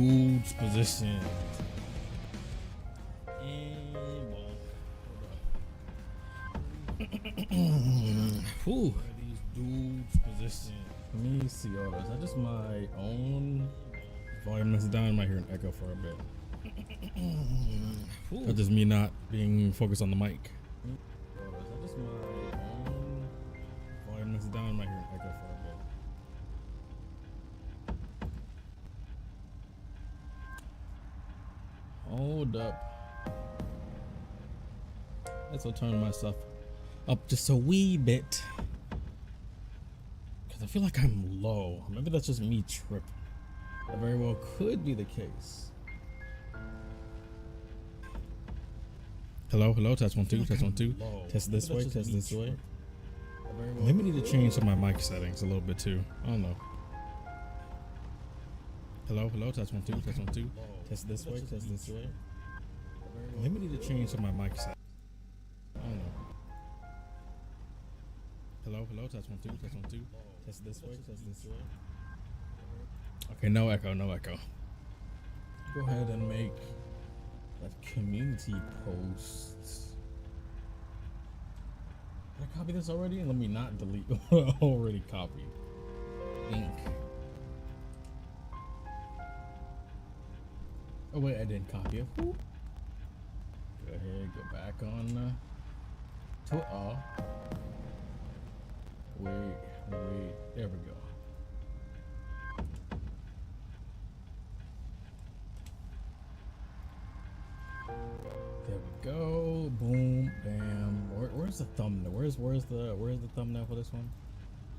dudes positioned. Whew. These dudes positioned. Let me see all this. Is that just my own volume that's down? I might hear an echo for a bit. That's just me not being focused on the mic. Is that just my own volume that's down? I might hear an echo for a bit. Hold up. Let's turn myself up just a wee bit. Cause I feel like I'm low. Maybe that's just me tripping. That very well could be the case. Hello, hello, test 1 2, test 1 2. Test this way, test this way. Maybe need to change some of my mic settings a little bit too. I don't know. Hello, hello, test 1 2, test 1 2. Test this way, test this way. Maybe need to change some of my mic settings. I don't know. Hello, hello, test 1 2, test 1 2. Test this way, test this way. Okay, no echo, no echo. Go ahead and make that community post. Did I copy this already? Let me not delete what I already copied. Ink. Oh wait, I didn't copy it. Go ahead, go back on to wait, there we go. There we go. Boom, bam. Where's the thumbnail? Where's the thumbnail for this one?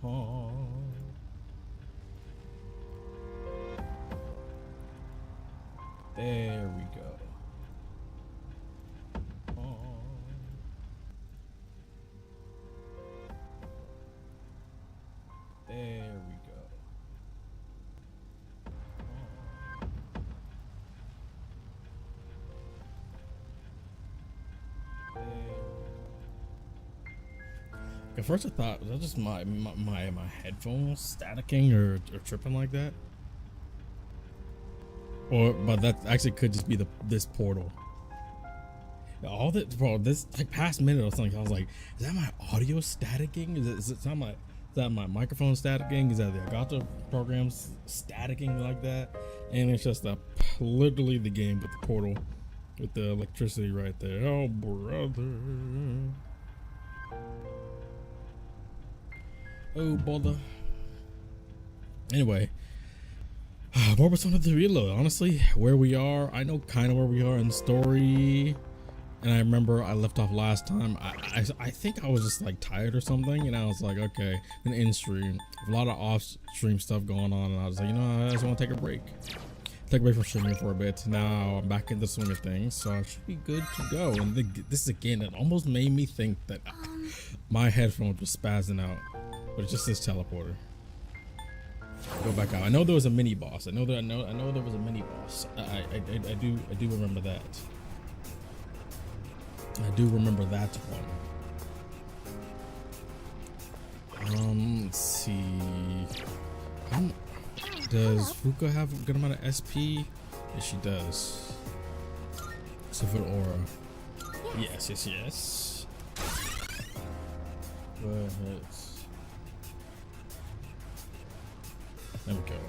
Oh. There we go. Oh. There we go. At first I thought, was that just my headphones staticking or tripping like that? But that actually could just be this portal. All that, bro, this like past minute or something, I was like, is that my audio staticking? Is it my microphone staticking? Is that the Elgato programs staticking like that? And it's just literally the game with the portal, with the electricity right there. Oh brother. Oh bother. Anyway, more Persona 3 Reload. Honestly, where we are, I know kind of where we are in the story, and I remember I left off last time. I think I was just like tired or something, and I was like, okay, an in stream, a lot of off stream stuff going on, and I was like, you know, I just want to take a break. Take a break from streaming for a bit. Now I'm back in the swing of things, so I should be good to go. And this again, it almost made me think that my headphones was spazzing out. But it's just this teleporter. Go back out. I know there was a mini boss. I know there was a mini boss. I do remember that. I do remember that one. Let's see. Does Fuuka have a good amount of SP? Yes, she does. Silver aura. Yes. Go ahead. There we go.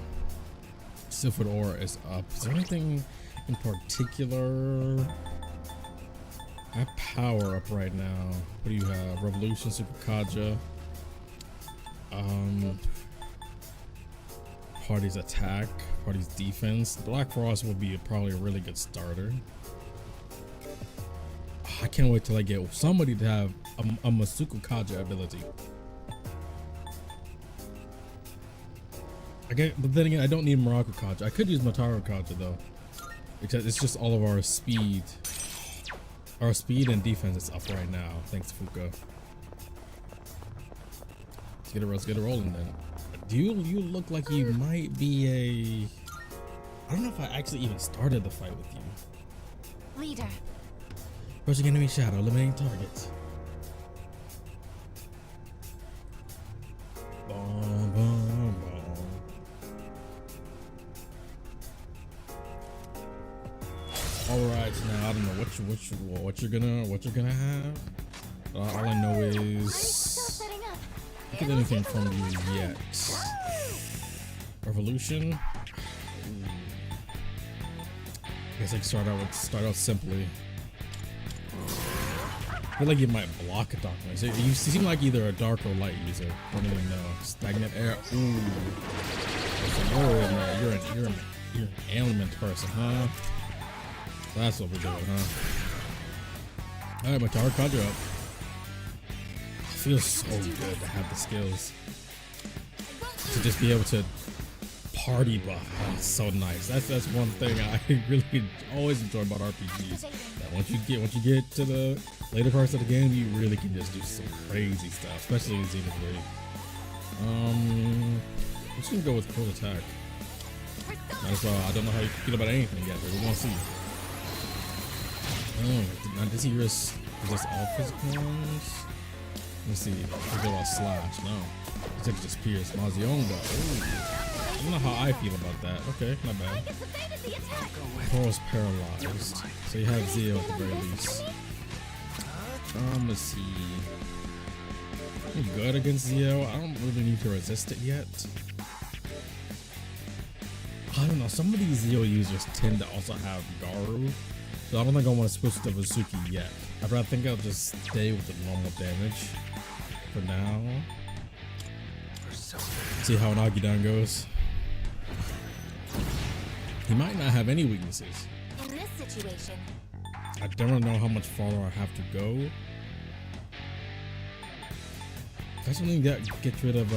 Silver aura is up. Is there anything in particular? I have power up right now. What do you have? Revolution, Super Kaja. Party's attack, party's defense. Black Frost will be probably a really good starter. I can't wait till I get somebody to have a Masuku Kaja ability. But then again, I don't need Muraku Kaja. I could use Mataru Kaja though, because it's just all of our speed. Our speed and defense is up right now, thanks to Fuuka. Let's get it rolling then. Do you look like you might be I don't know if I actually even started the fight with you. Leader. Approaching enemy shadow, eliminating targets. Boom, boom, boom. Alright, so now I don't know what you're gonna have. All I know is I don't get anything from you yet. Revolution. I guess I can start out simply. I feel like you might block a darkness. You seem like either a dark or light user. I don't even know. Stagnant air. Ooh. You're an ailment person, huh? That's what we're doing, huh? Alright, my tower conjure up. It feels so good to have the skills. To just be able to party buff. Oh, it's so nice. That's one thing I really always enjoy about RPGs. That once you get to the later parts of the game, you really can just do some crazy stuff, especially in Xenoblade. I'm just gonna go with full attack. Might as well. I don't know how you feel about anything yet, but we're gonna see. Oh, now does he resist all physical ones? Let's see. Let's go about slash. No, he took just pierce. Mazionga. Ooh. I don't know how I feel about that. Okay, not bad. Paul's paralyzed, so you have Zio at the very least. Let's see. I'm good against Zio. I don't really need to resist it yet. I don't know. Some of these Zio users tend to also have Garu, so I don't think I want to switch to Vasuki yet. I think I'll just stay with the normal damage for now. See how an Agidan goes. He might not have any weaknesses. In this situation, I don't know how much farther I have to go. That's something that gets rid of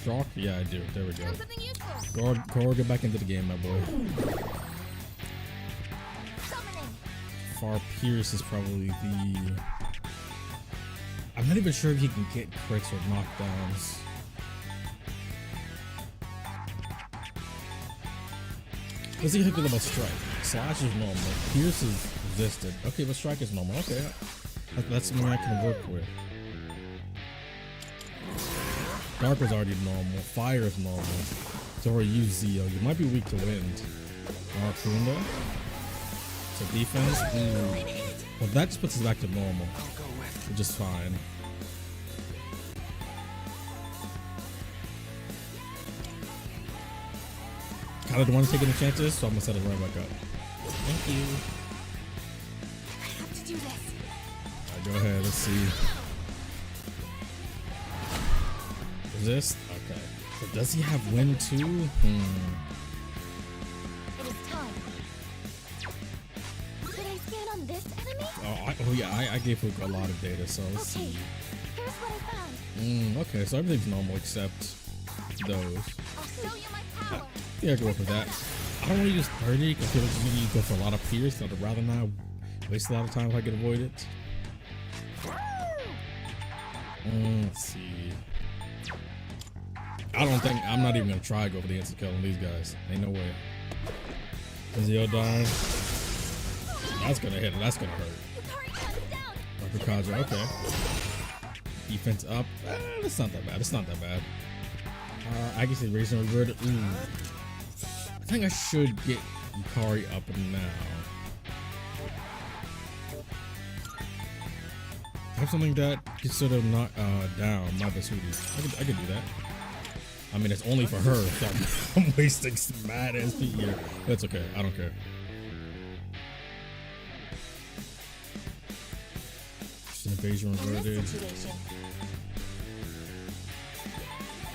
shock. Yeah, I do. There we go. Go get back into the game, my boy. Far Pierce is probably the. I'm not even sure if he can get crits or knockdowns. Let's see how good about strike. Slash is normal. Pierce is resisted. Okay, but strike is normal. Okay, that's something I can work with. Dark was already normal. Fire is normal. So we're use Zio. You might be weak to wind. Arcana. So defense. Well, that just puts us back to normal, which is fine. I don't want to take any chances, so I'm gonna set it right back up. Thank you. I have to do this. Alright, go ahead. Let's see. Resist. Okay. So does he have wind too? It is time. Should I scan on this enemy? Oh yeah, I gave Fuuka a lot of data, so let's see. Here's what I found. Okay, so everything's normal except those. I'll show you my power. Yeah, I can work with that. I don't want to use 30 because I feel like you need to go for a lot of pierce. So I'd rather not waste a lot of time if I can avoid it. Let's see. I'm not even gonna try to go for the instant kill on these guys. Ain't no way. Zio dying. That's gonna hit. That's gonna hurt. Kaja, okay. Defense up. That's not that bad. It's not that bad. I guess it's raising reverted. I think I should get Yukari up now. I have something that can sort of knock down my Vasuki. I could do that. I mean, it's only for her, so I'm wasting some mad SP here. That's okay. I don't care. Just an evasion reverted.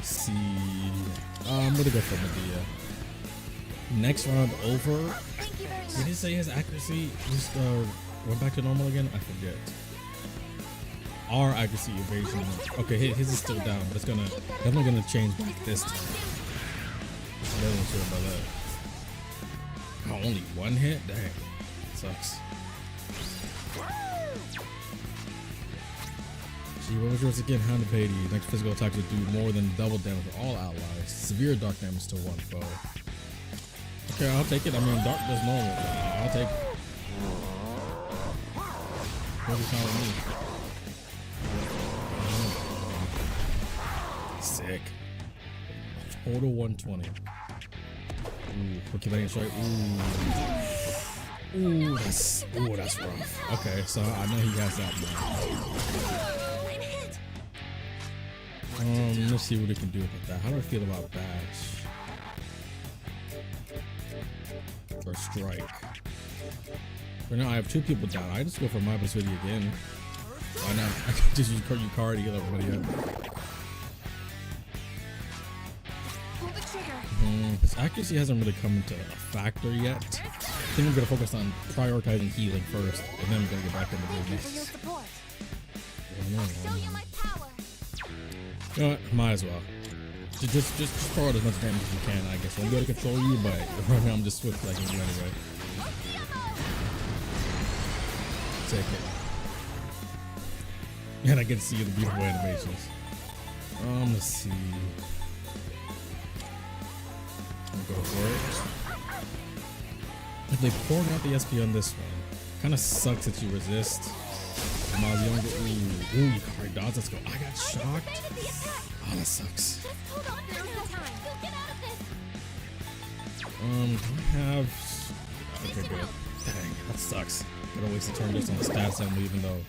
See, I'm gonna go for Medea. Next round over. Did he say his accuracy just went back to normal again? I forget. Our accuracy evasion. Okay, his is still down, but it's definitely gonna change back this time. I'm not sure about that. Oh, only one hit? Dang, sucks. Gee, what was yours again? Hound of Hades. Next physical attack will do more than double damage for all allies. Severe dark damage to one foe. Okay, I'll take it. I mean, dark does normal. I'll take it. What is telling me? Sick. Total 120. Herculean strike. Ooh, that's rough. Okay, so I know he has that now. Let's see what he can do about that. How do I feel about bash or strike? Right now I have 2 people down. I just go for my City again. Why not? I can just use Yukari to heal everybody up. His accuracy hasn't really come into a factor yet. I think I'm gonna focus on prioritizing healing first, and then I'm gonna get back into business. You know what? Might as well. Just throw out as much damage as you can, I guess. I'm going to control you, but right now I'm just swift like you anyway. Take it. And I can see the beautiful animations. Let's see. Go for it. If they poured out the SP on this one, kind of sucks that you resist. Ooh, Yukari dodge. Let's go. I got shocked. Oh, that sucks. Don't have. Okay, good. Dang, that sucks. Gotta waste a turn just on the stats on me, even though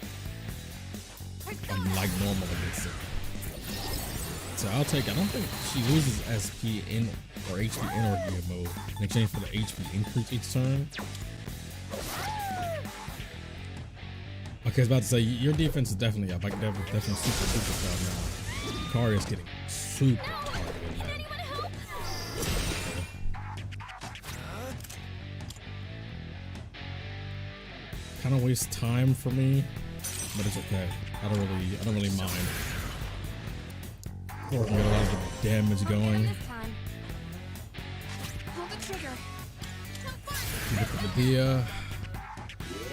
I'm like normal against it. So I'll take. I don't think she loses SP in or HP in or gear mode in exchange for the HP increase each turn. Okay, I was about to say your defense is definitely up. I can definitely super strong now. Yukari is getting super targeted now. Kind of waste time for me, but it's okay. I don't really mind. Or get a lot of the damage going. Look at the Dia.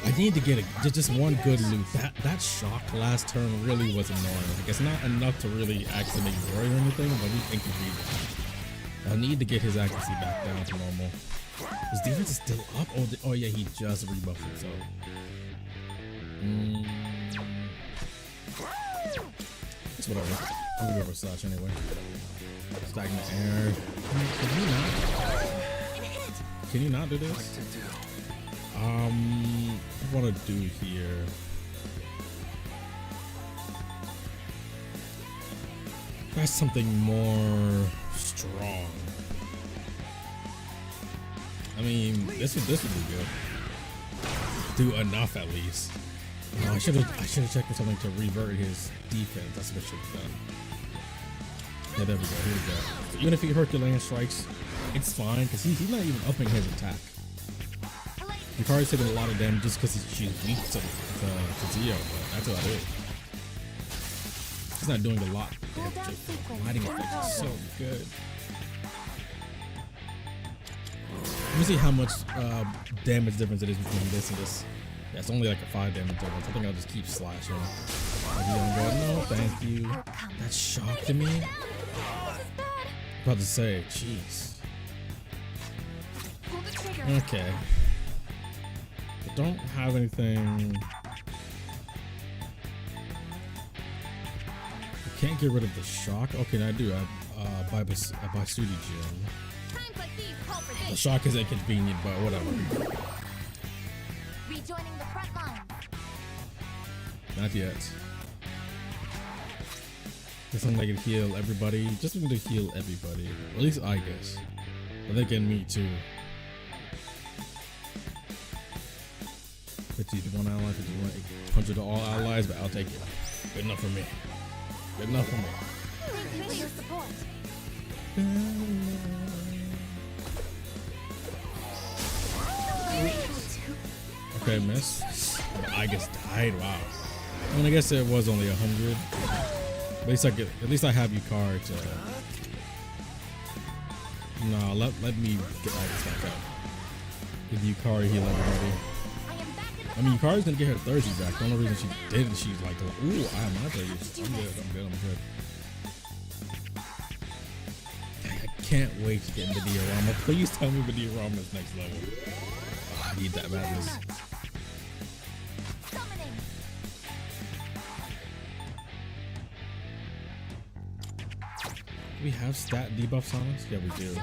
I need to get just one good loop. That shock last turn really was annoying. Like, it's not enough to really actually make worry or anything, but we think we need it. I need to get his accuracy back down to normal. His defense is still up. Oh yeah, he just rebuffed himself. It's whatever. I'm gonna go for Slash anyway. Stagnant air. Can you not do this? What I want to do here. That's something more strong. I mean, this would be good. Do enough at least. I should have checked for something to revert his defense. That's what I should have done. Yeah, there we go. Here we go. So even if he Herculean strikes, it's fine because he's not even upping his attack. Yukari's taking a lot of damage just because she's weak to Zio, but that's about it. She's not doing a lot of damage. Lighting effect is so good. Let me see how much damage difference it is between this and this. Yeah, it's only like a 5 damage difference. I think I'll just keep slashing. No, thank you. That shocked me. About to say, jeez. Okay. I don't have anything. I can't get rid of the shock. Okay, I do. I buy Sudi Gym. The shock is inconvenient, but whatever. Rejoining the front line. Not yet. Guess I'm gonna heal everybody. Just going to heal everybody. Or at least I guess. But they can me too. 50 to one ally, 51, 100 to all allies, but I'll take it. Good enough for me. Good enough for me. Your support. Okay, miss. I guess died. Wow. I mean, I guess it was only 100. At least I have Yukari to. No, let me get Aegis back up. With Yukari heal everybody. I mean, Yukari's gonna get her 30 back. The only reason she didn't, she's like, ooh, I have my 30. I'm good. Dang, I can't wait to get into Diorama. Please tell me the Diorama is next level. Oh, I need that badness. Do we have stat debuffs on us? Yeah, we do.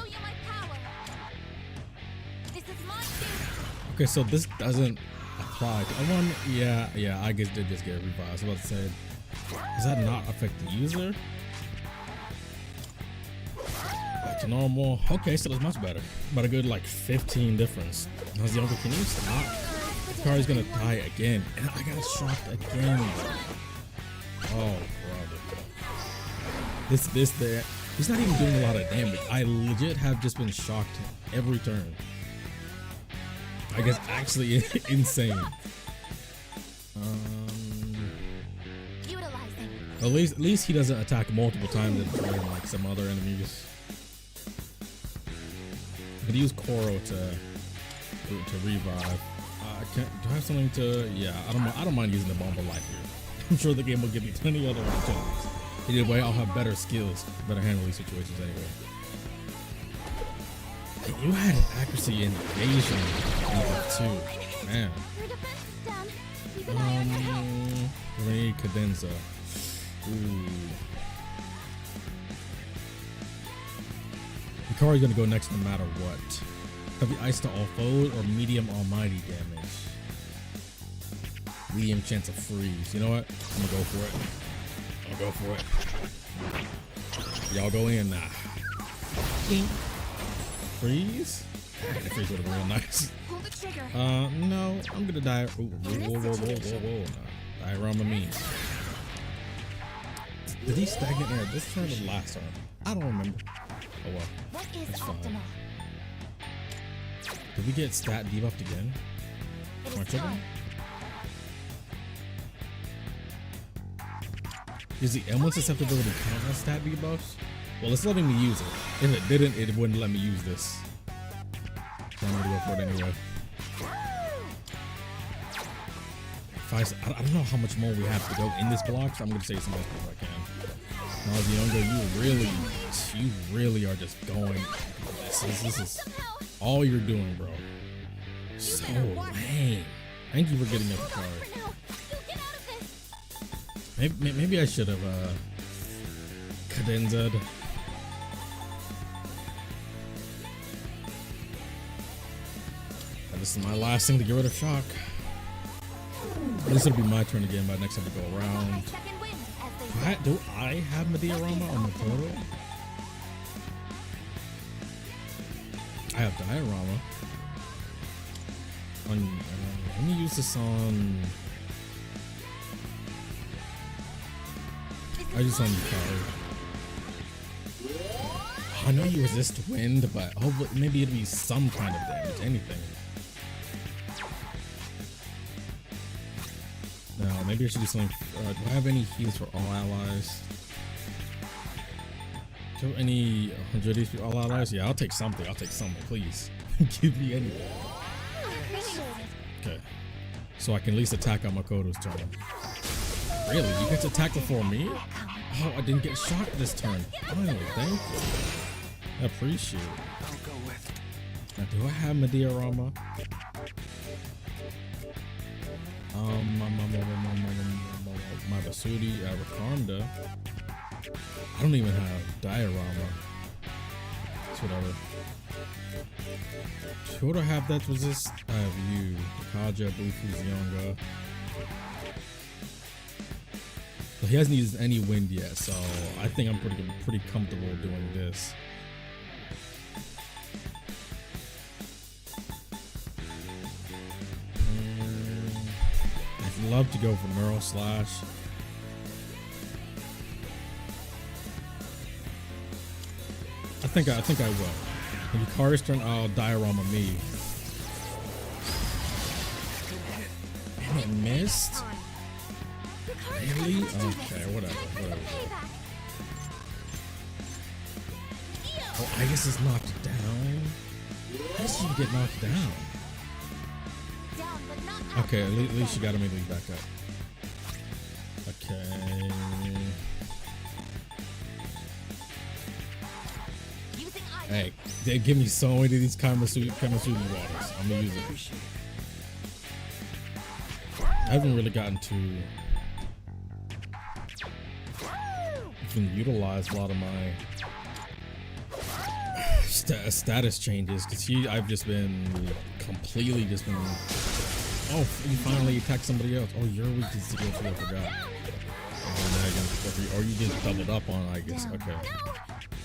Okay, so this doesn't apply to one. Yeah, I guess did just get revived. I was about to say, does that not affect the user? Back to normal. Okay, so that's much better. About a good like 15 difference. How's the uncle? Can you stop? Yukari's gonna die again, and I got shocked again. Oh, brother. This there. He's not even doing a lot of damage. I legit have just been shocked every turn. I guess actually insane. Utilizing. At least he doesn't attack multiple times in a turn like some other enemies. Could use Koro to revive. Do I have something to? Yeah, I don't mind using the Bomb of Life here. I'm sure the game will give me plenty other opportunities. Either way, I'll have better skills, better handle these situations anyway. You had accuracy and evasion too, man. Your defense is down. Keep an eye on your health. We need Cadenza. Ooh. Yukari's gonna go next no matter what. Heavy ice to all foes or medium almighty damage. Medium chance of freeze. You know what? I'm gonna go for it. I'll go for it. Y'all go in now. Freeze? Man, the freeze would have been real nice. Pull the trigger. No, I'm gonna die. Ooh, whoa. Diorama means. Did he stagnant air this turn or last turn? I don't remember. Oh well. What is That's fine. optimal? Did we get stat debuffed again? It Am I is tripping? time. Is the M1 susceptibility count as stat debuffs? Well, it's letting me use it. If it didn't, it wouldn't let me use this. So I'm gonna go for it anyway. I don't know how much more we have to go in this block, so I'm gonna say some as much as I can. Now, Younger, you really are just going. This is all you're doing, bro. So lame. Thank you for getting up the card. For now. You'll get out of this. Maybe I should have cadenza'd. This is my last thing to get rid of shock. This will be my turn again by next time we go around. Second wind, as they say. Do I have Mediarama or Makoto? I have Diorama. Let me use this on. I just on Yukari. I know you resist wind, but hopefully maybe it'll be some kind of damage, anything. No, maybe I should do something. Do I have any heals for all allies? Do you have any 100 HP for all allies? Yeah, I'll take something. Please. Give me anything. Appreciate it. Okay. So I can at least attack on Makoto's turn. Really? You get to attack before me? Oh, I didn't get shocked this turn. Finally, thank you. I appreciate it. I'll go with. Now, do I have Mediarama? My Basudi, Rakonda. I don't even have Diorama. It's whatever. Should I have that resist? I have you. Kaja, Bufu's Younger. So he hasn't used any wind yet, so I think I'm pretty comfortable doing this. I'd love to go for Neural Slash. I think I will. When Yukari's turn, I'll Diorama me. And it missed? Really? Okay, whatever. Oh, I guess it's knocked down. How does she get knocked down? Down, but not out. Okay, at least you got to make me back up. Okay. Using ice. Hey, they give me so many of these Kamasudi waters. I'm gonna use it. I haven't really gotten to even utilize a lot of my status changes because I've just been completely oh, you finally attacked somebody else. Oh, you're weak to skill too, I forgot. Or you just doubled up on, I guess. Okay.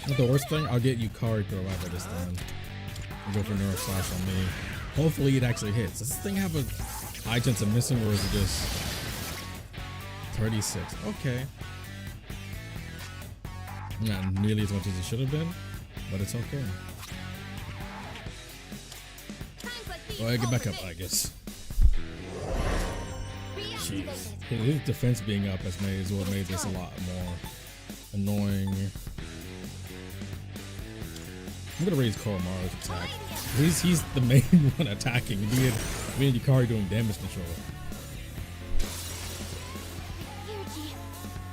Not the worst thing, I'll get Yukari to revive this time. I'll go for Neuro Slash on me. Hopefully it actually hits. Does this thing have a high chance of missing, or is it just 36? Okay. Not nearly as much as it should have been, but it's okay. Go ahead, get back up, I guess. Jeez. His defense being up is what made this a lot more annoying. I'm gonna raise Koromaru's attack. He's the main one attacking. Me and Yukari doing damage control. Yuki,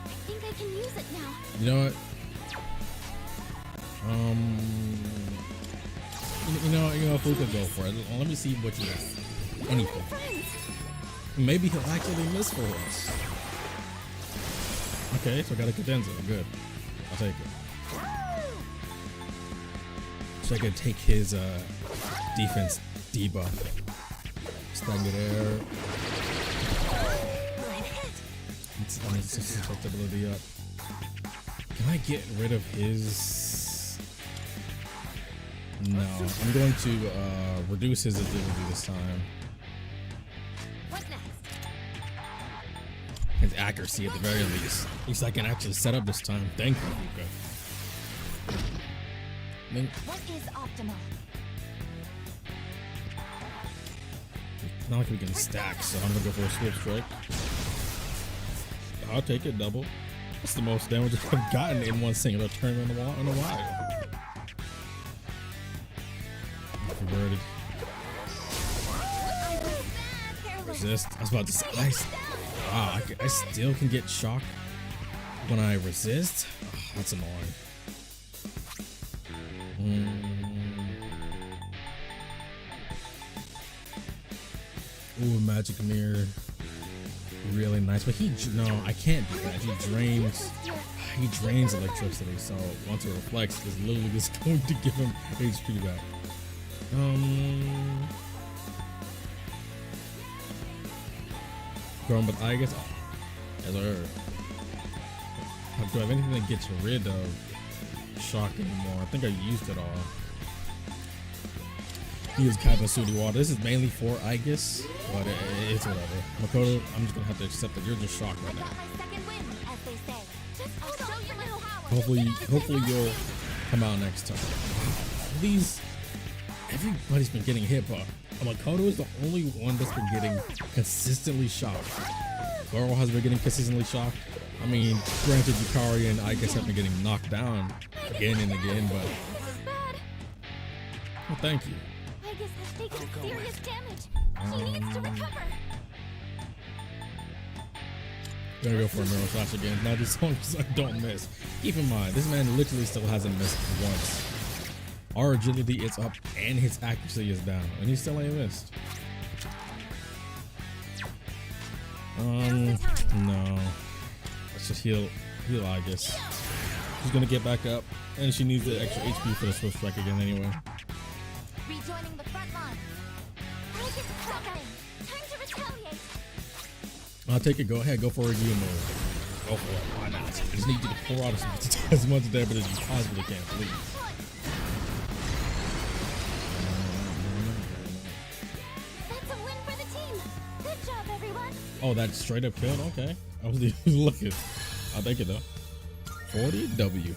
I think I can use it now. You know what? You know, Fuuka, go for it. Let me see what you got. Anything. Maybe he'll actually miss for us. Okay, so I got a cadenza. Good. I'll take it. So I can take his defense debuff. Stagnant air. Let's susceptibility up. Can I get rid of his? No, I'm going to reduce his ability this time. What next? His accuracy at the very least. At least I can actually set up this time. Thank you, Fuuka. What is optimal? It's not like we can stack, so I'm gonna go for a Swift Strike. I'll take it double. That's the most damage I've gotten in one single turn in a while. Converted. Resist. I was about to say, wow, I still can get shocked when I resist. Oh, that's annoying. Ooh, magic mirror. Really nice, but no, I can't do that. He drains electricity, so once it reflects, it's literally just going to give him HP back. Grown, but I guess as I heard. Do I have anything that gets rid of shock anymore? I think I used it all. Use Kabasuri water. This is mainly for Aegis, but it's whatever. Makoto, I'm just gonna have to accept that you're just shocked right now. Hopefully you'll come out next time. Everybody's been getting hit, but Makoto is the only one that's been getting consistently shocked. Goro has been getting consistently shocked. I mean, granted, Yukari and Aegis have been getting knocked down again and again, but well, thank you. Aegis has taken serious damage. He needs to recover. Gonna go for a Mirror Flash again. Now these songs I don't miss. Keep in mind, this man literally still hasn't missed once. Our agility is up and his accuracy is down, and he still ain't missed. No. Let's just heal Aegis. She's gonna get back up, and she needs the extra HP for the Swift Strike again anyway. Rejoining the front line. Aegis is suffering. Time to retaliate. I'll take it. Go ahead. Go for a Geo mode. Go for it. Why not? I just need you to pour out as much damage as you possibly can, please. That's a win for the team. Good job, everyone. Oh, that straight up killed? Okay. I was looking. I'll take it though. 40 W.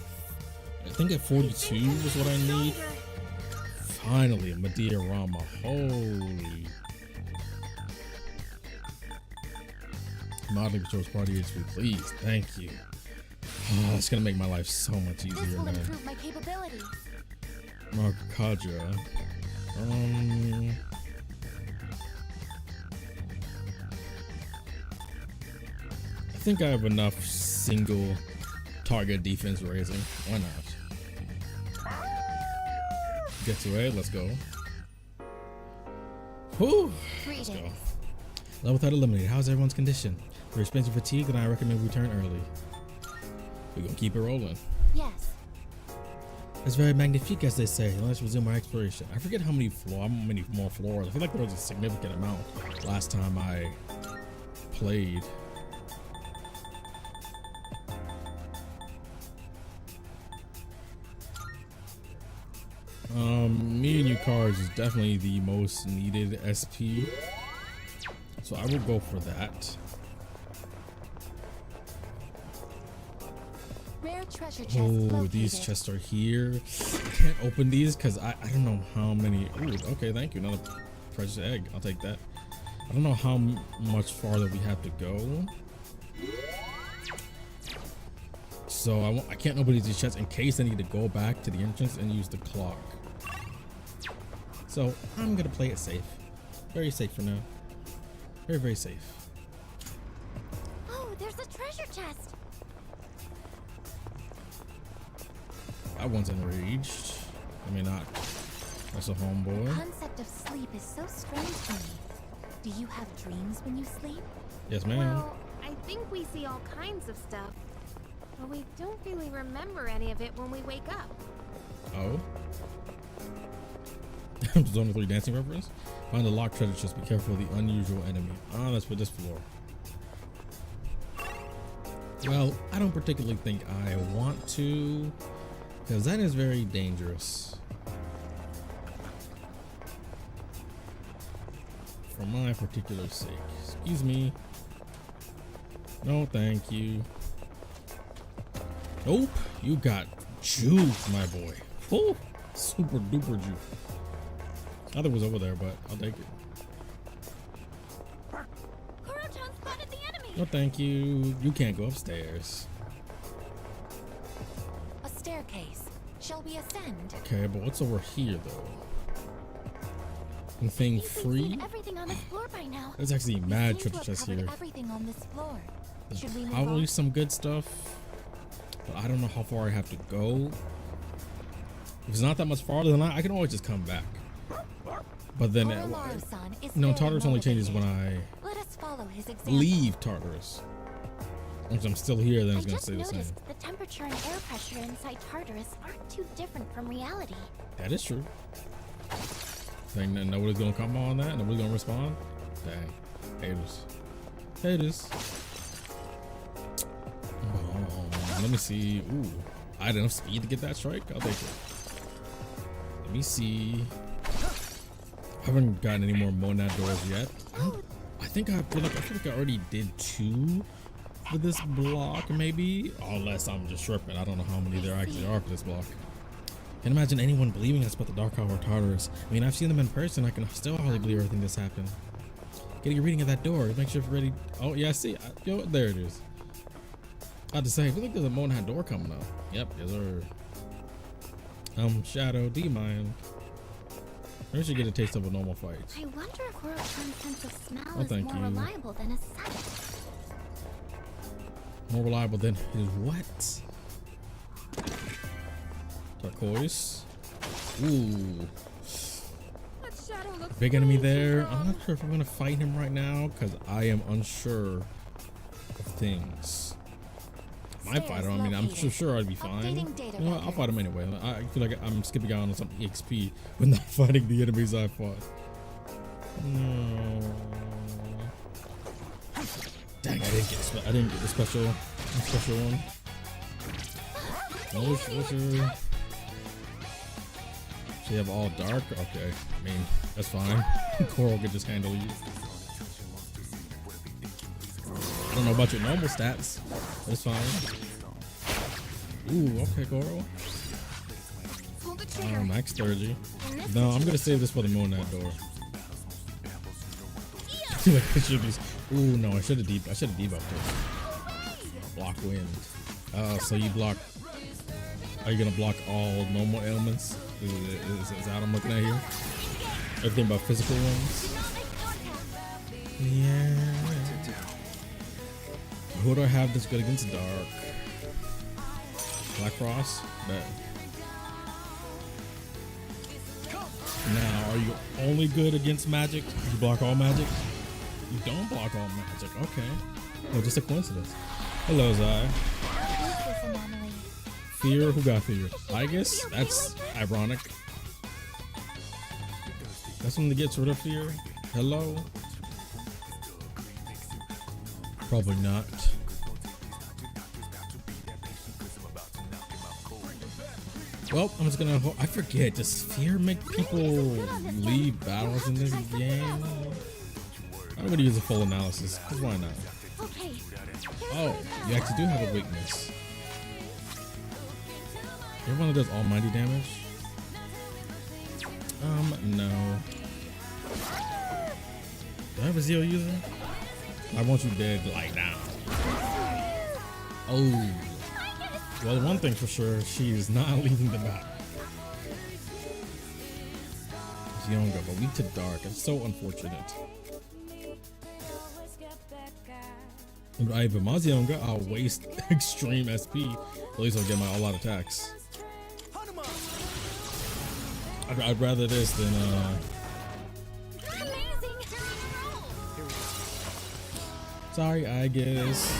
I think at 42 is what I need. Finally, Medea Rama. Holy. Modeling controls party HP, please. Thank you. Oh, it's gonna make my life so much easier, This will man. improve my capabilities. Kadra. I think I have enough single target defense raising. Why not? Get to it. Let's go. Whew. Let's go. Level 3 eliminated. How's everyone's condition? If you're experiencing fatigue, then I recommend we return early. We're gonna keep it rolling. Yes. It's very magnifique, as they say. Let's resume our exploration. I forget how many more floors. I feel like there was a significant amount last time I played. Me and Yukari is definitely the most needed SP, so I will go for that. Rare treasure chests Oh, located. these chests are here. I can't open these because I don't know how many. Ooh, okay, thank you. Another precious egg. I'll take that. I don't know how much farther we have to go. So I can't open these chests in case I need to go back to the entrance and use the clock. So I'm gonna play it safe. Very safe for now. Very, very safe. Oh, there's a treasure chest. That one's enraged. I mean, not. That's a The homeboy. concept of sleep is so strange to me. Do you have dreams when you sleep? Yes, ma'am. Well, I think we see all kinds of stuff, but we don't really remember any of it when we wake up. Oh. Zone 3 dancing reference. Find the locked treasure chest. Be careful of the unusual enemy. Ah, that's for this floor. Well, I don't particularly think I want to, because that is very dangerous. For my particular sake. Excuse me. No, thank you. Nope. You got juice, my boy. Whew. Super duper juice. I thought it was over there, but I'll take it. Kuro-chan spotted the enemy. No, thank you. You can't go upstairs. A staircase. Shall we ascend? Okay, but what's over here, though? Anything We've free? seen everything on this floor by now. There's actually We mad seem to treasure have chests covered here. everything on this floor. There's Should we move probably on? some good stuff, but I don't know how far I have to go. If it's not that much farther than I can always just come back. But then, Oromaru-san is no, very Tartarus only changes when motivated. I Let us follow his example. leave Tartarus. Once I'm still here, then I it's gonna just stay the same. noticed the temperature and air pressure inside Tartarus aren't too different from reality. That is true. Think that nobody's gonna come on that? Nobody's gonna respond? Dang. Haters. Haters. Let me see. Ooh. I had enough speed to get that strike? I'll take it. Let me see. I haven't gotten any more Monad doors yet. I feel like I already did 2 for this block, maybe. Unless I'm just tripping. I don't know how many there actually are for this block. Can't imagine anyone believing us but the Dark Hour Tartarus. I mean, I've seen them in person. I can still hardly believe everything that's happened. Getting a reading of that door. Make sure it's ready. Oh, yeah, I see. Yo, there it is. I have to say, I feel like there's a Monad door coming up. Yep, yes, sir. Shadow, do you mind? Maybe we should get a taste of a normal fight. I wonder if Kuro-chan's sense of smell Oh, is thank more you. reliable than his sight. More reliable than his what? Turquoise. Ooh. That shadow looks Big enemy way too there. strong. I'm not sure if I'm gonna fight him right now because I am unsure of things. My Stairs fighter, I mean, I'm located. sure I'd be fine. Updating data You know what, I'll records. fight him anyway. I feel like I'm skipping out on some EXP with not fighting the enemies I fought. No. Dang, I didn't get the special one. What's your? So you have all dark? Okay, I mean, that's fine. Coral could just handle you. I don't know about your normal stats. That's fine. Ooh, okay, Coral. Pull the trigger. Max 30. No, I'm gonna save this for the Monad door. It should be. Ooh, no, I should have debuffed it. Block wind. Oh, so you block. Are you gonna block all normal ailments? Is that what I'm looking at here? Everything but physical ones? Yeah. Who do I have that's good against dark? Black Frost? Bet. Now, are you only good against magic? You block all magic? You don't block all magic. Okay. Well, just a coincidence. Hello, Zai. What is this anomaly? Fear? Who got fear? I guess that's ironic. That's something that gets rid of fear? Hello? Probably not. Well, I'm just gonna I forget, does fear make people leave battles in this game? I'm gonna use a full analysis, because why not? Oh, you actually do have a weakness. You're one that does almighty damage? No. Do I have a Zeo user? I want you dead like now. Oh. Well, one thing for sure, she is not leaving the battle. She's younger, but weak to dark. It's so unfortunate. If I have a younger, I'll waste extreme SP. At least I'll get my all-out attacks. I'd rather this than sorry, I guess.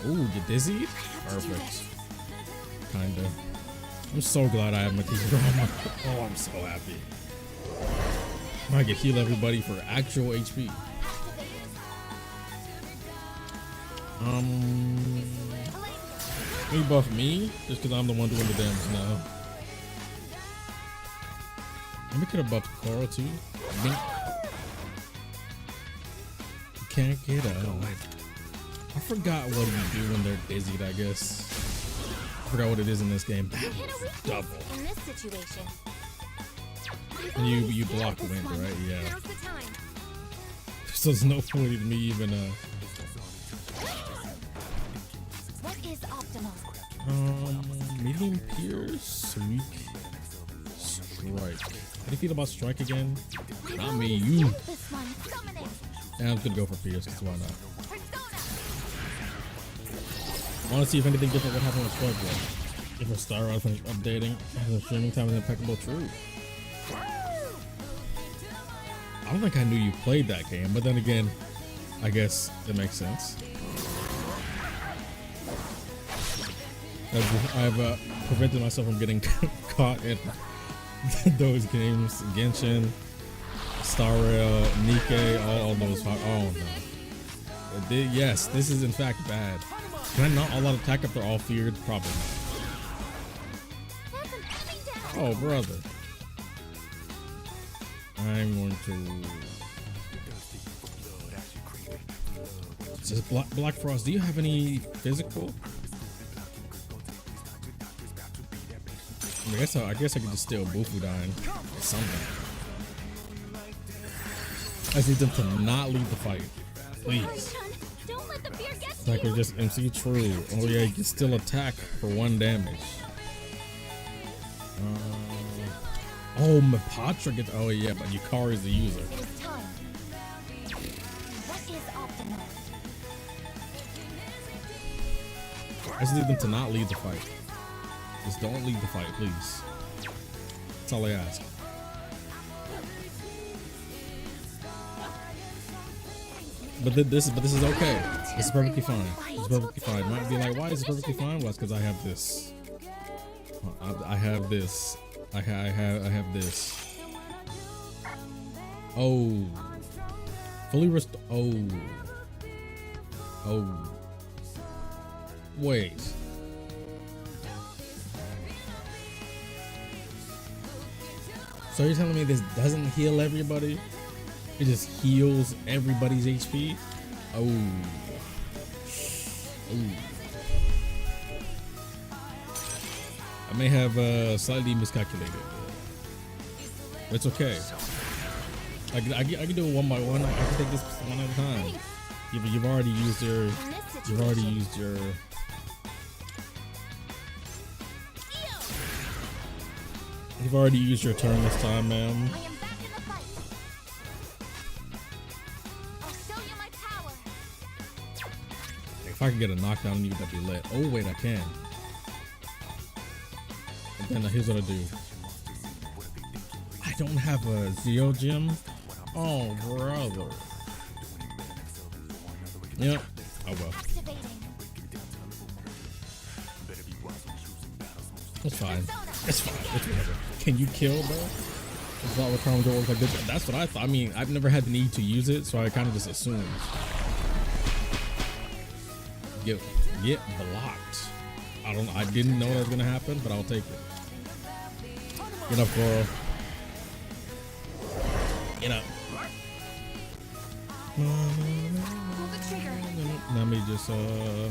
Ooh, you dizzy? Perfect. Kinda. I'm so glad I have my teacher on my. Oh, I'm so happy. I can heal everybody for actual HP. Maybe buff me, just because I'm the one doing the damage now. Maybe could have buffed Coral too. You can't get out. I forgot what you do when they're dizzied, I guess. I forgot what it is in this game. Double. In this situation. And you block wind, right? Yeah. So there's no point in me even What is optimal? medium pierce, weak strike. How do you feel about strike again? Not me, you. And I'm gonna go for pierce, because why not? I want to see if anything different would happen with strike though. If a star rod finished updating and the streaming time is impeccable, true. I don't think I knew you played that game, but then again, I guess it makes sense. I've prevented myself from getting caught in those games. Genshin, Star Rail, Nikkei, all those. Oh no. Yes, this is in fact bad. Can I not all out attack if they're all feared? Probably not. Oh, brother. I'm going to just Black Frost. Do you have any physical? I guess I could just steal Bufu dying or something. I just need them to not leave the fight, please. Like we're just MC true. Oh yeah, you can still attack for 1 damage. Oh, Mapatra gets. Oh yeah, but Yukari is the user. I just need them to not leave the fight. Just don't leave the fight, please. That's all I ask. But this is okay. This is perfectly fine. This is perfectly fine. Might be like, why is it perfectly fine? Well, it's because I have this. I have this. I have this. Oh. Fully rest. Oh. Oh. Wait. So you're telling me this doesn't heal everybody? It just heals everybody's HP? Oh. Ooh. I may have slightly miscalculated. It's okay. I can do it one by one. I can take this one at a time. Yeah, but you've already used your. You've already used your. You've already used your turn this time, ma'am. If I can get a knockdown on you, that'd be lit. Oh wait, I can. And then here's what I do. I don't have a Zeo gem. Oh brother. Yep. Oh well. Activating. It's fine. It's fine. It's whatever. Can you kill, bro? It's not what Karma works like this. That's what I thought. I mean, I've never had the need to use it, so I kind of just assumed. Get blocked. I didn't know that was gonna happen, but I'll take it. Get up, Goro. Get up. Let me just oh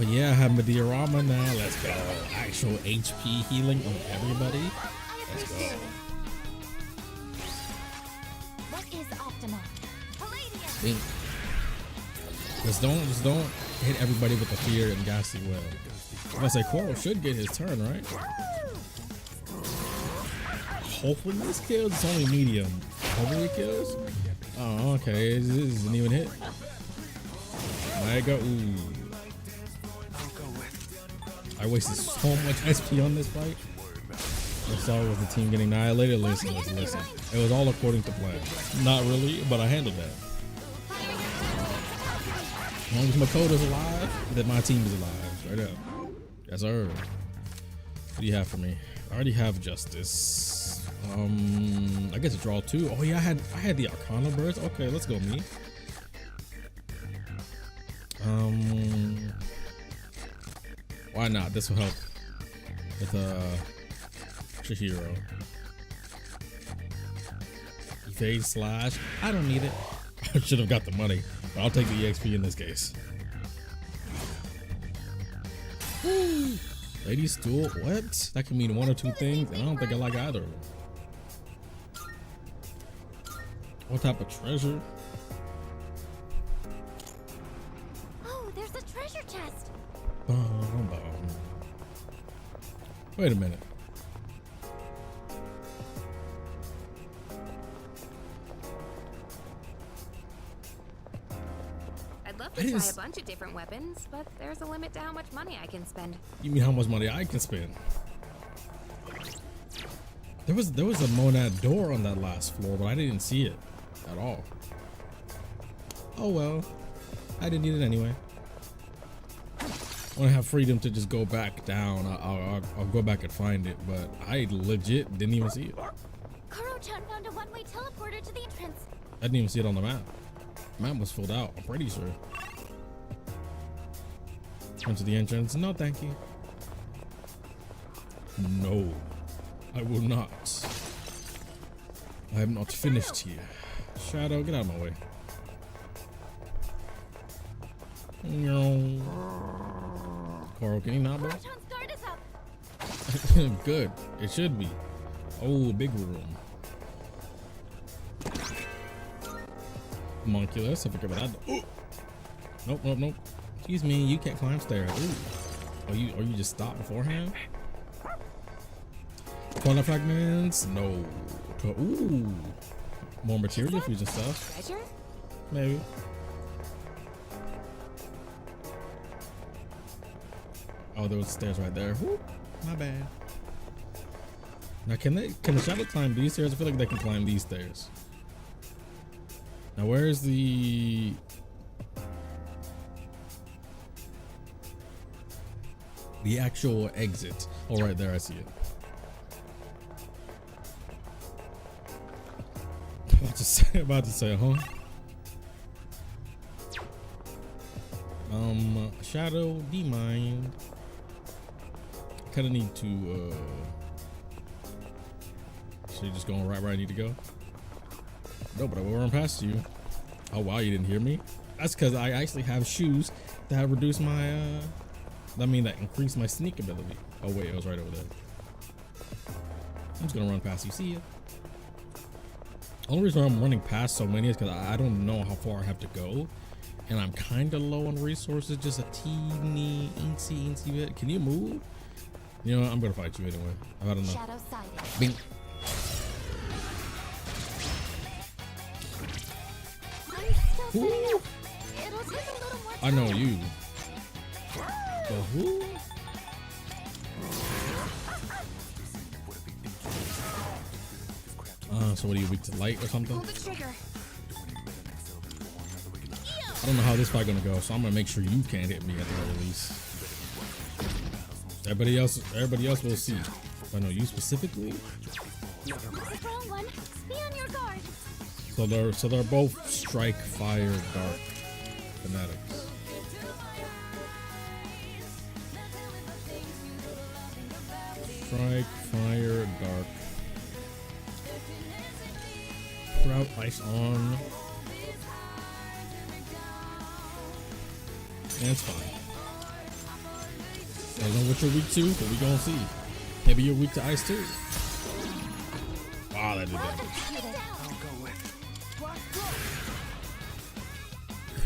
yeah, I have my diorama now. Let's go. Actual HP healing on everybody. Let's go. What is optimal? Bing. Just don't hit everybody with the fear and ghastly well. I was like, Koro should get his turn, right? Hopefully this kills. It's only medium. Hopefully it kills. Oh, okay. It doesn't even hit. I go. Ooh. I wasted so much SP on this fight. I saw was the team getting annihilated. Listen. It was all according to plan. Not really, but I handled that. As long as Makoto's alive, then my team is alive. Straight up. Yes, sir. What do you have for me? I already have Justice. I get to draw 2. Oh yeah, I had the Arcana burst. Okay, let's go, me. Why not? This will help with Chihiro. Evade slash. I don't need it. I should have got the money, but I'll take the EXP in this case. Lady Stool. What? That can mean one or two things, and I don't think I like either of them. What type of treasure? Oh, there's a treasure chest. Wait a minute. I'd love to try a bunch of different weapons, but there's a limit to how much money I can spend. You mean how much money I can spend? There was a monad door on that last floor, but I didn't see it at all. Oh well, I didn't need it anyway. When I have freedom to just go back down, I'll go back and find it, but I legit didn't even see it. Koro-chan found a one-way teleporter to the entrance. I didn't even see it on the map. The map was filled out, I'm pretty sure. Went to the entrance. No, thank you. No, I will not. I am not finished here. Shadow, get out of my way. No. Coral, can you not, bro? Koro-chan's guard is up. Good. It should be. Oh, big room. Monculus. I forget what I do. Ooh. Nope. Excuse me. You can't climb stairs. Ooh. Or you just stop beforehand? Quantum fragments? No. Ooh. More material fusion stuff. Treasure? Maybe. Oh, there was stairs right there. Whoop, my bad. Now, can the shadow climb these stairs? I feel like they can climb these stairs. Now, where's the actual exit? Oh, right there, I see it. About to say, huh? Shadow, do you mind? Kind of need to so you're just going right where I need to go? No, but I will run past you. Oh wow, you didn't hear me? That's because I actually have shoes that reduce my that increase my sneak ability. Oh wait, it was right over there. I'm just gonna run past you. See ya. Only reason I'm running past so many is because I don't know how far I have to go, and I'm kind of low on resources, just a teeny eensy bit. Can you move? You know what? I'm gonna fight you anyway. I've had enough. Shadow sided. Bing. I'm still setting up. It'll take a little more time. I know you. The who? So what are you, weak to light or something? Pull the trigger. I don't know how this fight gonna go, so I'm gonna make sure you can't hit me at the very least. Everybody else will see. If I know you specifically. Strong one. Be on your guard. So they're both strike, fire, dark fanatics. Strike, fire, dark. Route ice on. And it's fine. I don't know what you're weak to, but we gonna see. Maybe you're weak to ice too. Wow, that did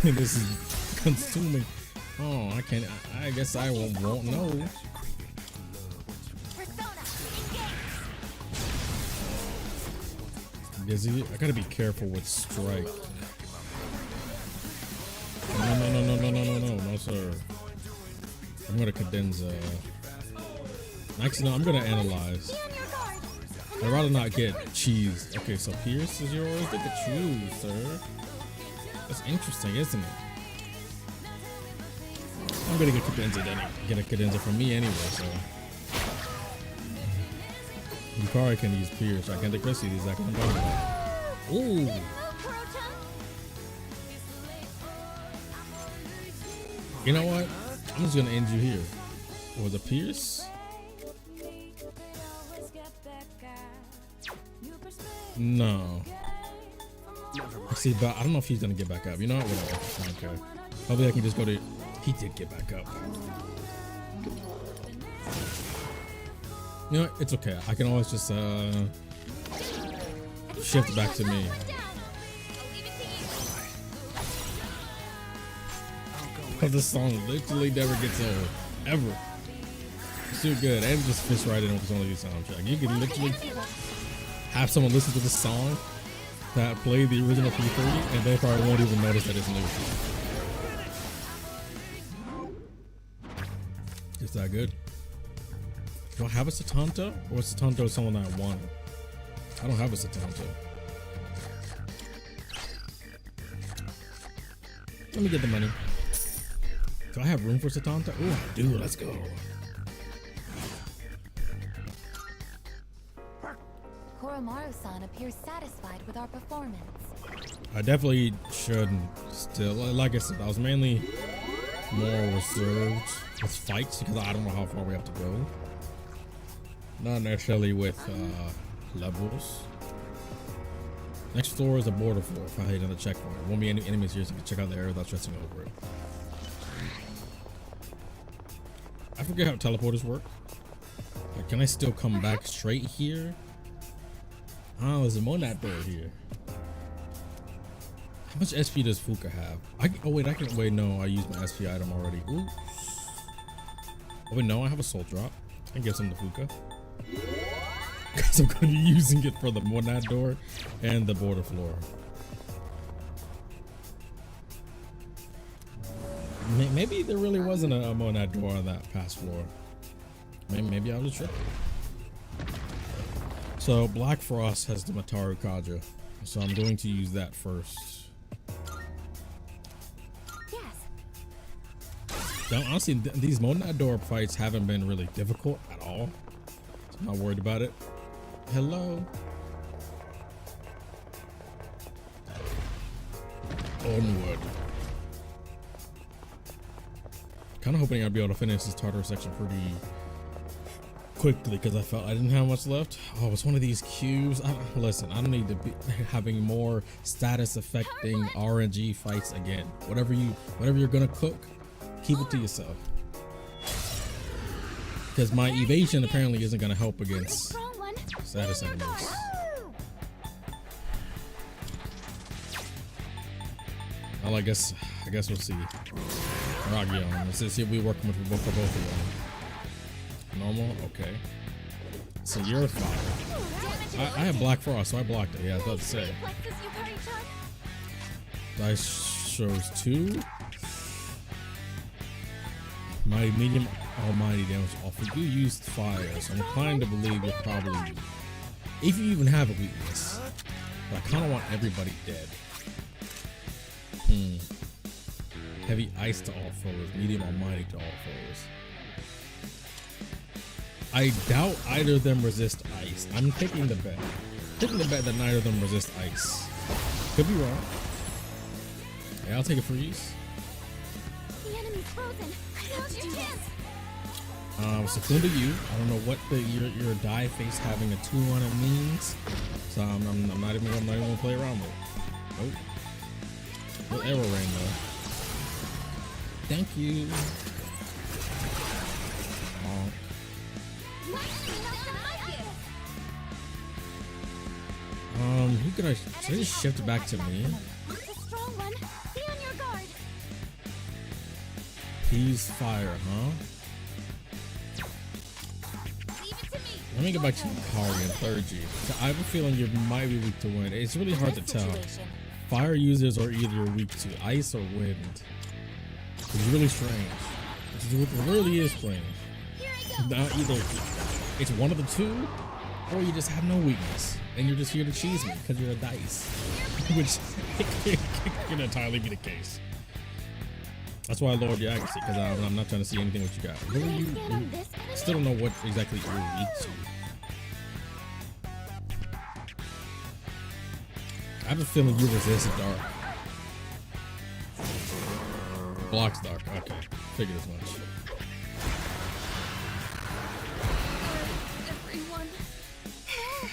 damage. This is consuming. Oh, I can't. I guess I won't know. Busy. I gotta be careful with strike. No, sir. I'm gonna cadenza. Actually, no, I'm gonna analyze. I'd rather not get cheese. Okay, so Pierce is yours. Get the choose, sir. That's interesting, isn't it? I'm gonna get cadenza then. Get a cadenza from me anyway, so. Yukari can use Pierce. I can't take rest of these. I can go. Ooh. You know what? I'm just gonna end you here. Was it Pierce? No. See, but I don't know if he's gonna get back up. You know what? Whatever. Okay. Hopefully I can just go to. He did get back up. You know what? It's okay. I can always just shift back to me. Because this song literally never gets old. Ever. It's too good. And it just fits right in with the only soundtrack. You can literally have someone listen to this song that played the original P3 and they probably won't even notice that it's new. Is that good? Do I have a Satanta? Or is Satanta someone I want? I don't have a Satanta. Let me get the money. Do I have room for Satanta? Oh, I do. Let's go. Koromaru-san appears satisfied with our performance. I definitely shouldn't still. Like I said, I was mainly more reserved with fights because I don't know how far we have to go. Not necessarily with levels. Next floor is a border floor. If I hit another checkpoint, there won't be any enemies here, so I can check out the area without stressing over it. I forget how teleporters work. Like, can I still come back straight here? Oh, there's a Monad door here. How much SP does Fuuka have? Wait, no, I used my SP item already. Oops. Oh wait, no, I have a soul drop. I can give some to Fuuka. Because I'm going to be using it for the Monad door and the border floor. Maybe there really wasn't a Monad door on that past floor. Maybe I was tripping. So Black Frost has the Mataru Kaja, so I'm going to use that first. Yes. Now, honestly, these Monad door fights haven't been really difficult at all. So I'm not worried about it. Hello. Onward. Kind of hoping I'd be able to finish this Tartarus section pretty quickly because I felt I didn't have much left. Oh, it's one of these queues. Listen, I don't need to be having more status affecting RNG fights again. Whatever you're gonna cook, keep it to yourself. Because my evasion apparently isn't gonna help against status enemies. Well, I guess we'll see. Ragion. Let's see if we work with both of them. Normal, okay. So you're fire. I have Black Frost, so I blocked it. Yeah, I was about to say. Dice shows 2. My medium almighty damage off. You used fire, so I'm inclined to believe you're probably, if you even have a weakness. But I kind of want everybody dead. heavy ice to all foes, medium or mighty to all foes. I doubt either of them resist ice. I'm taking the bet. Taking the bet that neither of them resist ice. Could be wrong. Yeah, I'll take a freeze. The enemy's frozen. Now's your chance. Secunda you. I don't know what your die face having a 2 on it means. So I'm not even gonna play around with it. Nope. Little arrow rain though. Thank you. Who could I? Should I just shift it back to me? It's a strong one. Be on your guard. He's fire, huh? Leave it to me. Let me get back to Yukari and 3rd G. So I have a feeling you might be weak to wind. It's really hard to tell. Fire users are either weak to ice or wind. It's really strange. It really is strange. Not either. It's one of the two, or you just have no weakness and you're just here to cheese me because you're a dice, which can entirely be the case. That's why I lowered your accuracy, because I'm not trying to see anything what you got. Really, you still don't know what exactly you're weak to. I have a feeling you resist dark. Blocks dark. Okay, figured as much.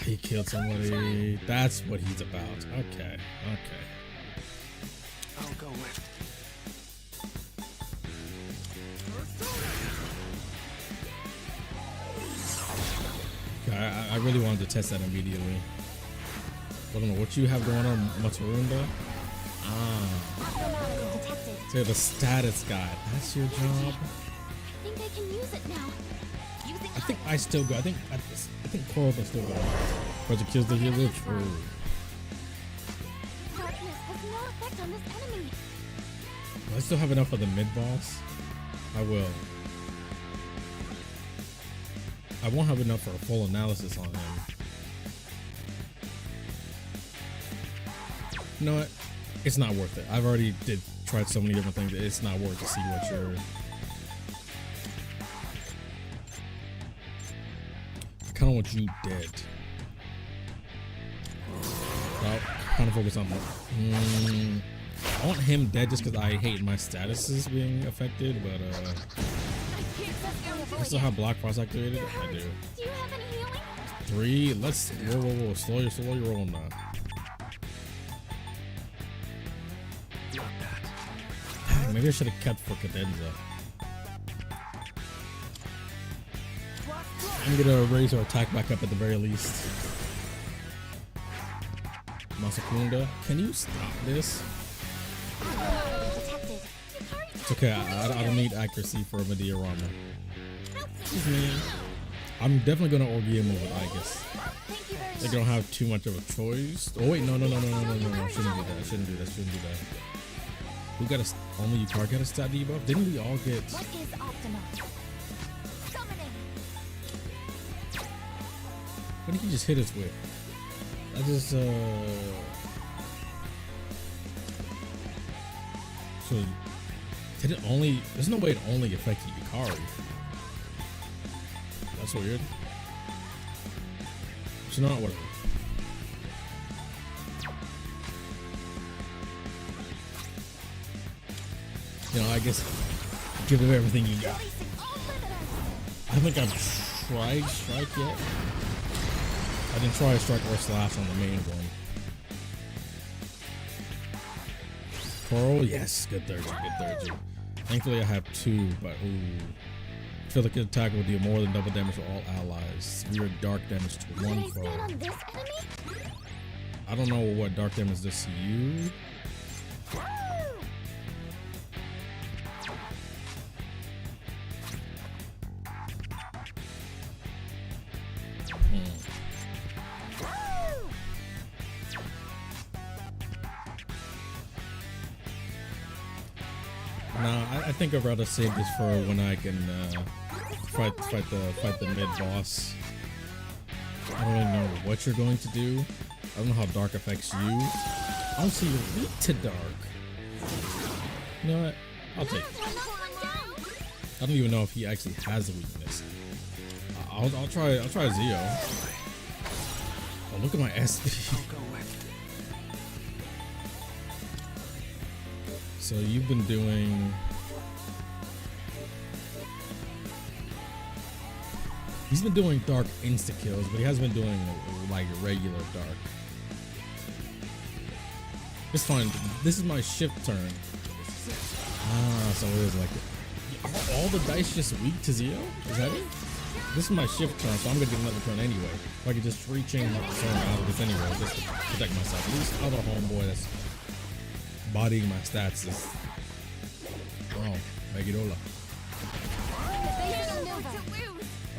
He killed somebody. That's what he's about. Okay, okay. I'll go with. Okay, I really wanted to test that immediately. I don't know what you have going on, Mitsuru. So the status guide. That's your job. I think I can use it now. I think I still go. I think Coral can still go. But it kills the healer. Darkness has no effect on this enemy. I still have enough for the mid boss. I will. I won't have enough for a full analysis on him. You know what? It's not worth it. I've already tried so many different things. It's not worth to see what you're. I kind of want you dead. Well, kind of focus on that. I want him dead just because I hate my statuses being affected, but I still have Block Frost activated. I do. Do you have any healing? 3. Let's whoa. Slow your roll now. Dang, maybe I should have kept for Cadenza. I'm gonna raise our attack back up at the very least. Masakunda, can you stop this? It's okay, I don't need accuracy for a Medea Rama. Excuse me. I'm definitely gonna Orgia move with Igus. They don't have too much of a choice. Oh wait, no. Shouldn't do that. Who got a only Yukari got a stat debuff? Didn't we all get? What is optimal? Summoning. What did he just hit us with? I just so did it only? There's no way it only affected Yukari. That's weird. It's not what. You know, I guess give it everything you got. I don't think I've tried strike yet. I didn't try a strike or a slash on the main one. Coral, yes, good 30. Thankfully I have 2, but ooh. I feel like the attack will do more than double damage to all allies. Severe dark damage to one foe. I don't know what dark damage does to you. I think I'd rather save this for when I can fight the mid boss. I don't really know what you're going to do. I don't know how dark affects you. I don't see you're weak to dark. You know what? I'll take it. I don't even know if he actually has a weakness. I'll try Zio. Oh, look at my SP. So you've been doing. He's been doing dark insta kills, but he hasn't been doing like regular dark. It's fine. This is my shift turn. Ah, so it is like. Are all the dice just weak to Zio? Is that it? This is my shift turn, so I'm gonna get another turn anyway. If I could just rechain my persona out of this anyway, just to protect myself. This other homeboy that's bodying my stats is. Oh, Megidola.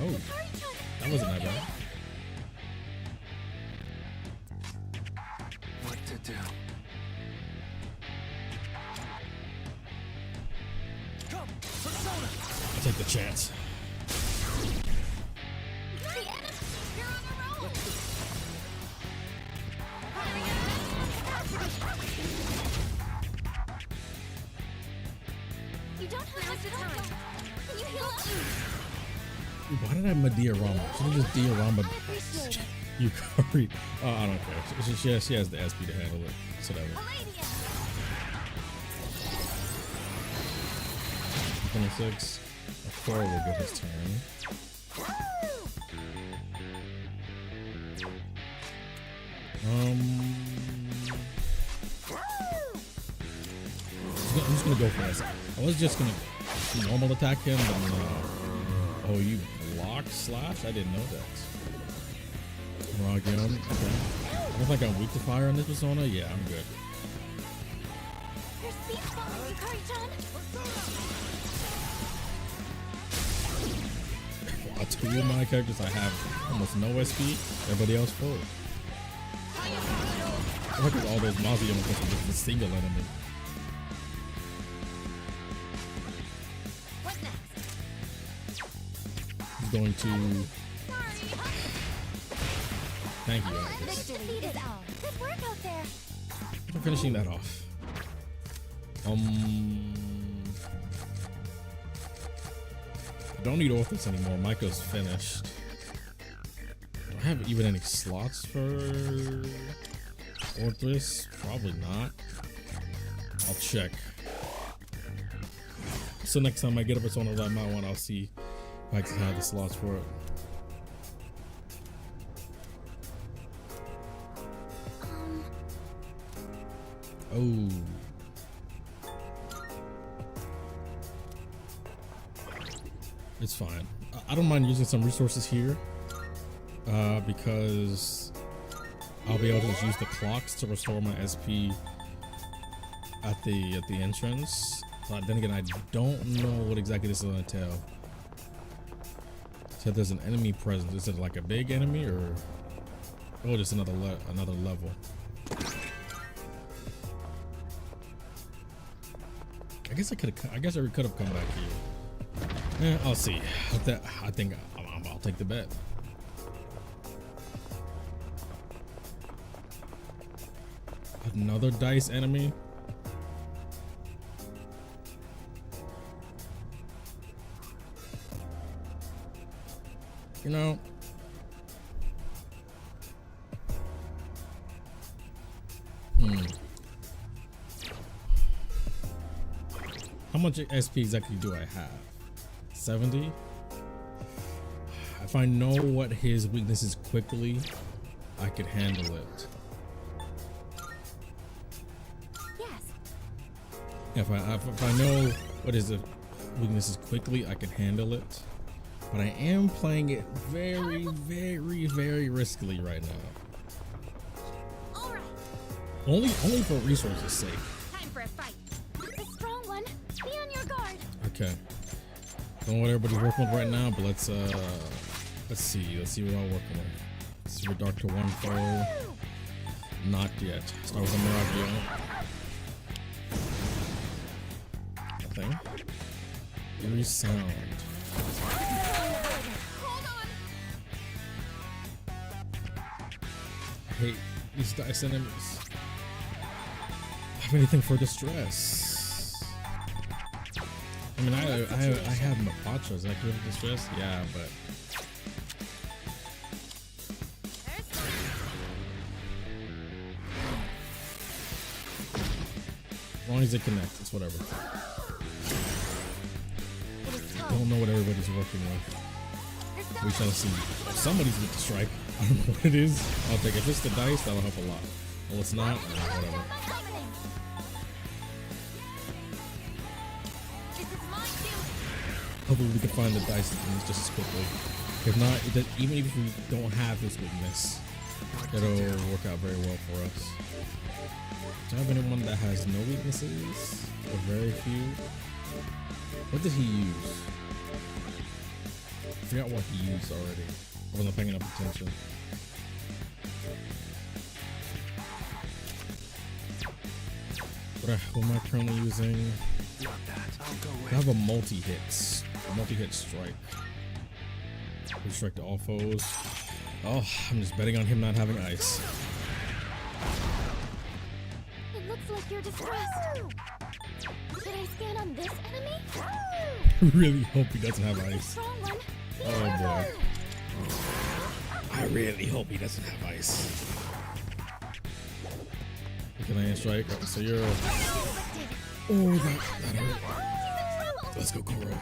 Oh, that wasn't that bad. What to do? Come, persona. I'll take the chance. You don't have much time. Can you heal up? Why did I have Medea Rama? Should I just diorama Yukari? I don't care. She has the SP to handle it. So that way. 26. A 4 will get his turn. I'm just gonna go for this. I was just gonna normal attack him, but oh, you block slash? I didn't know that. Raw again. Okay. I don't think I'm weak to fire on this persona. Yeah, I'm good. Your speed's falling, Yukari-chan. Two of my characters I have almost no SP. Everybody else full. I look at all those Mozzie almost just a single enemy. What next? He's going to. Thank you, Agnes. Victory is ours. Good work out there. I'm finishing that off. I don't need Orthus anymore. Micah's finished. Do I have even any slots for Orthus? Probably not. I'll check. So next time I get a persona that I might want, I'll see if I can have the slots for it. Oh. It's fine. I don't mind using some resources here because I'll be able to just use the clocks to restore my SP at the entrance. But then again, I don't know what exactly this will entail. So there's an enemy present. Is it like a big enemy or just another level? I guess I could have come back here. Yeah, I'll see. I think I'll take the bet. Another dice enemy. You know. How much SP exactly do I have? 70? If I know what his weakness is quickly, I could handle it. Yes. If I know what his weakness is quickly, I can handle it. But I am playing it very, very, very riskily right now. All right. Only for resources' sake. Time for a fight. A strong one. Be on your guard. Okay. Don't know what everybody's working with right now, but let's see what I'm working with. Let's see, we're dark to one foe. Not yet. Start with a Miragio. Nothing. Eerie sound. Hold on. I hate these dice enemies. Have anything for distress? I mean, I have Makoto. Is that good with distress? Yeah, but as long as it connects, it's whatever. Don't know what everybody's working with. We shall see. Somebody's with the strike. I don't know what it is. I'll take it. If it's the dice, that'll help a lot. Well, it's not. Whatever. Hopefully we can find the dice things just as quickly. If not, even if we don't have this weakness, it'll work out very well for us. Do I have anyone that has no weaknesses? Or very few? What did he use? I forgot what he used already. I wasn't paying enough attention. What am I currently using? I have a multi-hit strike. We strike to all foes. Oh, I'm just betting on him not having ice. It looks like you're distressed. Should I scan on this enemy? I really hope he doesn't have ice. Strong one. Oh boy. I really hope he doesn't have ice. Can I strike? So you're. Oh, that hurt. Let's go, Koro.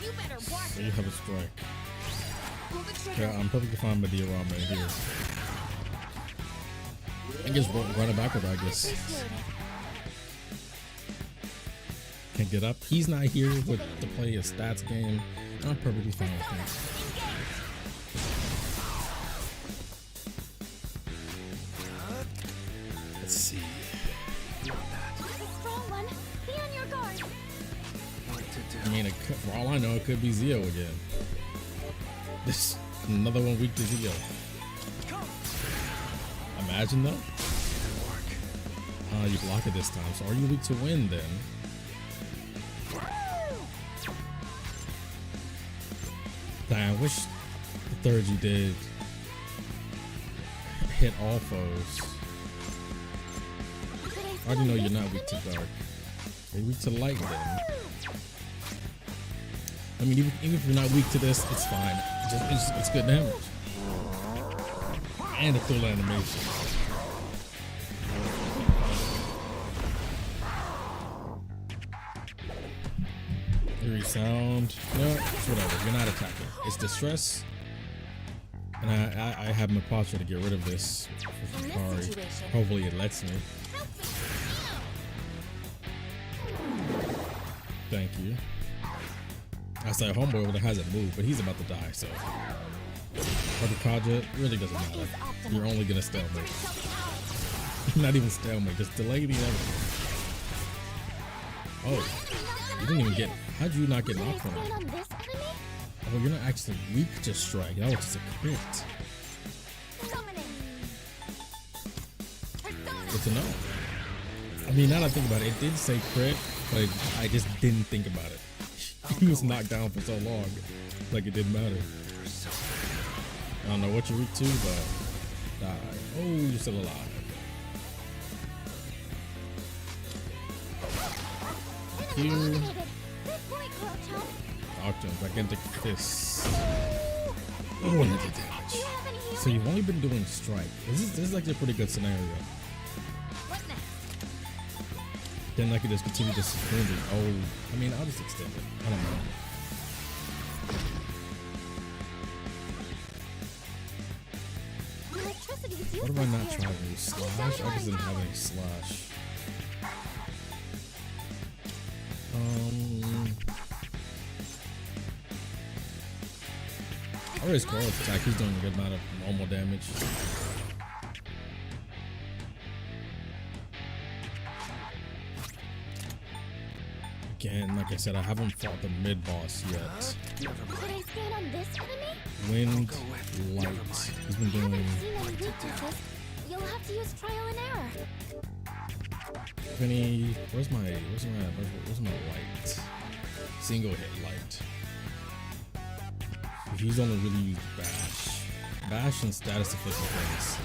You better watch. So you have a strike. Okay, I'm perfectly fine with the Arama here. I guess run it backward, I guess. Can't get up. He's not here to play a stats game. I'm perfectly fine with that. Let's see. I mean, for all I know, it could be Zio again. This another one weak to Zio. Imagine though. You block it this time. So are you weak to win then? I wish the third you did hit all foes. I already know you're not weak to dark. You're weak to light then. I mean, even if you're not weak to this, it's fine. It's good damage. And a cool animation. Eerie sound. No, it's whatever. You're not attacking. It's distress. And I have Makoto to get rid of this for Yukari. Hopefully it lets me. Thank you. I said homeboy over there hasn't moved, but he's about to die, so. Kaja really doesn't matter. You're only gonna stalemate. Not even stalemate, just delay the everything. Oh, you didn't even get. How'd you not get knocked from it? Oh, you're not actually weak to strike. That was just a crit. Good to know. I mean, now that I think about it, it did say crit, but I just didn't think about it. He was knocked down for so long, like it didn't matter. I don't know what you're weak to, but die. Oh, you're still alive. Q. Octane, gigantic fist. Oh, and it did damage. So you've only been doing strike. This is like a pretty good scenario. Then I could just continue just suspending. Oh, I mean, I'll just extend it. I don't know. What am I not trying to use? Slash? I just didn't have any slash. I already scored his attack. He's doing a good amount of normal damage. Again, like I said, I haven't fought the mid boss yet. Wind, light. He's been doing. You'll have to use trial and error. Penny, where's my light? Single hit light. He's only really used bash. Bash and status official things.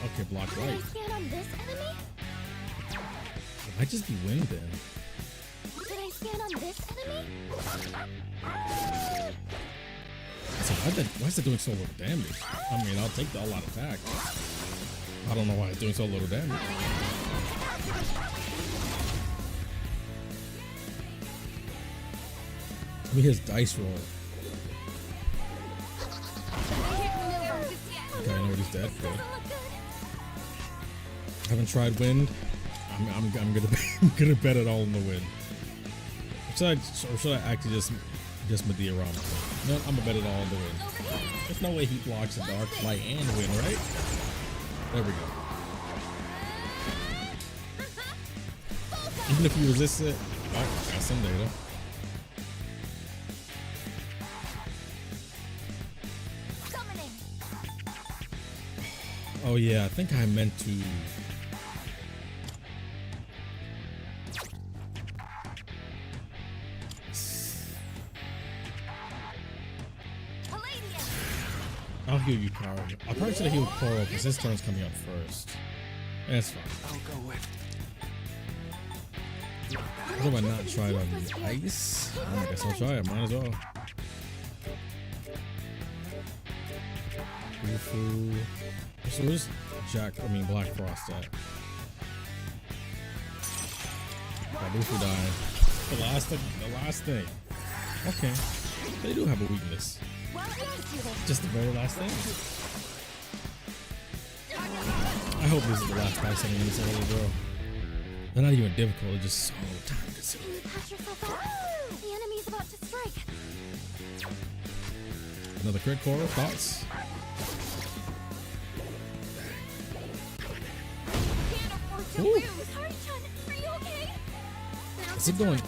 Okay, block light. Might just be wind then. Should I scan on this enemy? So why is it doing so little damage? I mean, I'll take the all-out attack. I don't know why it's doing so little damage. Look at his dice roll. Okay, I know he's dead. Good. Haven't tried wind. I'm gonna bet it all in the wind. Or should I actually just Medea around? No, I'm gonna bet it all in the wind. There's no way he blocks the dark, light, and wind, right? There we go. Even if you resist it, oh, got some data. Oh yeah, I think I meant to. I'll heal Yukari. I'll probably should have healed Koro because his turn's coming up first. That's fine. I'll go with. What have I not tried on the ice? I guess I'll try it. Might as well. Bufu. So where's Black Frost at? Oh, Bufu died. The last thing. Okay. They do have a weakness. Just the very last thing. I hope this is the last ice enemy in this area, bro. They're not even difficult, they're just so time consuming. Patch yourself up. The enemy's about to strike. Another crit Koro, thoughts? Is it going?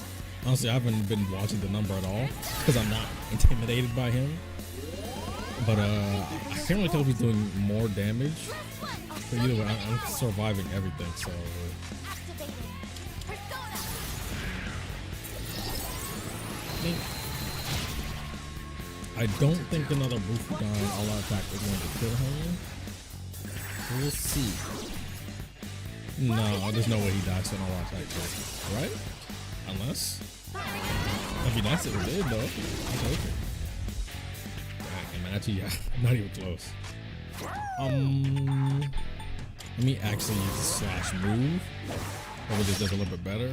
Honestly, I haven't been watching the number at all because I'm not intimidated by him. But I can't really tell if he's doing more damage. But either way, I'm surviving everything, so. I don't think another Bufu dying all-out attack is going to kill him. We'll see. No, there's no way he dies to an all-out attack, right? Unless. That'd be nice if it did, though. I'll take it. Dang, man, actually, yeah, not even close. Let me actually use the slash move. Probably just does a little bit better.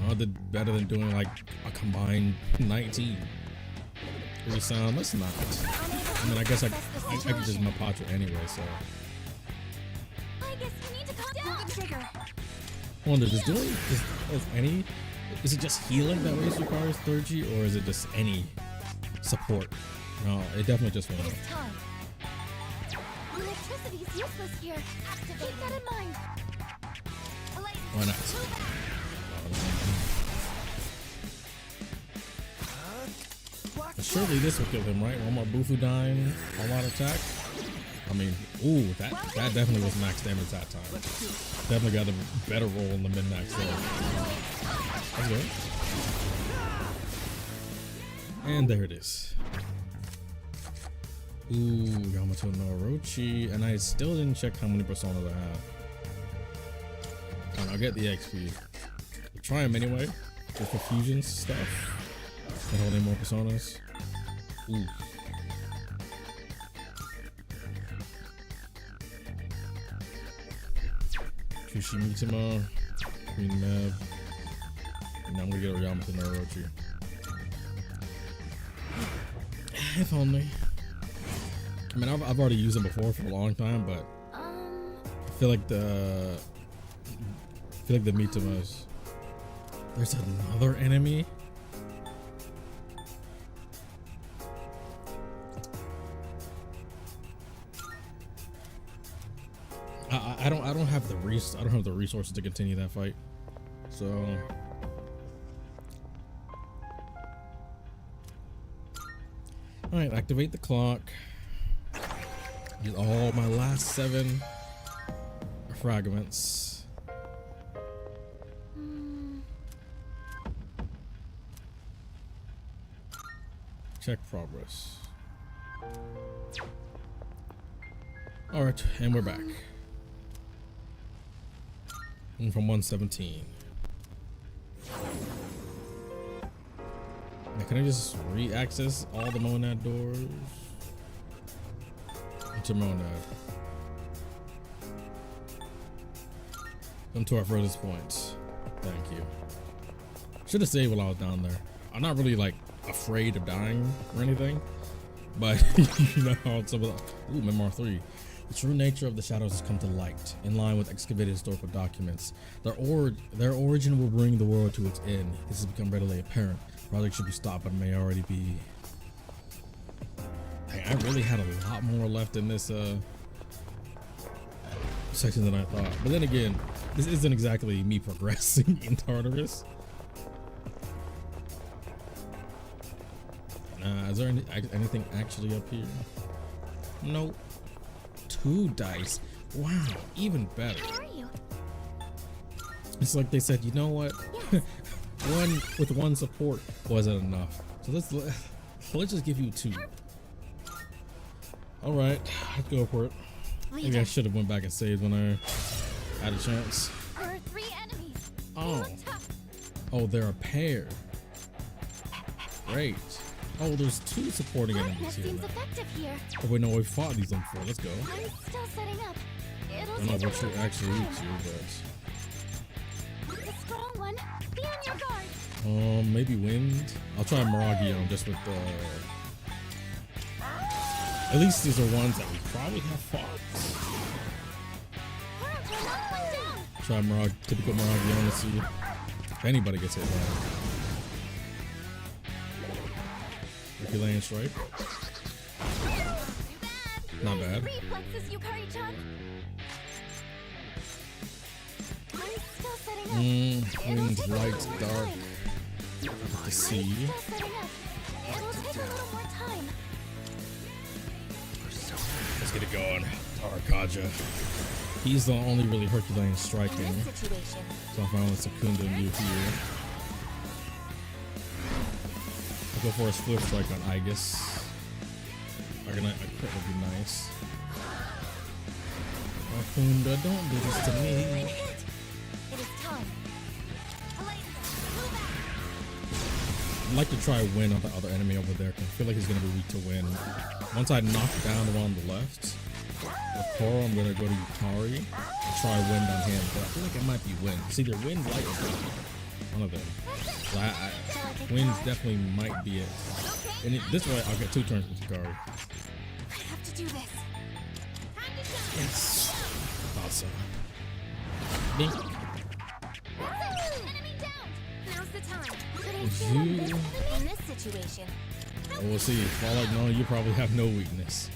Oh, did better than doing like a combined 19. Pretty sound. Let's not. I mean, I guess I could just Makoto anyway, so. I guess you need to calm down. Trigger. I wonder, is it just healing that raises Yukari's 3G, or is it just any support? No, it definitely just went up. It's time. Electricity's useless here. Keep that in mind. Why not? But surely this will kill him, right? One more Bufu dying, all-out attack. I mean, ooh, that definitely was max damage that time. Definitely got a better roll in the min-max there. That's good. And there it is. Ooh, Yamato no Orochi, and I still didn't check how many personas I have. And I'll get the XP. I'll try them anyway, with the fusion stuff. And holding more personas. Ooh. Kushimitima, Queen Meb, and now I'm gonna get a Yamato no Orochi. If only. I mean, I've already used them before for a long time, but I feel like the Mitamas. There's another enemy. I don't have the resources to continue that fight. So all right, activate the clock. Use all my last 7 fragments. Check progress. All right, and we're back. And from 117. Now, can I just re-access all the monad doors? Into monad. Come to our furthest point. Thank you. Should have saved while I was down there. I'm not really like afraid of dying or anything, but you know how some of the Memoir 3. The true nature of the shadows has come to light, in line with excavated historical documents. Their origin will bring the world to its end. This has become readily apparent. The project should be stopped, but it may already be. Dang, I really had a lot more left in this section than I thought. But then again, this isn't exactly me progressing in Tartarus. Is there anything actually up here? Nope. 2 dice. Wow, even better. How are you? It's like they said, you know what? Yes. one support wasn't enough. So let's just give you 2. All right, let's go for it. Maybe I should have went back and saved when I had a chance. There are 3 enemies. Oh. They look tough. Oh, they're a pair. Great. Oh, there's 2 supporting Darkness enemies here seems now. effective here. Oh wait, no, we fought these on before. Let's go. I'm still setting up. I It'll don't know take a what you little actually time. need to, The strong one. Be on your guard. but maybe wind. I'll try Miragio just with the. At least these are ones that we probably have fought. Knock one down. Try typical Miragio to see if anybody gets hit by it. Herculean strike. Not bad. Reflexes, Yukari-chan. I'm still setting up. Wind, light, dark. The sea. I'm still setting up. It'll take a little more time. Let's get it going. Tarkaja. He's the only really Herculean striking. In this situation, So I found Secunda and you here. I'll go for a split strike on Aegis. A crit would be nice. Secunda, don't do this to me. it is time. Move out. I'd like to try win on the other enemy over there, 'cause I feel like he's gonna be weak to win. Once I knock down the one on the left, with Koro, I'm gonna go to Yukari and try wind on him, but I feel like it might be wind. It's either wind, light, or dark. One of them. So wind definitely might be it. And this way, I'll get 2 turns with Yukari. I have to do this. Yes. Thought so. Dink. Enemy down. Now's the time. Could I stand on this You. enemy? In this situation, We'll see. For all I know, you probably have no weakness.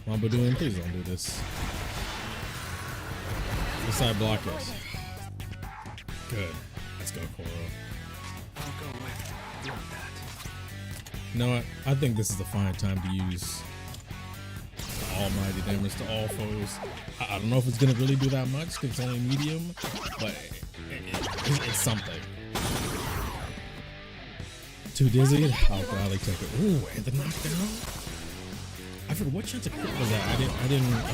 Mambadoon, please don't do this. This side block it. Good. Let's go, Koro. I'll go with you on that. You know what? I think this is the fine time to use the almighty damage to all foes. I don't know if it's gonna really do that much because it's only medium, but it's something. Too dizzy? I'll gladly take it. Ooh, and the knockdown. I forgot what chance of crit was that. I don't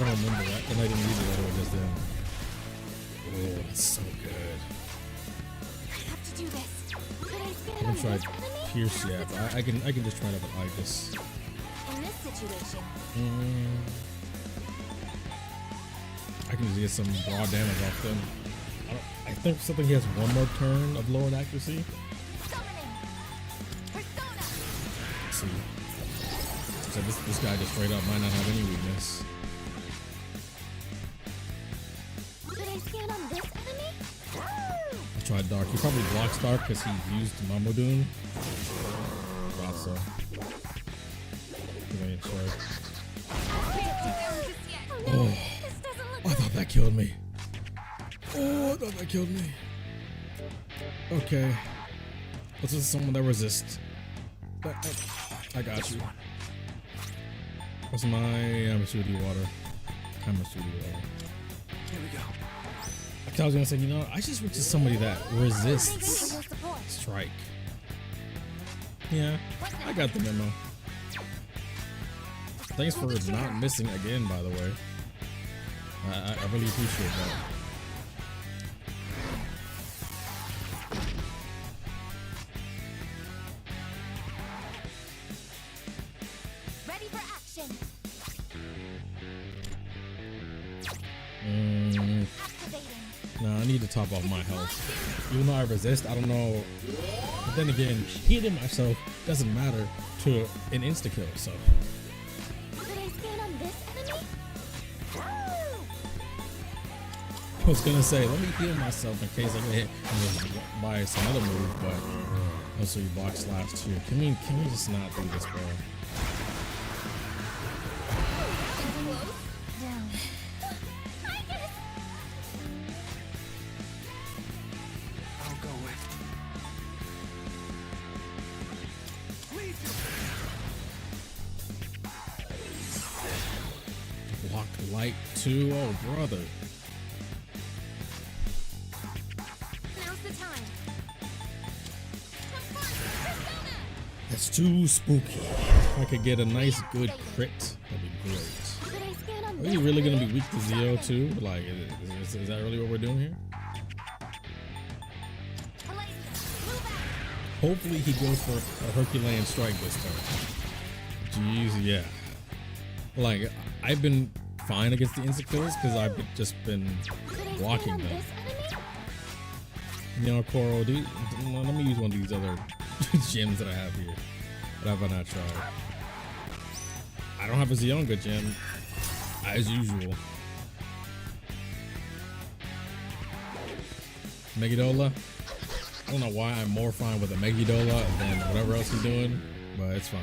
remember that, and I didn't use it right away just then. Oh, that's so good. I have to do this. Could I stand I'm on gonna try this enemy? Pierce, yeah, but I can just try to have an Aegis. In this situation, I can just get some raw damage off them. I think something he has one more turn of lowered accuracy. summoning. Persona. Let's see. So this guy just straight up might not have any weakness. Could I stand on this enemy? I tried Dark. He probably blocks Dark because he used Mamodoon. Thought so. Herculean strike. Oh, This doesn't look I thought that killed me. Oh, I thought that killed me. Okay. Let's just someone that resists. I got you. What's my Mitsuru water? Mitsuru water. Here we go. I was gonna say, you know, I just switch to somebody that resists Thank you for support. strike. Yeah, I got the memo. Thanks for not missing again, by the way. I really appreciate that. Ready for action. Activating. No, I need to top off my health. Even though I resist, I don't know. But then again, healing myself doesn't matter to an insta kill. So Could I scan on this enemy? Woo! I was gonna say, let me heal myself in case I get hit by some other move, but also you block slash too. Can we just not do this, bro? Down. I'll go with. Block light too. Oh, brother. Now's the time. That's too spooky. If I could get a nice good crit, that'd be great. Could I scan on Are this you really gonna enemy? be weak to Zio too? Like, is that really what we're doing here? Hopefully he goes for a Herculean strike this time. Jeez, yeah. Like, I've been fine against the insta kills because I've just been Could I scan blocking on them. this enemy? You know, Koro, dude, let me use one of these other gems that I have here. What have I not tried? I don't have a Zionga gem, as usual. Megidola. I don't know why I'm more fine with a Megidola than whatever else he's doing, but it's fine.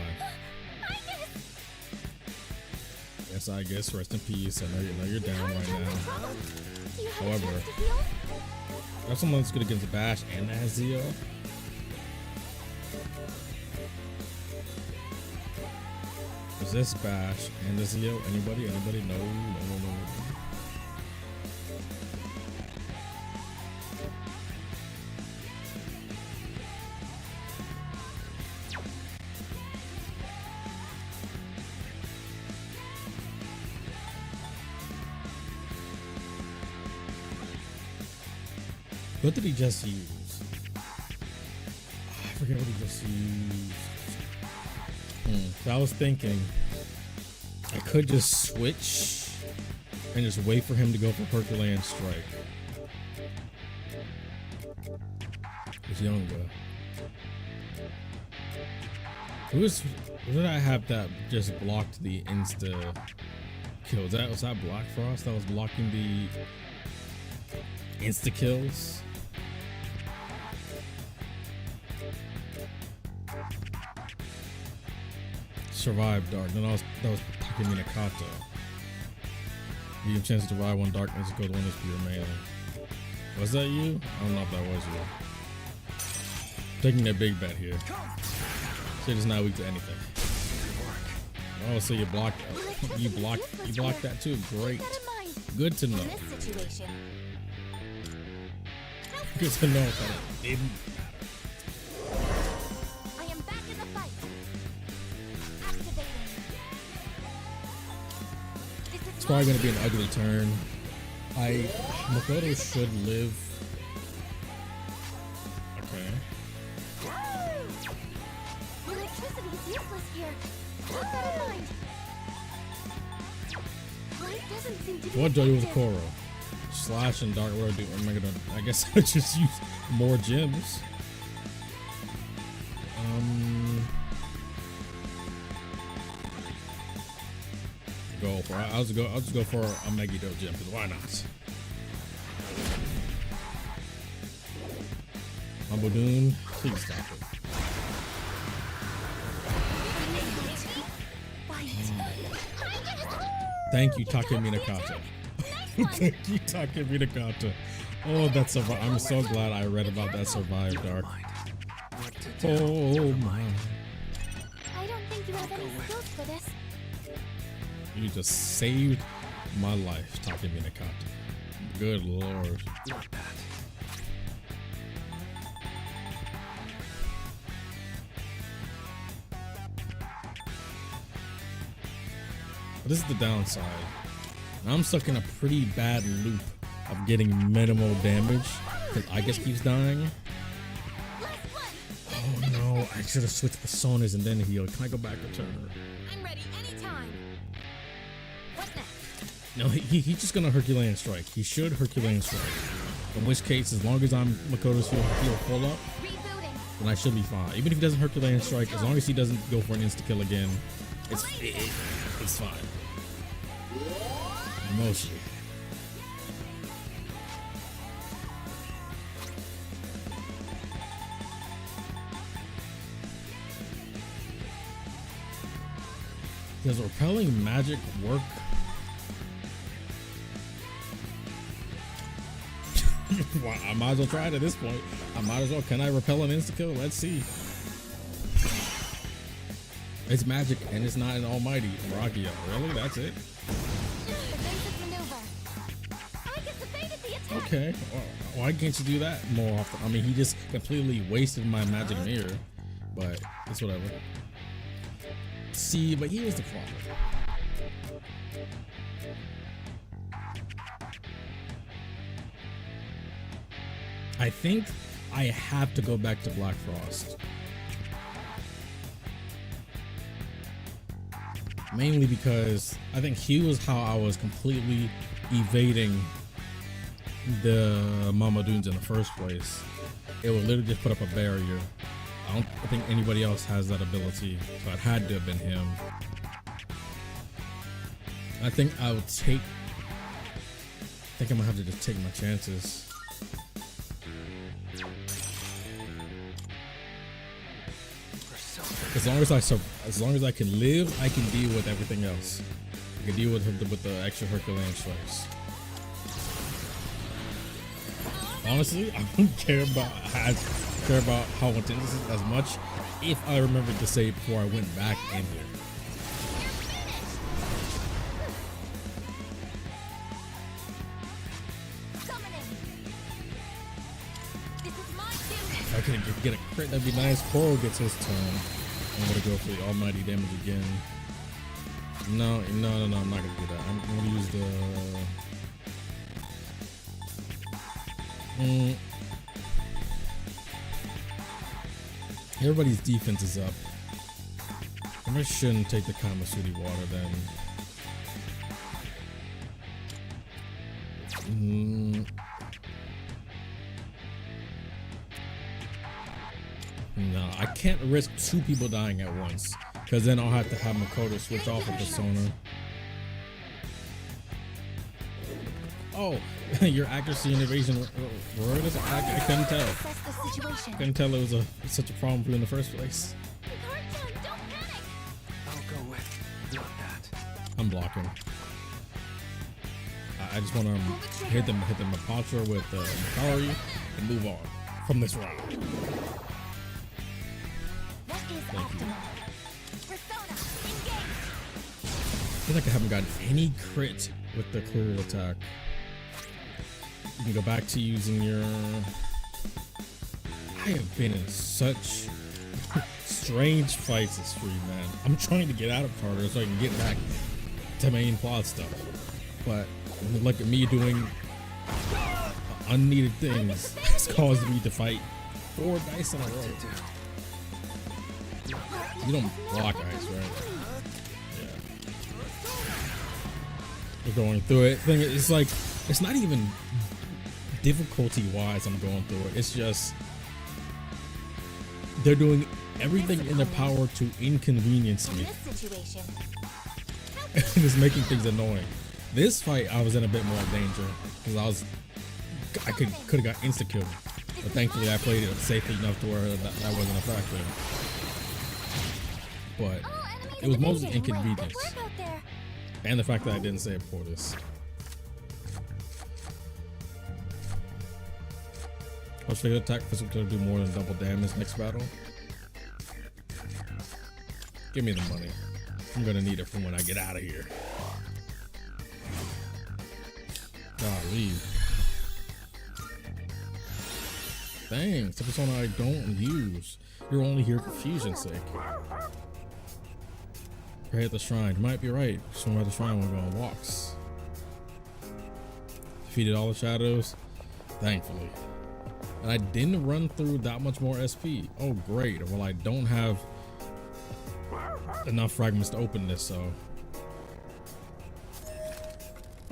Yes, I guess. Rest in peace. I know you're down right now. Do you have However, a chance to heal? that's someone that's good against Bash and has Zio. Is this Bash and the Zio? Anybody? No. What did he just use? I forget what he just used. So I was thinking I could just switch and just wait for him to go for Herculean strike. It's Yonga. Who did I have that just blocked the insta kill? Was that Black Frost that was blocking the insta kills? Survive dark. No, that was Takaya Minakato. Give you a chance to survive one darkness goes one HP remaining. Was that you? I don't know if that was you. Taking a big bet here. Shit is not weak to anything. Oh, so you blocked that too. Great. Keep that in mind. Good to know. In this situation. Good to know that it didn't. I am back in the fight. Activating. This is It's probably gonna be an ugly turn. Makoto should live. Okay. Electricity is useless here. Keep that in mind. Light doesn't seem to be What do I do with effective. Koro? Slash and Dark World. I guess I just use more gems. Go for it. I'll just go for a Megiddo gem because why not? Humble please stop it. Thank you, Takaya Minakato. Thank you, Takaya Minakato. Oh, that's I'm so glad I read about that Survive Dark. Oh my. I don't think you have any skills for this. You just saved my life, Takaya Minakato. Good lord. Not bad. This is the downside. I'm stuck in a pretty bad loop of getting minimal damage because I just keeps dying. Oh no, I should have switched personas and then heal. Can I go back or turn? I'm ready anytime. What next? No, he's just gonna Herculean strike. He should Herculean strike. In which case, as long as I'm Makoto's heal full up, Rebooting. then I should be fine. Even if he doesn't Herculean strike, as long as he doesn't go for an insta kill again, it's fine. Mostly. Does repelling magic work? Well, I might as well try it at this point. I might as well. Can I repel an insta kill? Let's see. It's magic and it's not an almighty Rocky. Really? That's it? Evasive maneuver. I just evaded the attack. Okay. Well, why can't you do that more often? I mean, he just completely wasted my magic mirror, but it's whatever. See, but here's the problem. I think I have to go back to Black Frost. Mainly because I think he was how I was completely evading the Mamadoons in the first place. It would literally just put up a barrier. I don't think anybody else has that ability, so it had to have been him. I think I would take. I think I'm gonna have to just take my chances. As long as I can live, I can deal with everything else. I can deal with the extra Herculean strikes. Honestly, I don't care about how intense this is as much if I remembered to say it before I went back in here. If I could get a crit, that'd be nice. Coral gets his turn. I'm gonna go for the almighty damage again. No, I'm not gonna do that. I'm gonna use the. Everybody's defense is up. I shouldn't take the Kamasuri water then. No, I can't risk two people dying at once, because then I'll have to have Makoto switch off of Persona. Oh, your accuracy and evasion were it? I couldn't tell. Couldn't tell it was such a problem for you in the first place. I'll go with not that. I'm blocking. I just want to hit the Makoto with Yukari and move on from this round. Thank you. I feel like I haven't gotten any crit with the clear attack. You can go back to using your. I have been in such strange fights this stream, man. I'm trying to get out of Tartarus so I can get back to main plot stuff, but look at me doing unneeded things. It's caused me to fight 4 dice in a row. You don't block ice, right? Yeah. We're going through it. Thing it's like it's not even difficulty wise I'm going through it. It's just they're doing everything in their power to inconvenience me. It's making things annoying. This fight I was in a bit more danger because I could have got insta killed, but thankfully I played it safely enough to where that wasn't a factor. But it was mostly inconvenience and the fact that I didn't say it before this. I'll straight attack physical to do more than double damage next battle. Give me the money. I'm gonna need it for when I get out of here. Golly. Dang, it's a persona I don't use. You're only here for fusion's sake. Pray at the shrine. You might be right. Swim by the shrine when we're on walks. Defeated all the shadows, thankfully. And I didn't run through that much more SP. Oh great, well I don't have enough fragments to open this, so.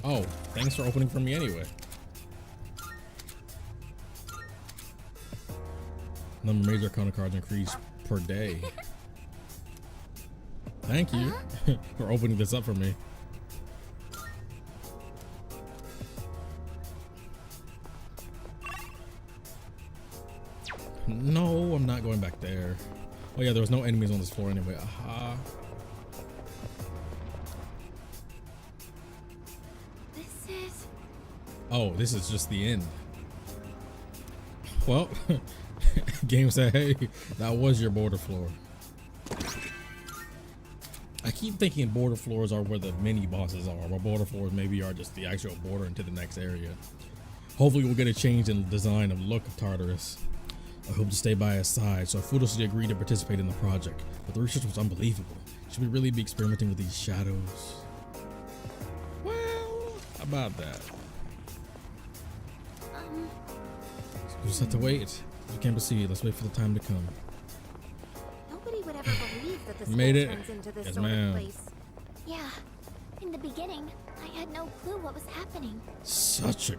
Oh, thanks for opening for me anyway. Number of major Arcana cards increase per day. Thank you for opening this up for me. No, I'm not going back there. Oh yeah, there was no enemies on this floor anyway. Aha. Oh, this is just the end. Well, game said, hey, that was your border floor. I keep thinking border floors are where the mini bosses are, while border floors maybe are just the actual border into the next area. Hopefully we'll get a change in the design of look of Tartarus. I hope to stay by his side, so foolishly agreed to participate in the project. But the research was unbelievable. Should we really be experimenting with these shadows? Well, how about that? We just have to wait. We can't proceed. Let's wait for the time to come. Nobody would ever believe that this Made it. turns into this Yes, sort of ma'am. place. Yeah, in the beginning, I had no clue what was happening. Such a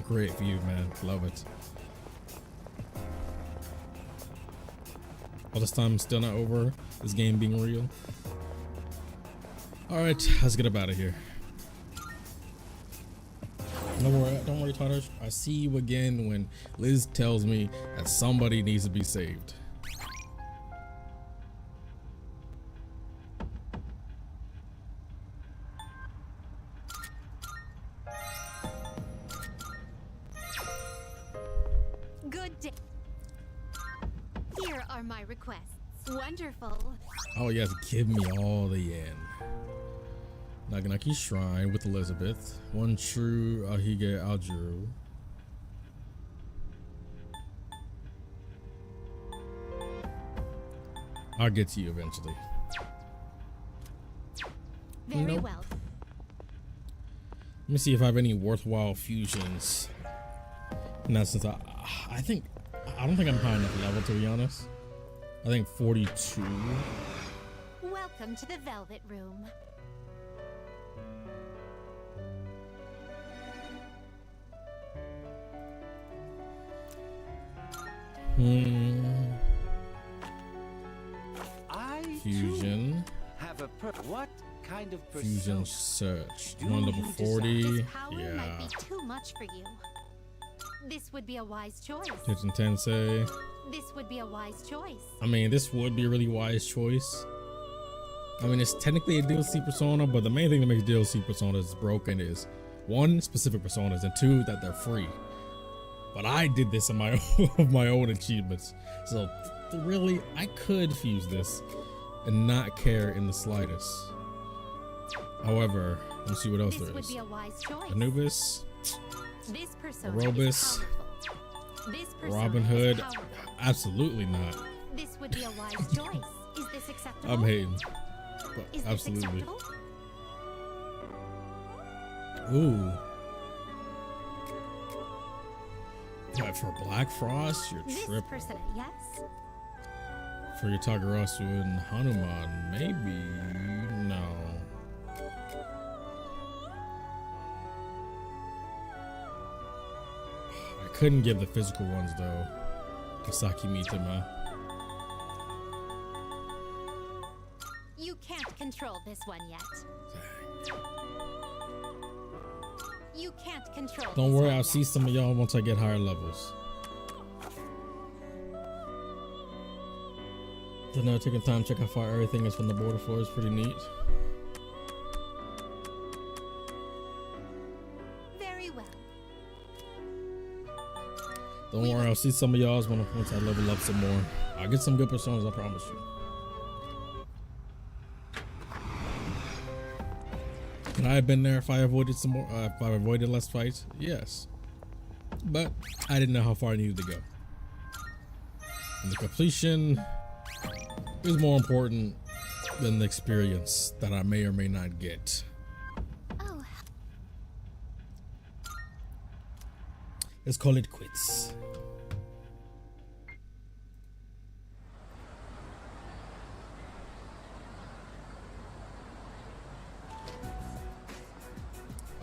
great view, man. Love it. All this time still not over. This game being real. All right, let's get up out of here. Don't worry, Tartarus. I see you again when Liz tells me that somebody needs to be saved. Good day. Here are my requests. Wonderful. Oh yes, give me all the yen. Naganaki Shrine with Elizabeth. One true Ahige Aljuru. I'll get to you eventually. Very Nope. well. Let me see if I have any worthwhile fusions. In that sense, I don't think I'm high enough level, to be honest. I think 42. Welcome to the Velvet Room. Fusion. Have a what kind of Fusion persona? search. Do One level you 40. This power might Yeah. be too much for you. This would be a wise choice. Kitchen Tensei. This would be a wise choice. I mean, this would be a really wise choice. I mean, it's technically a DLC persona, but the main thing that makes DLC personas broken is one, specific personas, and two, that they're free. But I did this in my my own achievements, so really, I could fuse this and not care in the slightest. However, let me see what else This there would is. be a wise choice. Anubis, This persona Arobis, is powerful. This persona Robin is Hood. powerful. Absolutely not. This would be a wise choice. Is this acceptable? I'm hating. But Is this absolutely. acceptable? Ooh. What, for Black Frost? You're This tripping. persona, yes. For your Tagarasu and Hanuman, maybe. No. I couldn't give the physical ones though. Kisaki Mitama. You can't control this one yet. You can't control Don't this worry, one I'll yet. see some of y'all once I get higher levels. So now taking time to check how far everything is from the border floor is pretty neat. Very well. Don't worry, I'll see some of y'all once I level up some more. I'll get some good personas, I promise you. Could I have been there if I avoided some more? If I avoided less fights? Yes, but I didn't know how far I needed to go. And the completion is more important than the experience that I may or may not get. Oh. let's call it quits.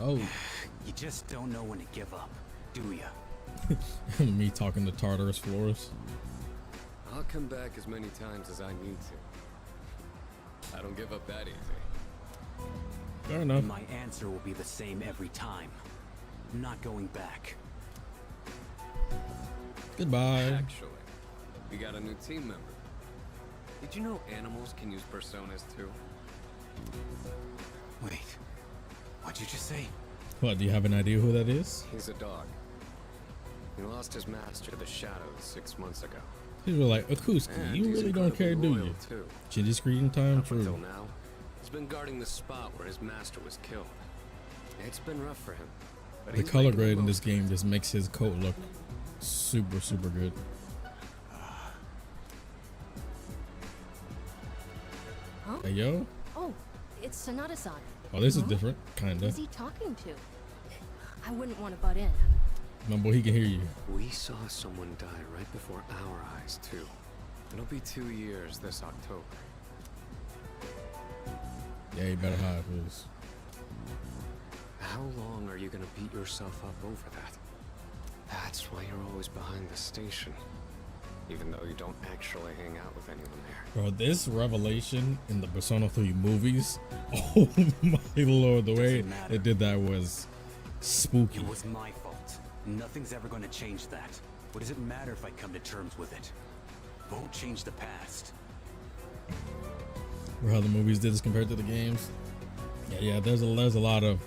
Oh, You just don't know when to give up, do ya? me talking to Tartarus floors. I'll come back as many times as I need to. I don't give up that easy. Fair enough. My answer will be the same every time. I'm not going back. Goodbye. Actually, we got a new team member. Did you know animals can use personas too? Wait, what'd you just say? What, do you have an idea who that is? He's a dog. He lost his master to the shadows 6 months ago. People are like, Akuski, And you he's really don't care, do incredibly you? loyal, too. Chitty screen time, Up until true. now, he's been guarding the spot where his master was killed. It's been rough for him. But The he's color making grade in the this most of it. game just makes his coat look super, super good. Huh? Hey, yo. Oh, it's Sonata-san. Oh, this is Huh? different, kinda. Who's he talking to? I wouldn't want to butt in. No, boy, he can hear you. We saw someone die right before our eyes, too. It'll be 2 years this October. Yeah, you better hide, please. How long are you gonna beat yourself up over that? That's why you're always behind the station. Even though you don't actually hang out with anyone there. Bro, this revelation in the Persona 3 movies, oh my lord, the way Doesn't matter. it did that was spooky. It was my fault. Nothing's ever going to change that. What does it matter if I come to terms with it? Won't change the past. For how the movies did this compared to the games. Yeah, there's a lot of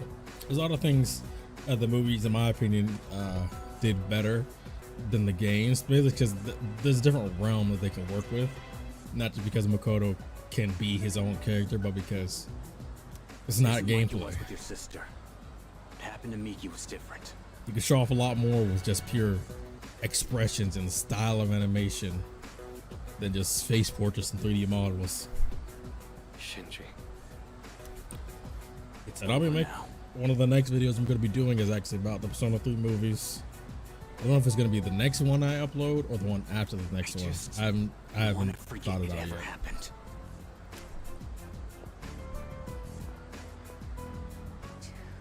things that the movies, in my opinion, did better than the games. Basically, because there's a different realm that they can work with, not just because Makoto can be his own character, but because it's not Isn't like it gameplay. was with your sister. What happened to Miki was different. You can show off a lot more with just pure expressions and style of animation than just face portraits and 3D models. Shinji. It's And I'll be over making now. one of the next videos I'm going to be doing is actually about the Persona 3 movies. I don't know if it's going to be the next one I upload or the one after the next one. just I haven't wanna forget thought it it out ever yet. happened.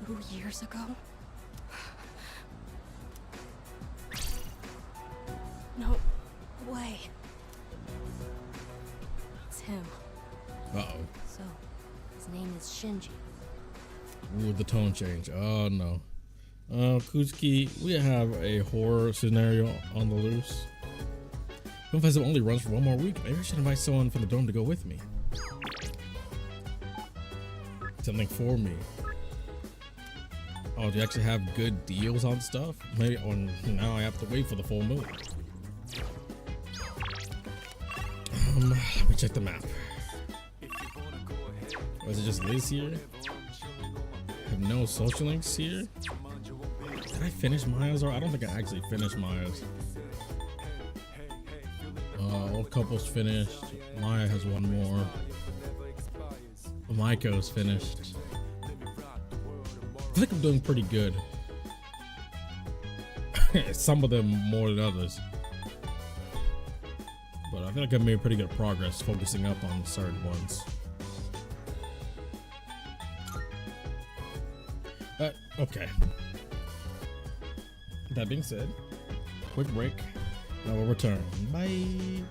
2 years ago? No way. It's him. Uh-oh. So, his name is Shinji. Ooh, the tone change. Oh, no. Kuzuki, we have a horror scenario on the loose. Film Festival only runs for 1 more week. Maybe I should invite someone from the dorm to go with me. Something for me. Oh, do you actually have good deals on stuff? Maybe now I have to wait for the full moon. Let me check the map. Was it just Liz here? Have no social links here? Did I finish Maya's? Or I don't think I actually finished Maya's. Old couple's finished. Maya has 1 more. Maiko's finished. I think I'm doing pretty good. Some of them more than others. But I feel like I made pretty good progress focusing up on certain ones. Okay. That being said, quick break. Now we'll return. Bye.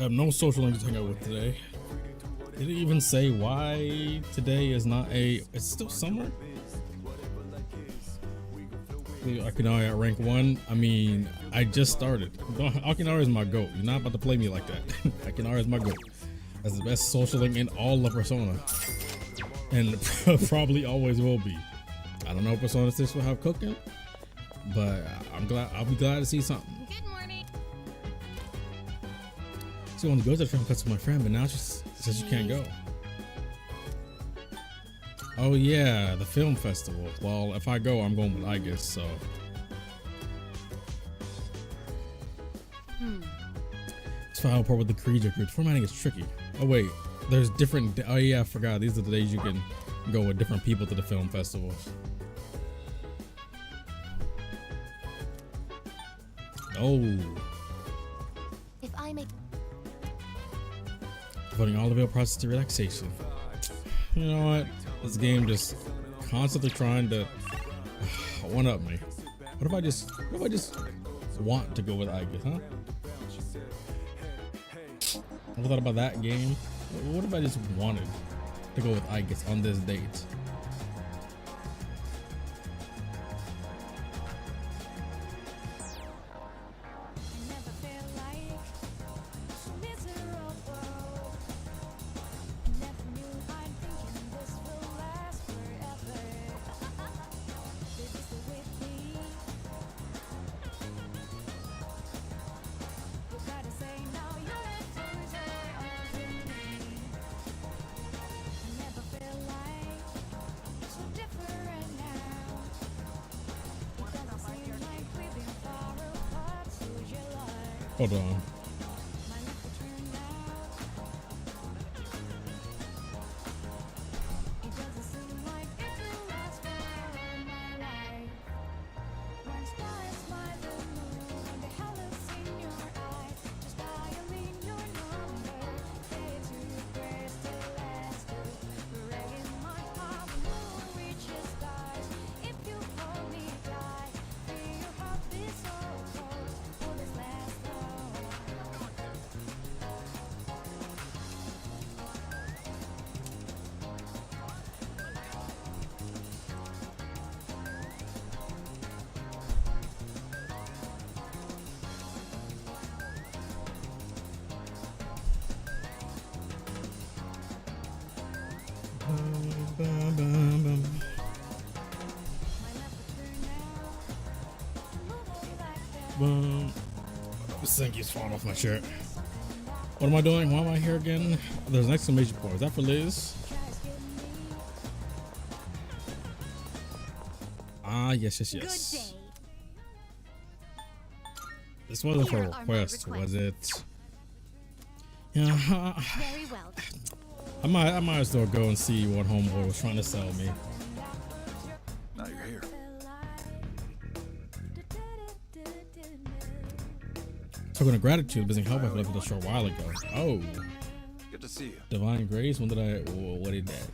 have no social link to hang out with today. Did it even say why today is not a? It's still summer. Arcana at rank 1. I mean, I just started. Arcana is my goat. You're not about to play me like that. Arcana is my goat. That's the best social link in all of Persona, and probably always will be. I don't know if Persona 6 will have cooking, but I'll be glad to see something. Good morning. She wanted to go to the film festival with my friend, but now she says she can't go. Oh yeah, the film festival. Well, if I go, I'm going with Aigis, so. It's final part with the Kirijo group. Formatting is tricky. Oh wait, there's different. Oh yeah, I forgot. These are the days you can go with different people to the film festivals. Oh. If I make Devoting all available process to relaxation. You know what? This game just constantly trying to one up me. What if I just want to go with Aigis, huh? Ever thought about that game? What if I just wanted to go with Aigis on this date? Hold on. This thing keeps falling off my shirt. What am I doing? Why am I here again? There's an exclamation point. Is that for Liz? Ah, yes. good day. This wasn't for a Here are my request, was it? requests. Yeah, Very well. I might as well go and see what homeboy was trying to sell me. Now you're here. Token of gratitude, visiting help I left a short while ago. Oh, Good to see you. divine grace. When did I? What did that?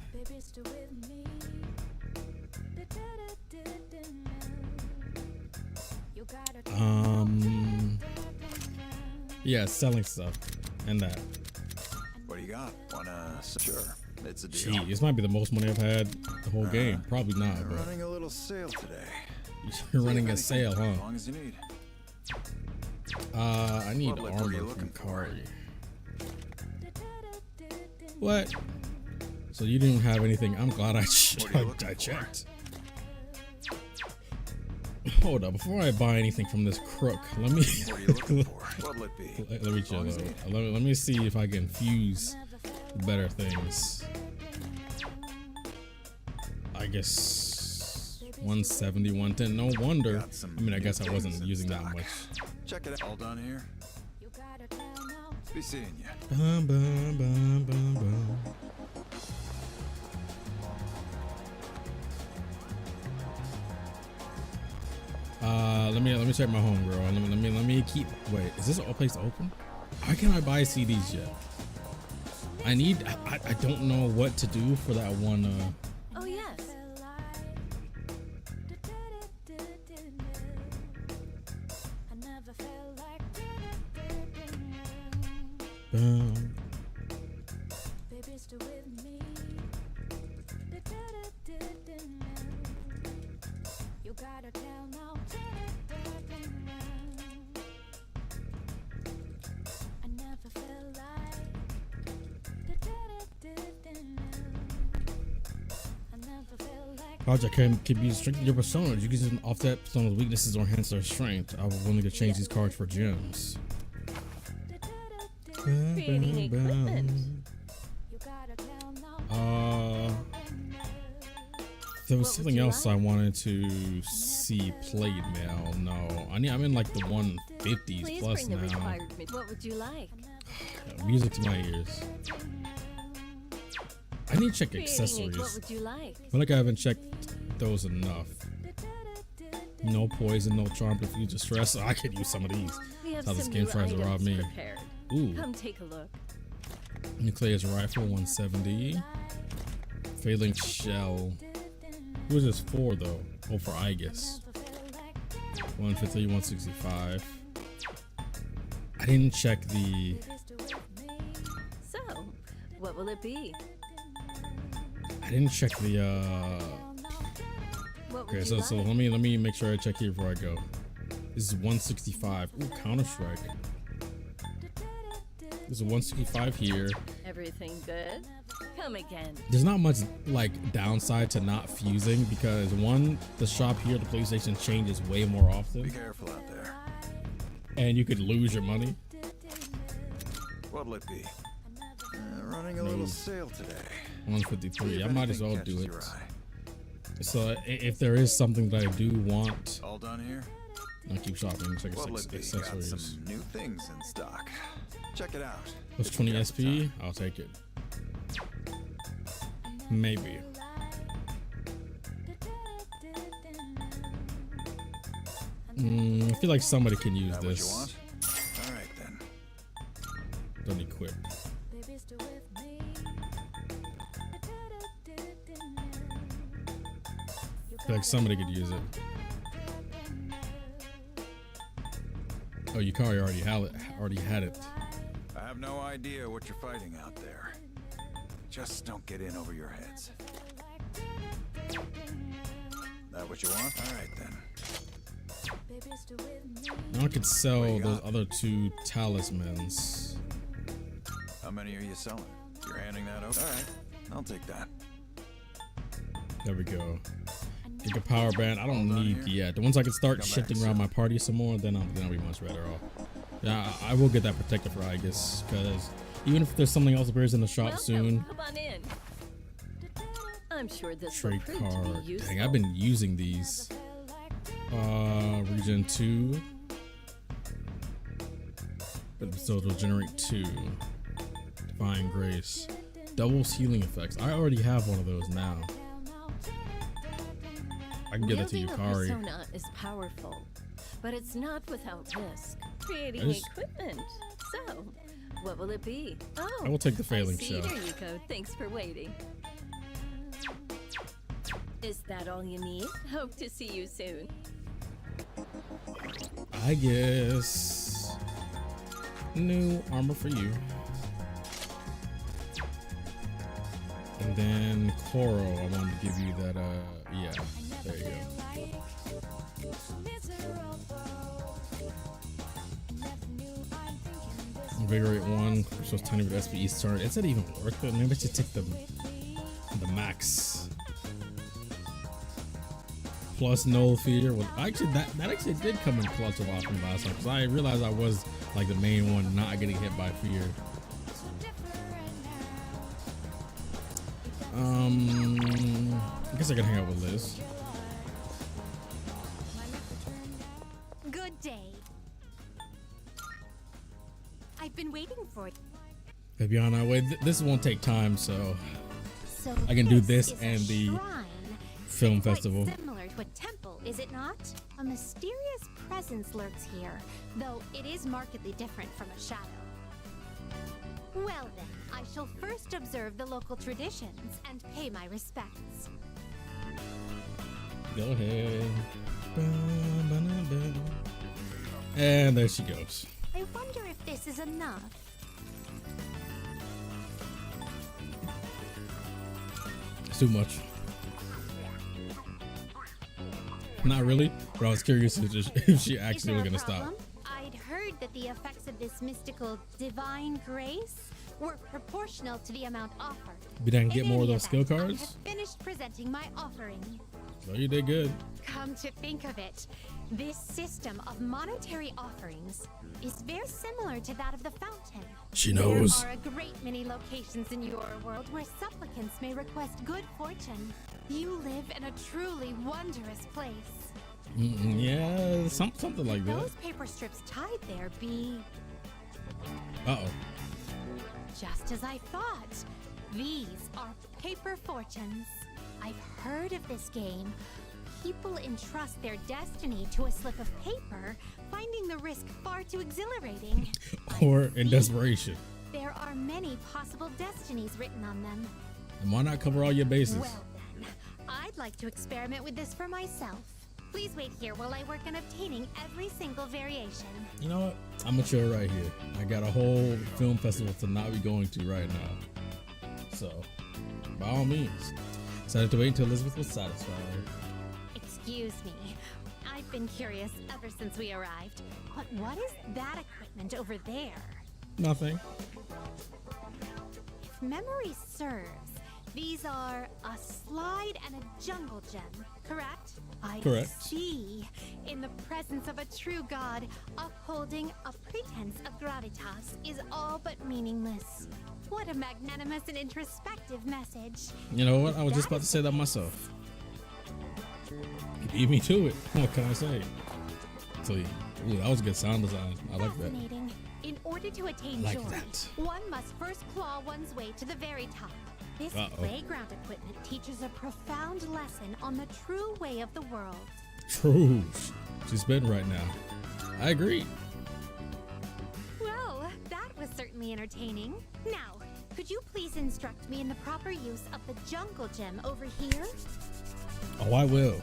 Yeah, selling stuff and that. What do you got? Wanna? Sure. It's a deal. Gee, this might be the most money I've had the whole game. Probably not, We're but running a little sale today. you're running a sale, huh? As long as you need. I need What are you armor looking from for? Yukari. What? So you didn't have anything? I'm glad I What are you looking I for? checked. Hold up, before I buy anything from this crook, let me What are you looking for? What'll it be? let me chill. Let me see if I can fuse better things. I guess 170, 110. No wonder. Got some I mean, I guess I new wasn't things in using that stock. much. Check it out. All done here. Be seeing you. Bum, bum, bum, bum, bum. Let me check my home, girl. Let me keep. Wait, is this a place open? How can I buy CDs yet? I don't know what to do for that one. Oh yes. Bum. Baby, stay with me. You gotta tell now. I never felt like. I never felt like. Project can be restricted to your persona. You can use an offset persona's weaknesses or enhance their strength. I will willing to change these cards for gems. Creating equipment. There was something else I wanted to see played now. No, I'm in like the 150s Please plus bring the now. required what would you like? Music to my ears. I need to check Creating accessories. what would you like? I feel like I haven't checked those enough. No poison, no charm, confuse, or stress. I could use some of these. We have How the some skin new tries to rob items me. prepared. Ooh. Come take a look. Nucleus rifle 170. Failing shell. Who is this for though? Oh, for Aegis. 150, 165. I didn't check the. So, what will it be? I didn't check the. What would Okay, you so like? let me make sure I check here before I go. This is 165. Ooh, Counter Strike. There's a 165 here. Everything good? Come again. There's not much like downside to not fusing because one, the shop here, the PlayStation changes way more Be often, careful out there. and you could lose your money. What'll it be? Running a little sale today. 153. I might as well do Catches it. your eye. So if there is something that I do want, All done here? I'll keep shopping. Check What'll it be? Got accessories. some new things in stock. Check it out. Plus 20 SP. I'll take it. Maybe. I feel like somebody can use That what you this. want? All right then. Don't equip. I feel like somebody could use it. Oh, Yukari already had it. I have no idea what you're fighting out there. Just don't get in over your heads. That what you want? All right then. Now I could sell those other two talismans. How many are you selling? You're handing that over? All right, I'll take that. There we go. Giga Power Band. I don't Hold on need here. yet. Once I can start Come back shifting around soon. my party some more, then I'll be much better off. Yeah, I will get that protector for Aegis because even if there's something else appears in the shop Welcome. soon. Come on in. I'm sure this will Trade prove to be card. useful. Dang, I've been using these. Region 2. So it'll generate 2. Divine Grace. Doubles healing effects. I already have one of those now. I can give that to Wielding a Yukari. persona is powerful, but it's not without risk. Creating I just- equipment. So, what will it be? Oh, I will take the failing I see shell. there you go. Thanks for waiting. Is that all you need? Hope to see you soon. I guess. New armor for you. And then Koro, I wanted to give you that, yeah, there you go. Invigorate 1, so it's tiny with SPE start. Is it even worth it? Maybe I should take the max. Plus null fear. Well, actually, that actually did come in clutch a lot from last time because I realized I was like the main one not getting hit by fear. I guess I can hang out with Liz. Good day. I've been waiting for it. Fabiana, wait, this won't take time, so So I can do this is a and the shrine. film Quite festival. similar to a temple, is it not? A mysterious presence lurks here, though it is markedly different from a shadow. Well then, I shall first observe the local traditions and pay my respects. Go ahead. And there she goes. I wonder if this is enough. too much. Not really, but I was curious if she actually was gonna stop. I'd heard that the effects of this mystical divine grace were proportional to the amount offered. We didn't get In more of any those skill event, cards. I have finished presenting my offering. So you did good. Come to think of it, this system of monetary offerings is very similar to that of the fountain. She knows. There are a great many locations in your world where supplicants may request good fortune. You live in a truly wondrous place. Yeah, something like that. Those paper strips tied there be... Uh-oh. Just as I thought. These are paper fortunes. I've heard of this game. People entrust their destiny to a slip of paper, finding the risk far too exhilarating. Or in desperation. There are many possible destinies written on them. And why not cover all your bases? Well then, I'd like to experiment with this for myself. Please wait here while I work on obtaining every single variation. You know what? I'm gonna chill right here. I got a whole film festival to not be going to right now. So, by all means, decided to wait until Elizabeth was satisfied. Excuse me. I've been curious ever since we arrived. But what is that equipment over there? Nothing. If memory serves, these are a slide and a jungle gem, correct? I Correct. see. In the presence of a true god, upholding a pretense of gravitas is all but meaningless. What a magnanimous and introspective message. You know what? I was just about to say that myself. You beat me to it. What can I say? So, ooh, that was good sound design. I like that. Fascinating. In order to attain Like joy, that. one must first claw one's way to the very top. This playground equipment teaches a profound lesson on the true way of the world. True. She's been right now. I agree. Well, that was certainly entertaining. Now, could you please instruct me in the proper use of the jungle gem over here? Oh, I will.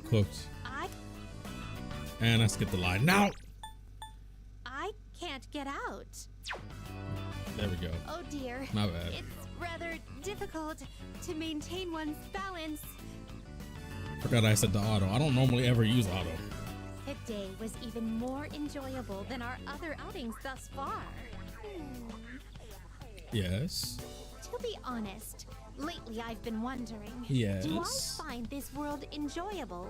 Cooked. And I skipped the line. Now! I can't get out. There we go. Oh dear. My bad. It's rather difficult to maintain one's balance. Forgot I said the auto. I don't normally ever use auto. Today was even more enjoyable than our other outings thus far. Yes. To be honest, lately I've been wondering, Yes. do I find this world enjoyable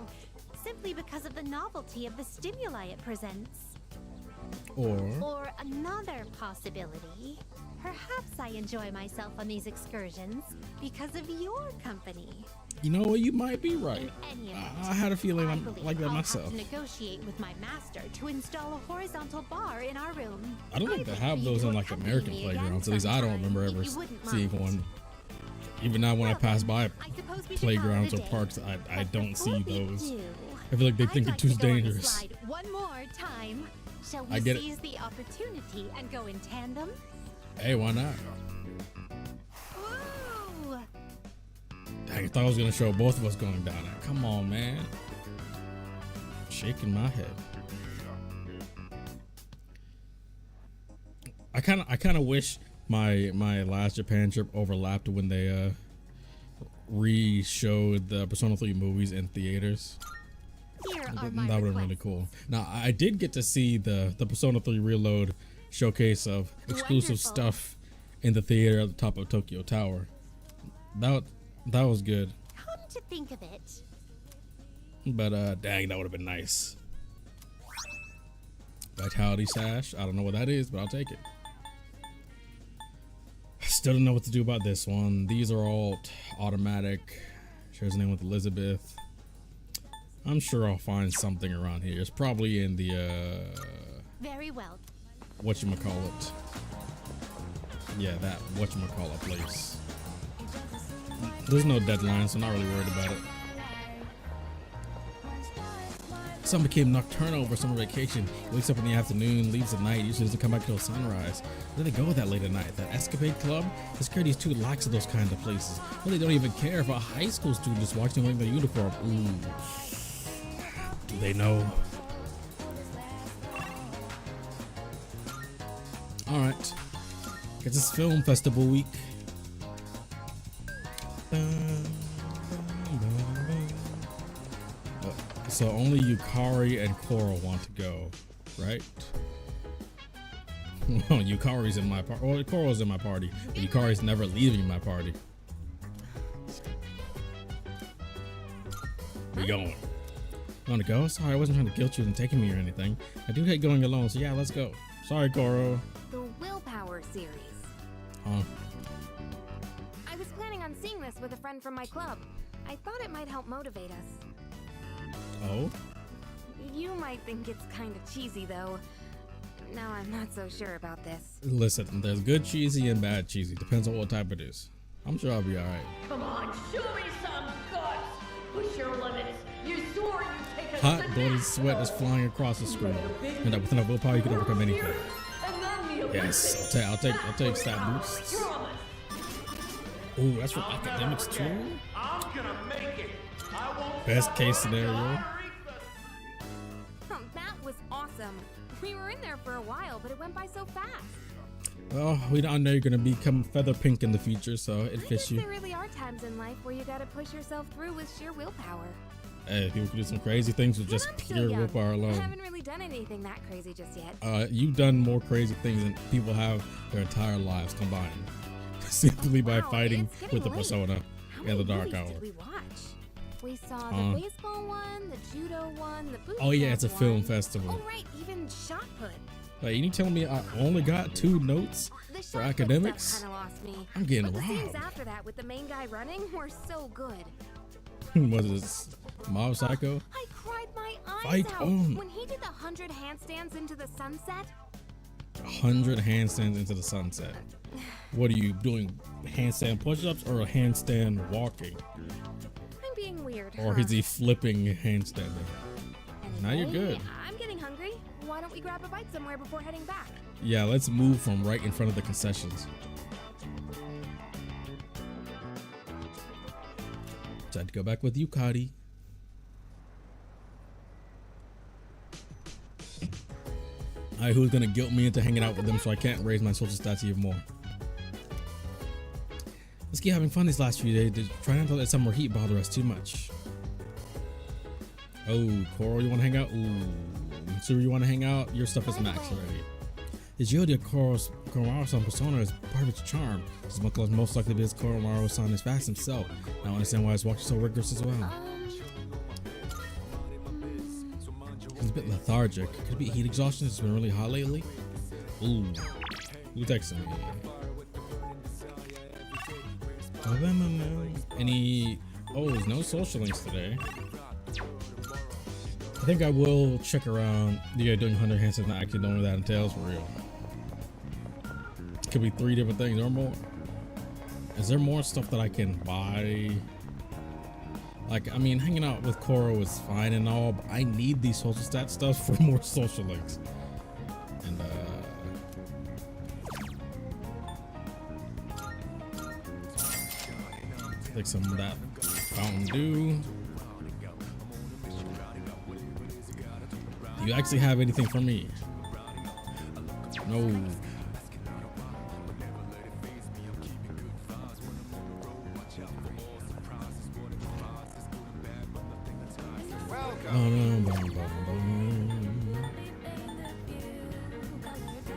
simply because of the novelty of the stimuli it presents? Or another possibility, perhaps I enjoy myself on these excursions because of your company. You know what? You might be right. In any event, I had a feeling I I'm believe like that I'll myself. have to negotiate with my master to install a horizontal bar in our room. I don't think they I'd have like those you in to like accompany American me again playgrounds. At least I don't sometime, remember if ever you wouldn't seeing mind. one. Even now when I pass by I suppose we should playgrounds call or it a parks, day. I But don't see before we those. do, I feel like they think I'd it's too like to go on the dangerous. slide one more time. Shall we I get it. seize the opportunity and go in tandem? Hey, why not? Ooh! Dang, I thought I was gonna show both of us going down there. Come on, man. Shaking my head. I kind of wish my last Japan trip overlapped when they re-showed the Persona 3 movies in theaters. Here are That my would have been really requests. cool. Now, I did get to see the Persona 3 Reload showcase of exclusive Wonderful. stuff in the theater at the top of Tokyo Tower. That was good. Come to think of it, But dang, that would have been nice. Vitality Sash. I don't know what that is, but I'll take it. Still don't know what to do about this one. These are all automatic. Shares a name with Elizabeth. I'm sure I'll find something around here. It's probably in the very well. whatchamacallit. Yeah, that whatchamacallit place. There's no deadline, so I'm not really worried about it. Some became nocturnal over summer vacation. Wakes up in the afternoon, leaves at night, usually doesn't come back till sunrise. Where do they go that late at night? That escapade club? The security is too lax at those kind of places. Well, they don't even care if a high school student is watching wearing their uniform. Ooh. Do they know? Alright. Cause it's film festival week. So only Yukari and Korra want to go, right? Well, Yukari's in my party. Well, Korra's in my party, but Yukari's never leaving my party. We going. Want to go? Sorry, I wasn't trying to guilt you into taking me or anything. I do hate going alone, so yeah, let's go. Sorry, Korra. The Willpower series. Huh? I was planning on seeing this with a friend from my club. I thought it might help motivate us. Oh? You might think it's kind of cheesy, though. Now I'm not so sure about this. Listen, there's good cheesy and bad cheesy. Depends on what type it is. I'm sure I'll be alright. Come on, show me some guts. Push your limits. You swore you take a Hot bloody sweat is flying across the screen, and that with enough willpower you can overcome anything. Yes, I'll take stat boosts. Oh, that's for academics too. I'm gonna make it. I won't Best case scenario. That was awesome. We were in there for a while, but it went by so fast. Well, we don't know you're gonna become feather pink in the future, so it I fits guess you. there really are times in life where you gotta push yourself through with sheer willpower. Hey, people can do some crazy things with just I'm still pure young. willpower I alone. haven't really done anything that crazy just yet. You've done more crazy things than people have their entire lives combined, simply by Wow, fighting it's getting with the late. persona How in many the dark movies hour. did we watch? We saw the baseball one, the judo one, the boot Oh yeah, camp it's a film one. festival. Oh right, even shot put. Like, you telling me I only got 2 notes The for shot academics? kind of lost me. I'm getting but the scenes robbed. after that with the main guy running were so good. Was it Mob Psycho? I cried my eyes Fight out on. when he did the 100 handstands into the sunset. 100 handstands into the sunset. What are you doing? Handstand push-ups or handstand walking? I'm being weird. Or huh? is he flipping handstanding? Now you're Anyway, good. I'm getting hungry. Why don't we grab a bite somewhere before heading back? Yeah, let's move from right in front of the concessions. So I had to go back with Yukari. Alright, who's gonna guilt me into hanging out with them so I can't raise my social stats even more? Let's keep having fun these last few days. Try not to let summer heat bother us too much. Oh, Coral, you wanna hang out? Ooh, Mitsuru, you wanna hang out? Your stuff is max already. The Geodia Koromaru-san persona is part of its charm. His uncle is most likely to be his Koromaru-san is fast himself. I don't understand why his walk is so rigorous as well. He's a bit lethargic. Could it be heat exhaustion? It's been really hot lately. Ooh, who texted me? Any? Oh, there's no social links today. I think I will check around. Yeah, doing 100 handstands, not actually knowing what that entails for real. Could be 3 different things or more. Is there more stuff that I can buy? Like, I mean, hanging out with Koro is fine and all, but I need these social stat stuff for more social links. And take some of that Fountain Dew. Do you actually have anything for me? No.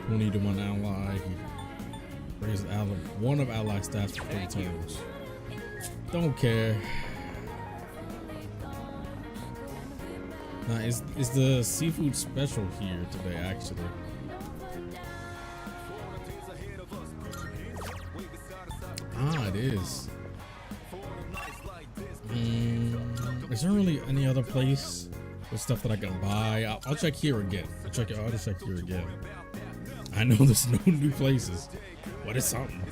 We need one ally. Raise one of ally stats for 3 turns. Don't care. Now, is the seafood special here today, actually? Ah, it is. Is there really any other place with stuff that I can buy? I'll check here again. I'll just check here again. I know there's no new places, but it's something.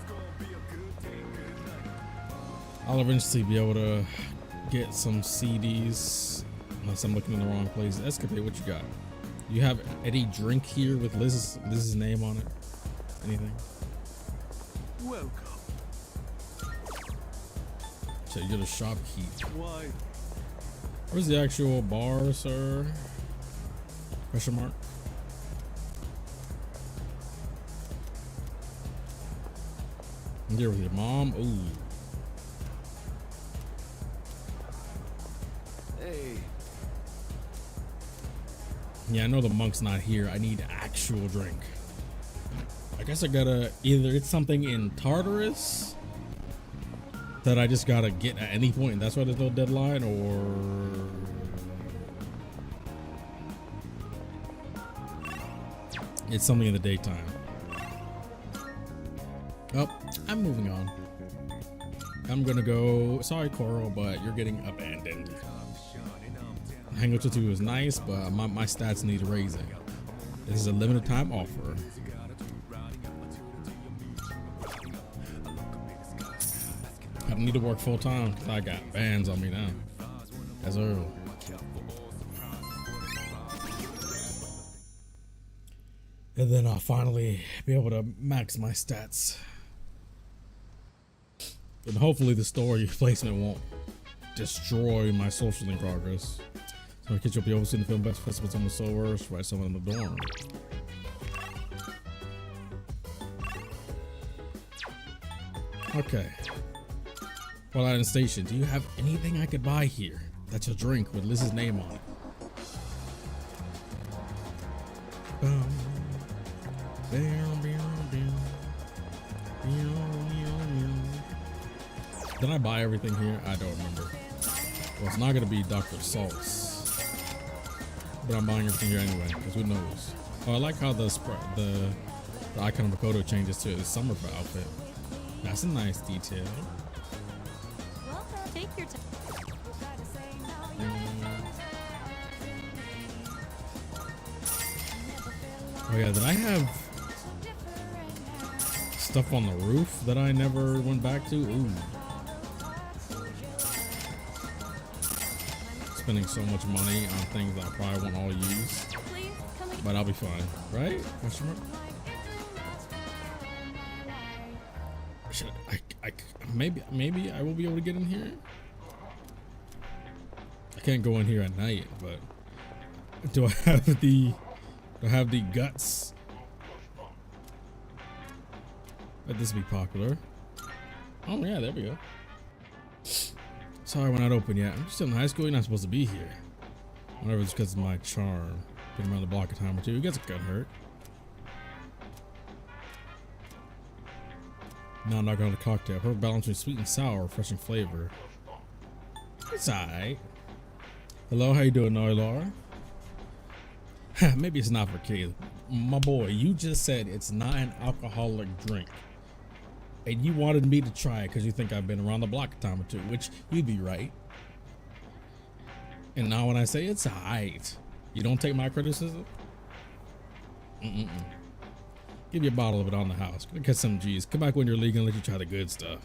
I'll eventually be able to get some CDs. Unless I'm looking in the wrong place. Escapade, what you got? You have any drink here with Liz's name on it? Anything? Welcome. So you're the shopkeep. Why? Where's the actual bar, sir? Question mark. Here with your mom. Ooh. Hey. Yeah, I know the monk's not here. I need actual drink. I guess I gotta either it's something in Tartarus that I just gotta get at any point, and that's why there's no deadline, or it's something in the daytime. Oh, I'm moving on. I'm gonna go. Sorry, Coral, but you're getting abandoned. Hangover 2 is nice, but my stats need raising. This is a limited time offer. I need to work full time because I got bans on me now. As early. And then I'll finally be able to max my stats. And hopefully the story placement won't destroy my socialing progress. So in case you'll be overseeing the film best festivals on the so worst, write someone in the dorm. Okay. While out in station, do you have anything I could buy here? That's a drink with Liz's name on it. Did I buy everything here? I don't remember. Well, it's not gonna be Dr. Salt's, but I'm buying everything here anyway, because who knows? Oh, I like how the icon of Makoto changes to his summer outfit. That's a nice detail. Take your time. Oh yeah, did I have stuff on the roof that I never went back to? Ooh. Spending so much money on things that I probably won't all use. But I'll be fine, right? Should maybe I will be able to get in here. I can't go in here at night, but do I have the guts? Let this be popular. Oh yeah, there we go. Sorry, we're not open yet. I'm still in high school. You're not supposed to be here. Whatever, it's because of my charm. Been around the block a time or two. It gets a gun hurt. Now I'm not going to cocktail. Perfect balance between sweet and sour, refreshing flavor. It's alright. Hello, how you doing, Noilar? Maybe it's not for kids. My boy, you just said it's not an alcoholic drink. And you wanted me to try it because you think I've been around the block a time or two, which you'd be right. And now when I say it's alright, you don't take my criticism? Give you a bottle of it on the house. Gonna catch some G's. Come back when you're legal and let you try the good stuff.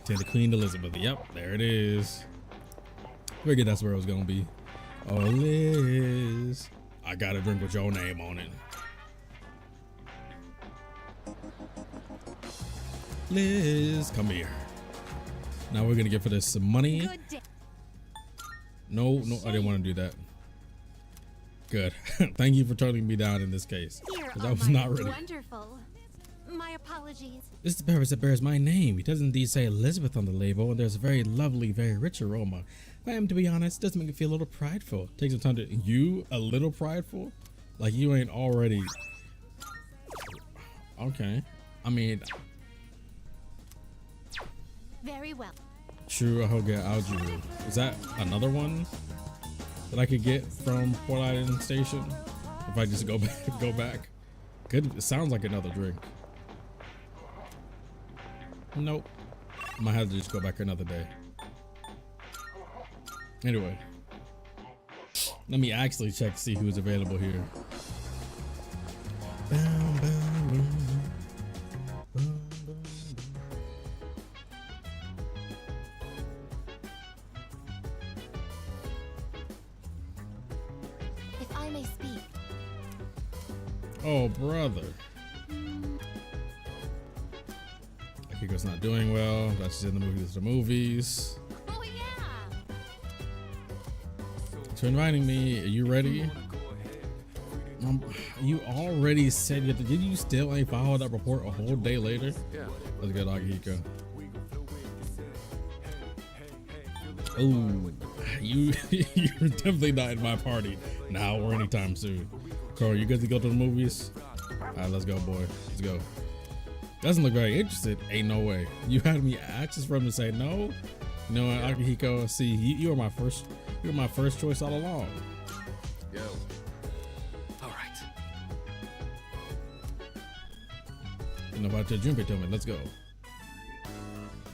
Say the Queen Elizabeth. Yep, there it is. Figured that's where it was gonna be. Oh, Liz. I got a drink with your name on it. Liz, come here. Now we're gonna give for this some money. No, I didn't want to do that. Good. Thank you for turning me down in this case, because I was not ready. Wonderful. My apologies. This is the beverage that bears my name. It does indeed say Elizabeth on the label, and there's a very lovely, very rich aroma. If I am to be honest, it does make me feel a little prideful. Take some time to you a little prideful? Like you ain't already. Okay. I mean. Very well. True, I'll get Algiru. Is that another one that I could get from Port Island Station? If I just go back. Good. It sounds like another drink. Nope. I might have to just go back another day. Anyway. Let me actually check to see who's available here. If I may speak. Oh, brother. Akiko's not doing well. That's in the movies. Oh yeah. So inviting me, are you ready? You already said you. Did you still ain't file that report a whole day later? Yeah. Let's get Akihiko. Oh, you're definitely not in my party now or anytime soon. Carl, you good to go to the movies? All right, let's go, boy. Let's go. Doesn't look very interested. Ain't no way. You had me access for him to say no. You know what, Akihiko? See, you were my first. You were my first choice all along. Yo. All right. You know about your Junpei told me. Let's go.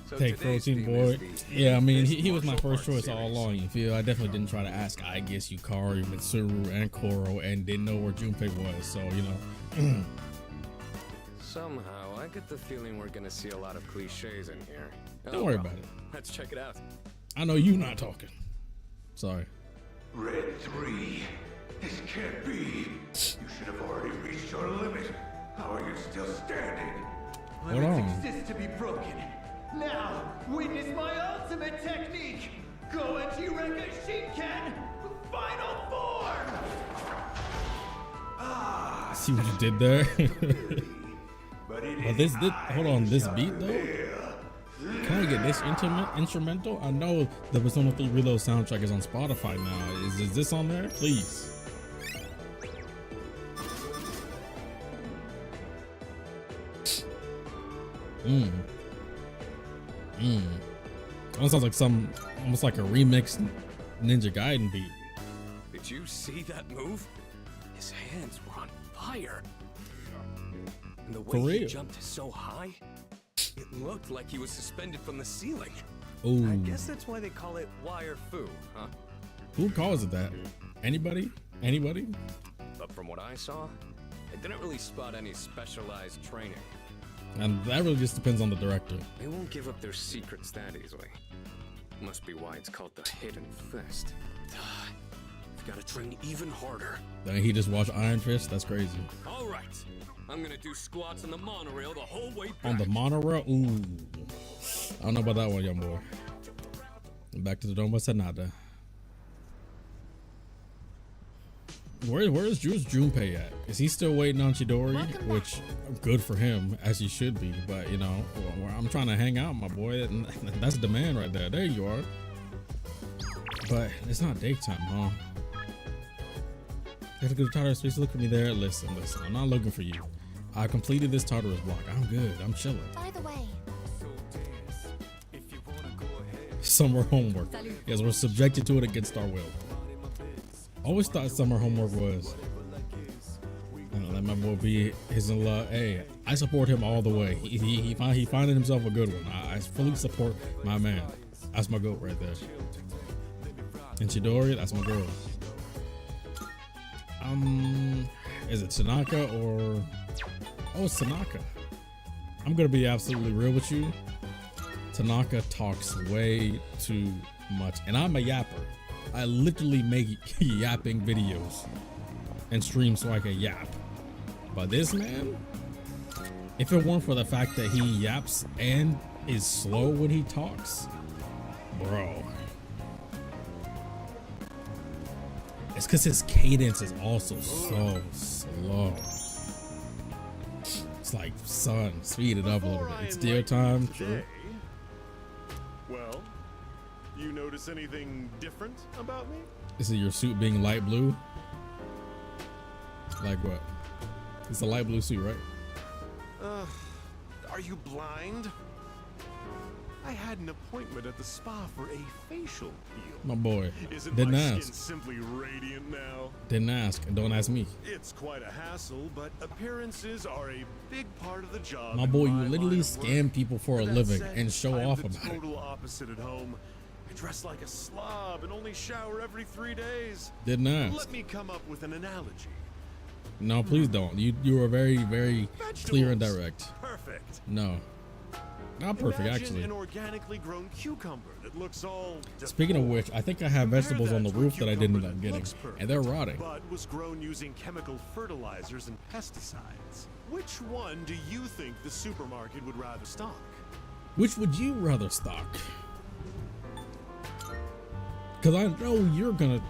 So Take today's protein, theme boy. is the Yeah, I mean, Disc he was my martial first choice arts all series. along. You feel? I definitely didn't try to ask. I guess Yukari, Mitsuru, and Koro, and didn't know where Junpei was. So you know. Somehow, I get the feeling we're gonna see a lot of cliches in here. Don't worry about it. Let's check it out. I know you not talking. Sorry. Red 3. This can't be. You should have already reached your limit. How are you still standing? Hold on. Exist to be broken. Now, witness my ultimate technique. Goenji Rekka Shinken, final form. See what you did there? But it But is hold on, this beat though? Can I get this instrumental? I know the Persona 3 Reload soundtrack is on Spotify now. Is this on there? Please. Almost sounds like almost like a remixed Ninja Gaiden beat. Did you see that move? His hands were on fire. And the For way he real? jumped so high, it looked like he was suspended from the ceiling. Ooh. I guess that's why they call it wire fu, huh? Who calls it that? Anybody? Anybody? But from what I saw, I didn't really spot any specialized training. And that really just depends on the director. They won't give up their secrets that easily. Must be why it's called the Hidden Fist. I've got to train even harder. Then he just watched Iron Fist? That's crazy. All right, I'm gonna do squats on the monorail the whole way back. On the monorail? Ooh. I don't know about that one, young boy. Back to the Doma Sanada. Where's Junpei at? Is he still waiting on Chidori? Which, good for him, as he should be. But, you know, I'm trying to hang out, my boy. And that's demand right there. There you are. But it's not daytime, huh? Gotta go to Tartarus, please look for me there. Listen. I'm not looking for you. I completed this Tartarus block. I'm good. I'm chilling. By the way, Summer homework. Yes, we're subjected to it against our will. Always thought summer homework was. Let my boy be his in love. Hey, I support him all the way. He finding himself a good one. I fully support my man. That's my goat right there. And Chidori, that's my girl. Is it Tanaka or? Oh, it's Tanaka. I'm gonna be absolutely real with you. Tanaka talks way too much, and I'm a yapper. I literally make yapping videos and stream so I can yap. But this man, if it weren't for the fact that he yaps and is slow when he talks, bro. It's because his cadence is also so slow. It's like, son, speed it up a little bit. It's deal time. True. Well, you notice anything different about me? Is it your suit being light blue? Like what? It's a light blue suit, right? Are you blind? I had an appointment at the spa for a facial peel. My boy. Isn't Didn't my ask. skin simply radiant now? Didn't ask, and don't ask me. It's quite a hassle, but appearances are a big part of the job. My in boy, you line literally of scam work. people for a That living said, and show I'm off the about it. total opposite at home. I dress like a slob and only shower every 3 days. Didn't ask. Let me come up with an analogy. No, please don't. You are very, very clear and Vegetables. direct. Perfect. No. Not perfect, Imagine actually. an organically grown cucumber that looks all Speaking of which, I think I have Compare vegetables on the that to a roof that I didn't end cucumber up that getting, looks perfect, and they're rotting. but was grown using chemical fertilizers and pesticides. Which one do you think the supermarket would rather stock? Which would you rather stock? Because I know you're gonna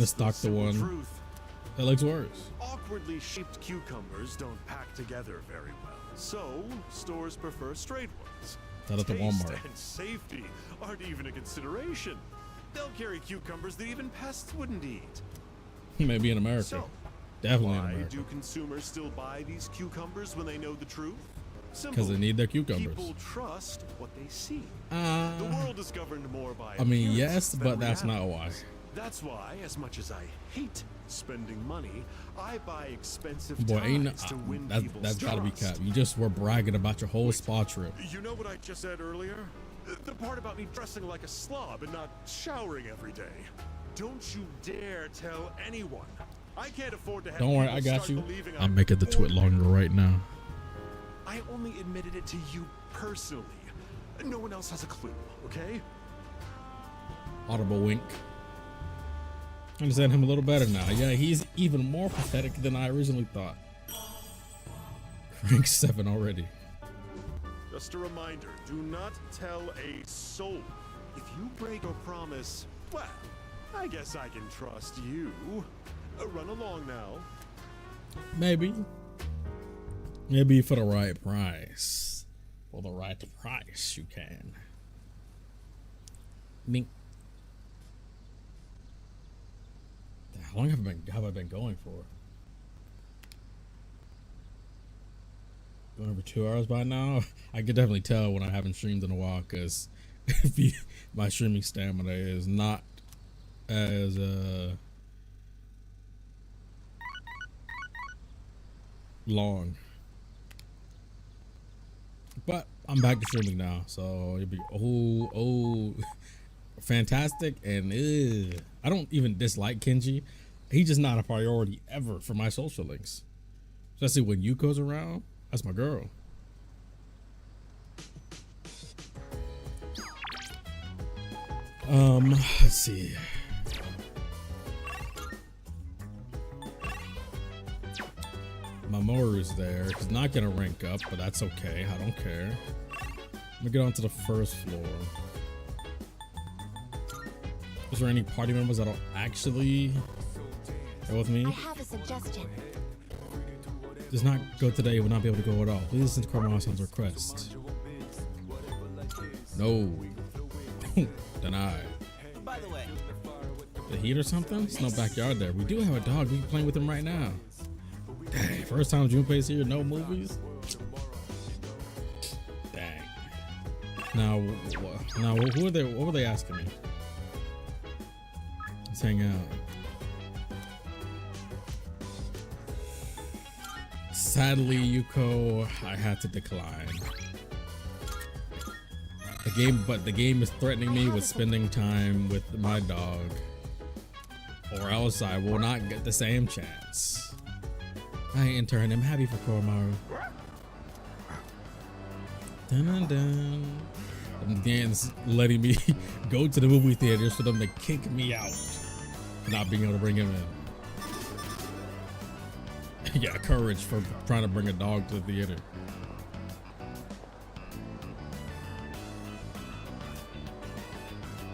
stock the Simple one. Truth. That looks worse. Awkwardly shaped cucumbers don't pack together very well, so stores prefer straight ones. Shout out to Taste Walmart. and safety aren't even a consideration. They'll carry cucumbers that even pests wouldn't eat. Maybe in America. So, Definitely in why America. do consumers still buy these cucumbers when they know the truth? Because they need their cucumbers. People trust what they see. Uh, The world is governed more by I mean, appearance yes, than but that's not reality. why. That's why, as much as I hate spending money, I buy expensive Boy, ain't ties to win that's people's gotta be trust. cap. You just were bragging about your whole spa trip. You know what I just said earlier? The part about me dressing like a slob and not showering every day. Don't you dare tell anyone. I can't afford to have Don't worry, people I got start you. believing I'm making the twit longer right now. I only admitted it to you personally. No one else has a clue, okay? Audible wink. I understand him a little better now. Yeah, he's even more pathetic than I originally thought. Rank 7 already. Just a reminder, do not tell a soul. If you break a promise, well, I guess I can trust you. Run along now. Maybe. Maybe for the right price. For the right price, you can. Mink. How long have I been going for? Going over 2 hours by now? I could definitely tell when I haven't streamed in a while, because my streaming stamina is not as long. But I'm back to streaming now, so it'll be fantastic. And I don't even dislike Kenji. He's just not a priority ever for my social links, especially when Yuko's around. That's my girl. Let's see. Mamoru's there. He's not gonna rank up, but that's okay. I don't care. Let me get on to the first floor. Is there any party members that don't actually go with me? I have a suggestion. Does not go today, will not be able to go at all. Please listen to Carmoson's request. No. Deny. By the way, The heat or something? It's no backyard there. We do have a dog. We can play with him right now. Dang, first time Junpei's here, no movies? Dang. Now who are they? What were they asking me? Let's hang out. Sadly, Yuko, I had to decline. The game is threatening me with spending time with my dog, or else I will not get the same chance. I intern. I'm happy for Koromaru. Dun dun dun. And Dan's letting me go to the movie theaters for them to kick me out for not being able to bring him in. Yeah, courage for trying to bring a dog to the theater.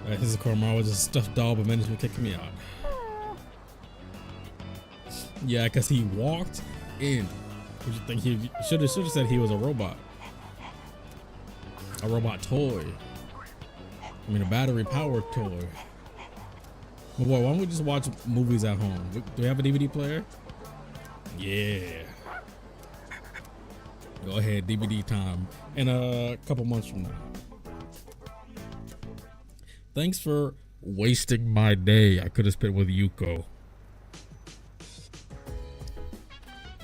This is Koromaru, just a stuffed doll, but managed to kick me out. Yeah, because he walked in. What you think? He should have said he was a robot. A robot toy. I mean, a battery-powered toy. But boy, why don't we just watch movies at home? Do we have a DVD player? Yeah. Go ahead, DVD time. In a couple months from now. Thanks for wasting my day. I could have spent with Yuko.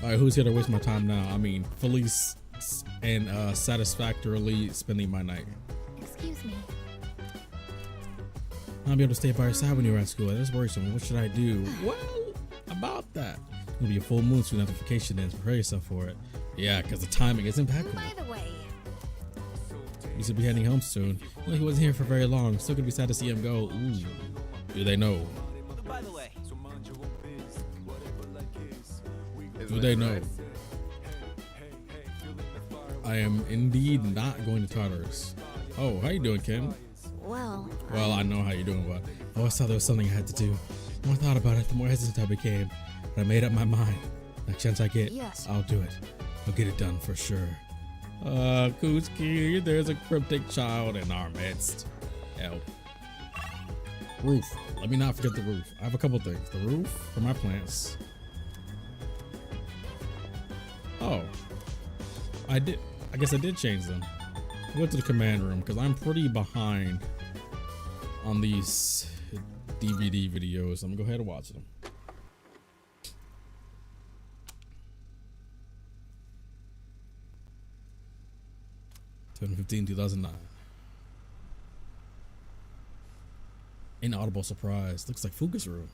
Alright, who's here to waste my time now? I mean, fully and satisfactorily spending my night. Excuse me. I'll be able to stay by your side when you're at school. That's worrisome. What should I do? Well, about that. It'll be a full moon soon after vacation ends. Prepare yourself for it. Yeah, because the timing is impeccable. By the way, You should be heading home soon. Well, he wasn't here for very long. Still gonna be sad to see him go. Ooh. Do they know? by the way, Do they know? I am indeed not going to Tartarus. Oh, how you doing, Kim? well, Well, I know how you're doing, but I always thought there was something I had to do. The more I thought about it, the more hesitant I became. But I made up my mind. Next chance I get, Yes. I'll do it. I'll get it done for sure. Kuski, there's a cryptic child in our midst. Help. Roof. Let me not forget the roof. I have a couple things. The roof for my plants. Oh. I guess I did change them. I went to the command room because I'm pretty behind on these DVD videos. I'm gonna go ahead and watch them. 2015-2009. Inaudible surprise. Looks like Fuuka's room.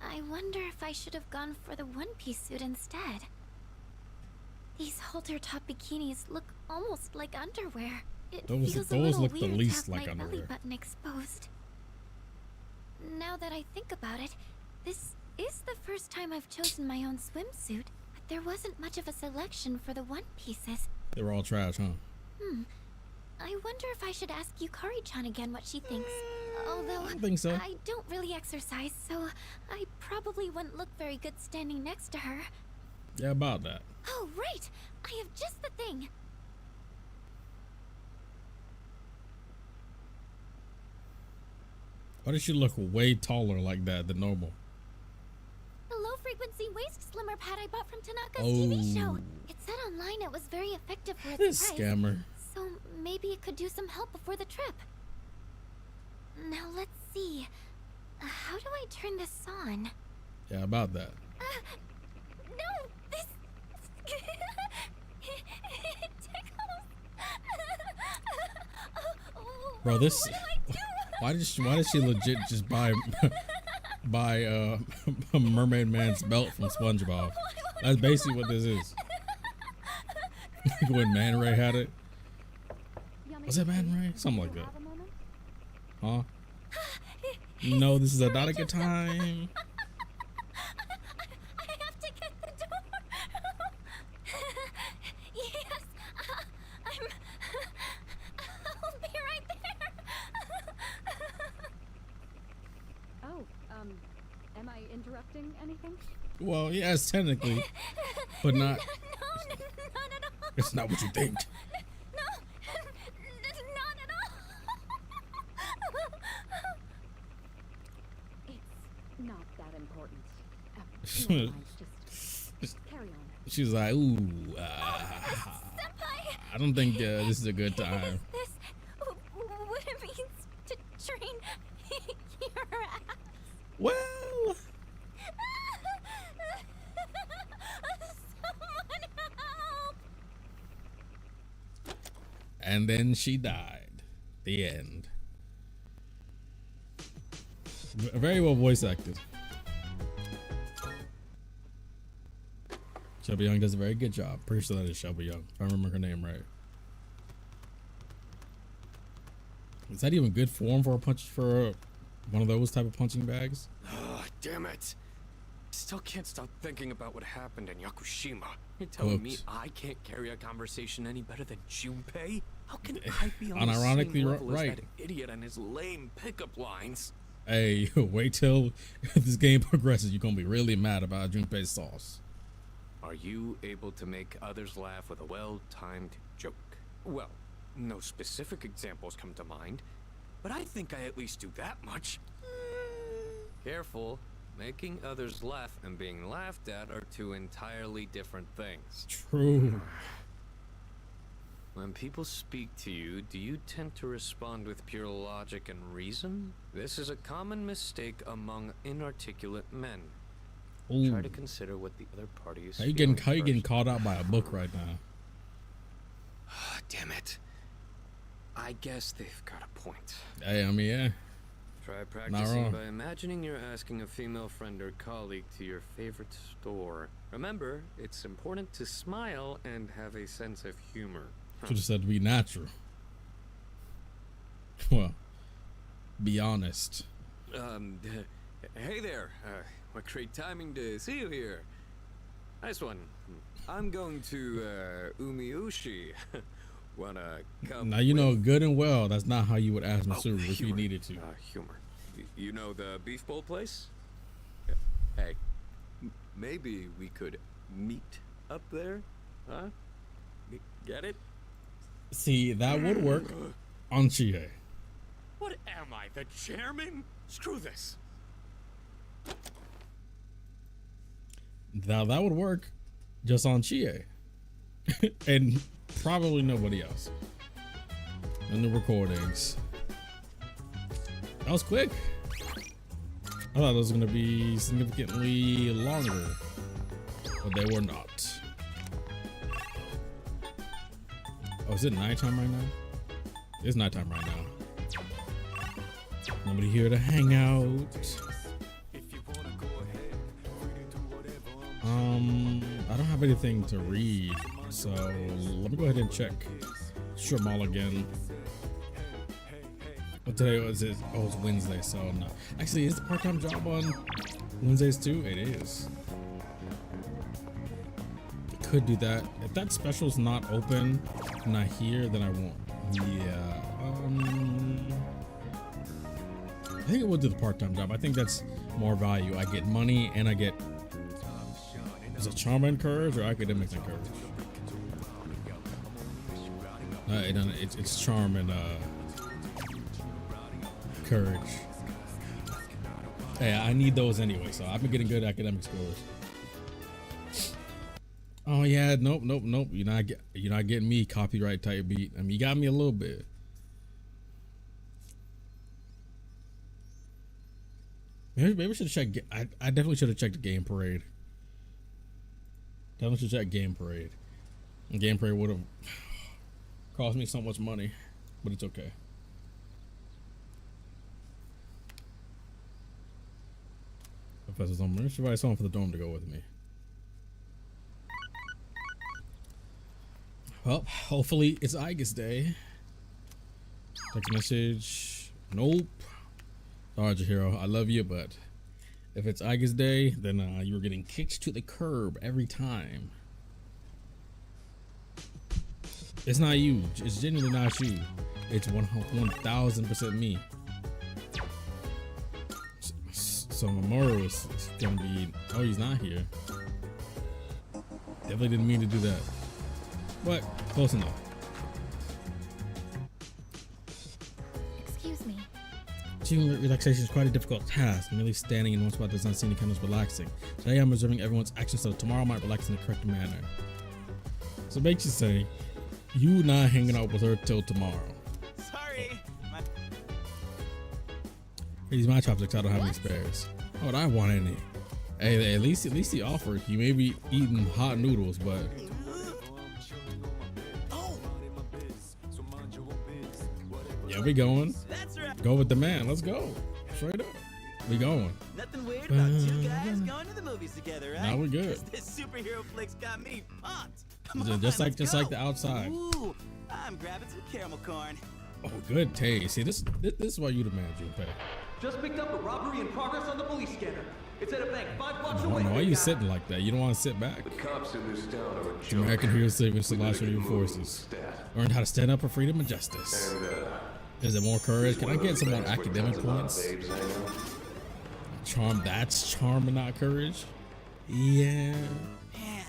I wonder if I should have gone for the one-piece suit instead. These halter-top bikinis look almost like underwear. It feels a little look the weird least to have like my underwear. belly button exposed. Now that I think about it, this is the first time I've chosen my own swimsuit, but there wasn't much of a selection for the one-pieces. They were all trash, huh? I wonder if I should ask Yukari-chan again what she thinks. Although I don't think so. I don't really exercise, so I probably wouldn't look very good standing next to her. Yeah, about that. Oh, right! I have just the thing! Why does she look way taller like that than normal? The low-frequency waist slimmer pad I bought from Tanaka's TV show. It said online it was very effective for its This price. scammer. So maybe it could do some help before the trip. Now let's see. How do I turn this on? Yeah, about that. No! This... it tickles! Bro, this... What do I do? Why did she legit just buy a Mermaid Man's belt from SpongeBob? That's basically what this is. When Man Ray had it. Was it Man Ray? Something like that. Huh? No, this is not a good time. I have to get the door. Yes, I'll be right there. Oh, am I interrupting anything? Well, yes, technically, but not. No, not at all. It's not what you think. No, not at all. It's not that important. Never mind, just carry on. She's like, ooh, Senpai, I don't think this is a good time. is this what it means to train your ass? Well, Someone help! and then she died. The end. Very well voice acted. Shelby Young does a very good job. Pretty sure that is Shelby Young, if I remember her name right. Is that even good form for one of those type of punching bags? Oh, damn it. Still can't stop thinking about what happened in Yakushima. You're telling me I can't carry a conversation any better than Junpei? How can I be on the same Unironically level as right. that idiot and his lame pickup lines? Hey, wait till this game progresses. You're gonna be really mad about Junpei's sauce. Are you able to make others laugh with a well-timed joke? Well, no specific examples come to mind, but I think I at least do that much. Careful. Making others laugh and being laughed at are two entirely different things. True. When people speak to you, do you tend to respond with pure logic and reason? This is a common mistake among inarticulate men. Ooh. Try to consider what the other party is How you feeling getting first. called out by a book right now? Damn it. I guess they've got a point. Hey, I mean, yeah. Try wrong. practicing by imagining you're asking a female friend or colleague to your favorite store. Remember, it's important to smile and have a sense of humor. Should have said to be natural. Well, be honest. Hey there. What great timing to see you here. Nice one. I'm going to Umiushi. Wanna come? Now you know good and well that's not how you would ask Mitsuru if you humor. needed to. Humor. You know the beef bowl place? Hey, maybe we could meet up there, huh? Get it? See, that would work on Chie. What am I, the chairman? Screw this. Now that would work just on Chie. And probably nobody else. In the recordings. That was quick. I thought it was gonna be significantly longer, but they were not. Oh, is it nighttime right now? It's nighttime right now. Nobody here to hang out. I don't have anything to read, so let me go ahead and check Strip Mall again. What today was it? Oh, it's Wednesday, so no. Actually, is the part-time job on Wednesdays too? It is. Could do that. If that special's not open, not here, then I won't. Yeah. I think it would do the part-time job. I think that's more value. I get money and I get. Is it charm and courage or academics and courage? It's charm and courage. Hey, I need those anyway, so I've been getting good academic scores. Oh yeah, nope. You're not getting me copyright type beat. I mean, you got me a little bit. Maybe we should check. I definitely should have checked the game parade. Definitely should check game parade. And game parade would have cost me so much money, but it's okay. Professor Summer, should write someone for the dome to go with me. Well, hopefully it's Aegis Day. Text message. Nope. Sorry, Hero. I love you, but if it's Aegis Day, then you're getting kicked to the curb every time. It's not you. It's genuinely not you. It's 1000% me. So Mamoru is gonna be. Oh, he's not here. Definitely didn't mean to do that. But close enough. Excuse me. Achieving relaxation is quite a difficult task. Merely standing in one spot does not seem to count as relaxing. Today I'm observing everyone's actions, so tomorrow I might relax in the correct manner. So it makes you say, you not hanging out with her till tomorrow. Sorry. These my chopsticks, I don't have any spares. Oh, I want any. Hey, at least he offered. You may be eating hot noodles, but yeah, we going. That's right. Go with the man. Let's go. Straight up. We going. Nothing weird about two guys going to the movies together, right? Now we're good. This superhero flick's got me pumped. Just like the outside. Ooh, I'm grabbing some caramel corn. Oh, good taste. See, this is why you the man, Junpei. Just picked up a robbery in progress on the police scanner. It's at a bank 5 blocks away. Why are you sitting like that? You don't want to sit back. The cops in this town are a The joke. American heroes saving the last of your forces. Learned how to stand up for freedom and justice. And, Is it more courage? Can I get some more academic points? babes, I know. Charm, that's charm and not courage? Yeah. Man,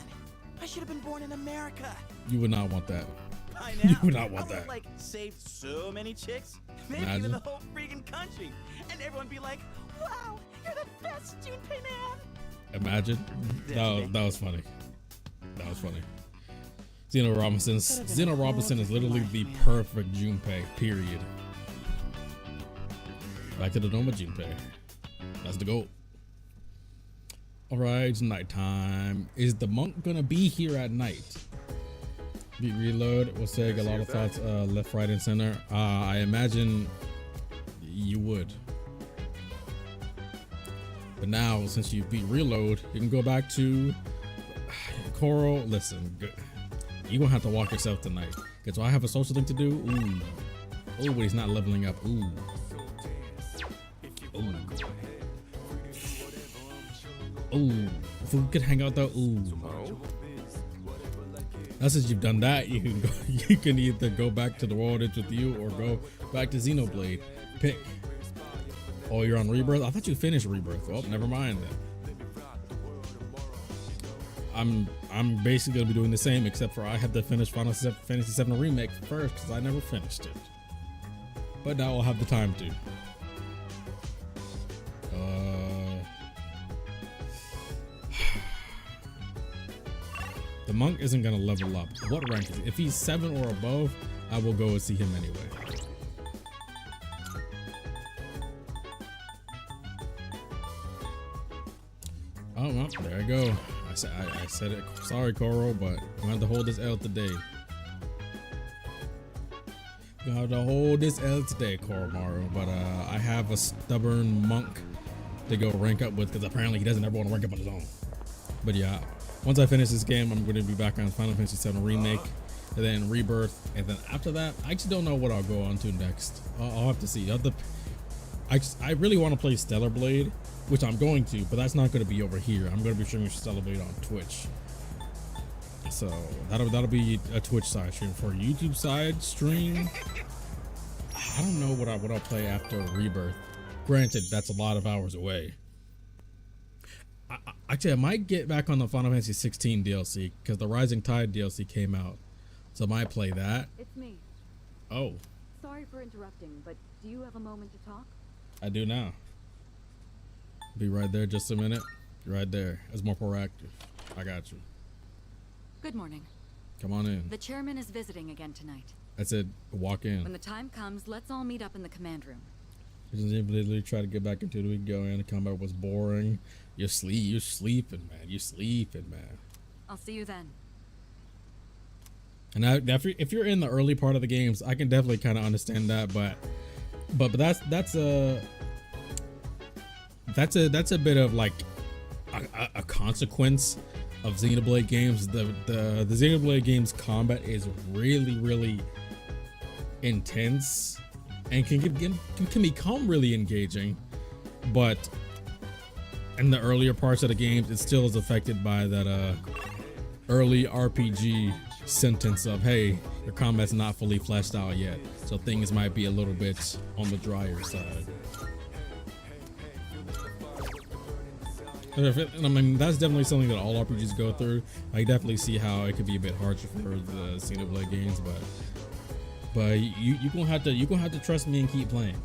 I should have been born in America. You would not want that. By now, You would not want I would that. have, like, saved so many chicks. Maybe Imagine. even the whole freaking country. And everyone be like, wow, you're the best Junpei man. Imagine. That was funny. That was funny. Zeno Robinson is literally the perfect Junpei, period. Back to the Doma Junpei. That's the goal. Alright, it's nighttime. Is the monk gonna be here at night? Beat reload. We'll say a lot of thoughts left, right, and center. I imagine you would. But now, since you beat reload, you can go back to Coral. Listen, you're gonna have to walk yourself tonight. Because I have a social thing to do. Ooh. Oh, but he's not leveling up. Ooh. Ooh. Ooh. If we could hang out though. Ooh. Now since you've done that, you can go, you can either go back to the World Edge with you or go back to Xenoblade. Pick. Oh, you're on Rebirth? I thought you finished Rebirth. Oh, never mind then. I'm basically gonna be doing the same, except for I have to finish Final Fantasy VII Remake first because I never finished it. But now I'll have the time to. The monk isn't gonna level up. What rank is he? If he's 7 or above, I will go and see him anyway. Oh well, there I go. I said it. Sorry, Koro, but we have to hold this L today. We have to hold this L today, Koromaru. But I have a stubborn monk to go rank up with because apparently he doesn't ever want to rank up on his own. But yeah, once I finish this game, I'm going to be back on Final Fantasy VII Remake, and then Rebirth, and then after that, I just don't know what I'll go on to next. I'll have to see. I really want to play Stellar Blade, which I'm going to, but that's not going to be over here. I'm going to be streaming Stellar Blade on Twitch. So that'll be a Twitch side stream. For a YouTube side stream, I don't know what I'll play after Rebirth. Granted, that's a lot of hours away. Actually, I might get back on the Final Fantasy 16 DLC because the Rising Tide DLC came out, so I might play that. It's me. Oh. Sorry for interrupting, but do you have a moment to talk? I do now. Be right there, just a minute. Right there. It's more proactive. I got you. Good morning. Come on in. The chairman is visiting again tonight. I said, walk in. When the time comes, let's all meet up in the command room. Literally try to get back into the week going. The combat was boring. You're sleeping, man. You're sleeping, man. I'll see you then. And if you're in the early part of the games, I can definitely kind of understand that, but that's a bit of like a consequence of Xenoblade games. The Xenoblade games combat is really intense and can become really engaging, but in the earlier parts of the games, it still is affected by that early RPG sentence of, hey, your combat's not fully fleshed out yet, so things might be a little bit on the drier side. I mean, that's definitely something that all RPGs go through. I definitely see how it could be a bit harsher for the Xenoblade games, but you gonna have to trust me and keep playing.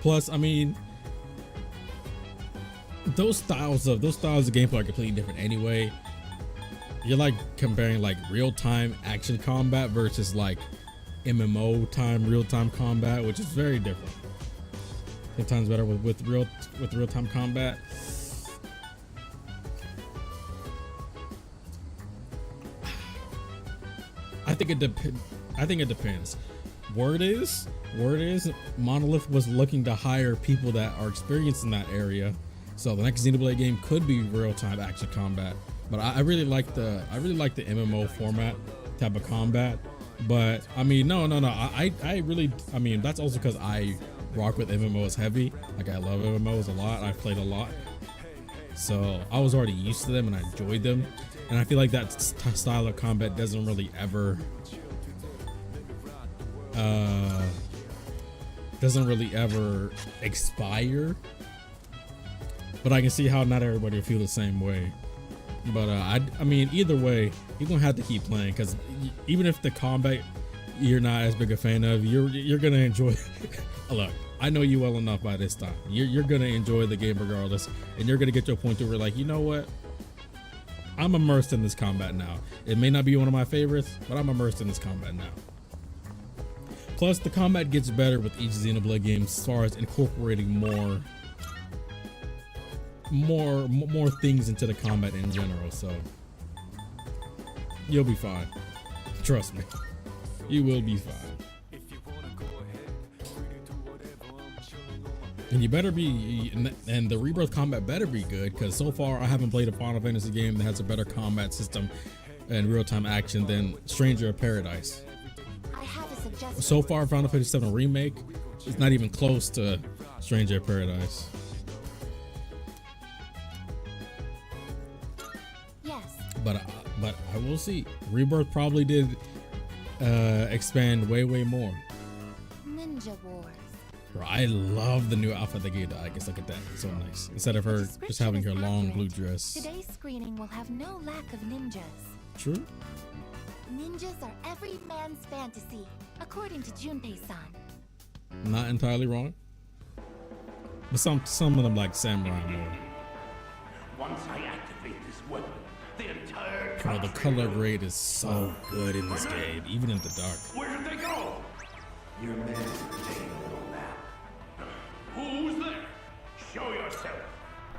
Plus, I mean, those styles of gameplay are completely different anyway. You're like comparing like real-time action combat versus like MMO time real-time combat, which is very different. Sometimes better with real-time combat. I think it depends. Word is Monolith was looking to hire people that are experienced in that area. So the next Xenoblade game could be real-time action combat. But I really like the MMO format type of combat. But I mean, no. I really that's also because I rock with MMOs heavy. Like I love MMOs a lot. I've played a lot, so I was already used to them and I enjoyed them. And I feel like that style of combat doesn't really ever expire. But I can see how not everybody will feel the same way. But I mean, either way, you're gonna have to keep playing because even if the combat you're not as big a fan of, you're gonna enjoy. Look, I know you well enough by this time. You're gonna enjoy the game regardless, and you're gonna get to a point where like, you know what? I'm immersed in this combat now. It may not be one of my favorites, but I'm immersed in this combat now. Plus, the combat gets better with each Xenoblade game as far as incorporating more things into the combat in general, so you'll be fine. Trust me, you will be fine. And you better be, and the Rebirth combat better be good, because so far I haven't played a Final Fantasy game that has a better combat system and real-time action than Stranger of Paradise. I have a suggestion. So far, Final Fantasy VII Remake is not even close to Stranger of Paradise. Yes. But I will see. Rebirth probably did expand way more. Ninja Wars. Bro, I love the new outfit they gave to Ike. Look at that. It's so nice. Instead of her just having her long blue dress. Today's screening will have no lack of ninjas. True. Ninjas are every man's fantasy, according to Junpei-san. Not entirely wrong. But some of them like samurai more. Once I activate this weapon, the entire Bro, the color grade is so good in this game, even in the dark. Where did they go? Your men contain a little map. Who's there? Show yourself.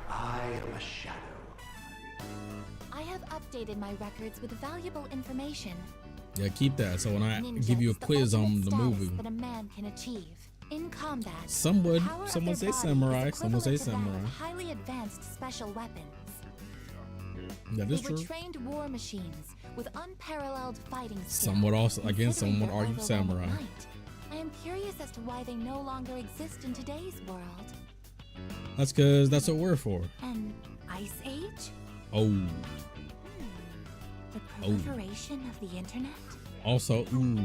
I am a shadow. I have updated my records with valuable information. Yeah, keep that. So when I Ninja give you a is the quiz on ultimate the status movie, that a man can achieve in combat. some would, the power of some would their say body samurai, is some would say equivalent to that samurai. of highly advanced special weapons. That is They were true. trained war machines with unparalleled fighting skills. Some would also, again, some would Considering argue their samurai. overwhelming might, I am curious as to why they no longer exist in today's world. That's because that's what we're for. An ice age? Oh, The proliferation of the internet? also, ooh,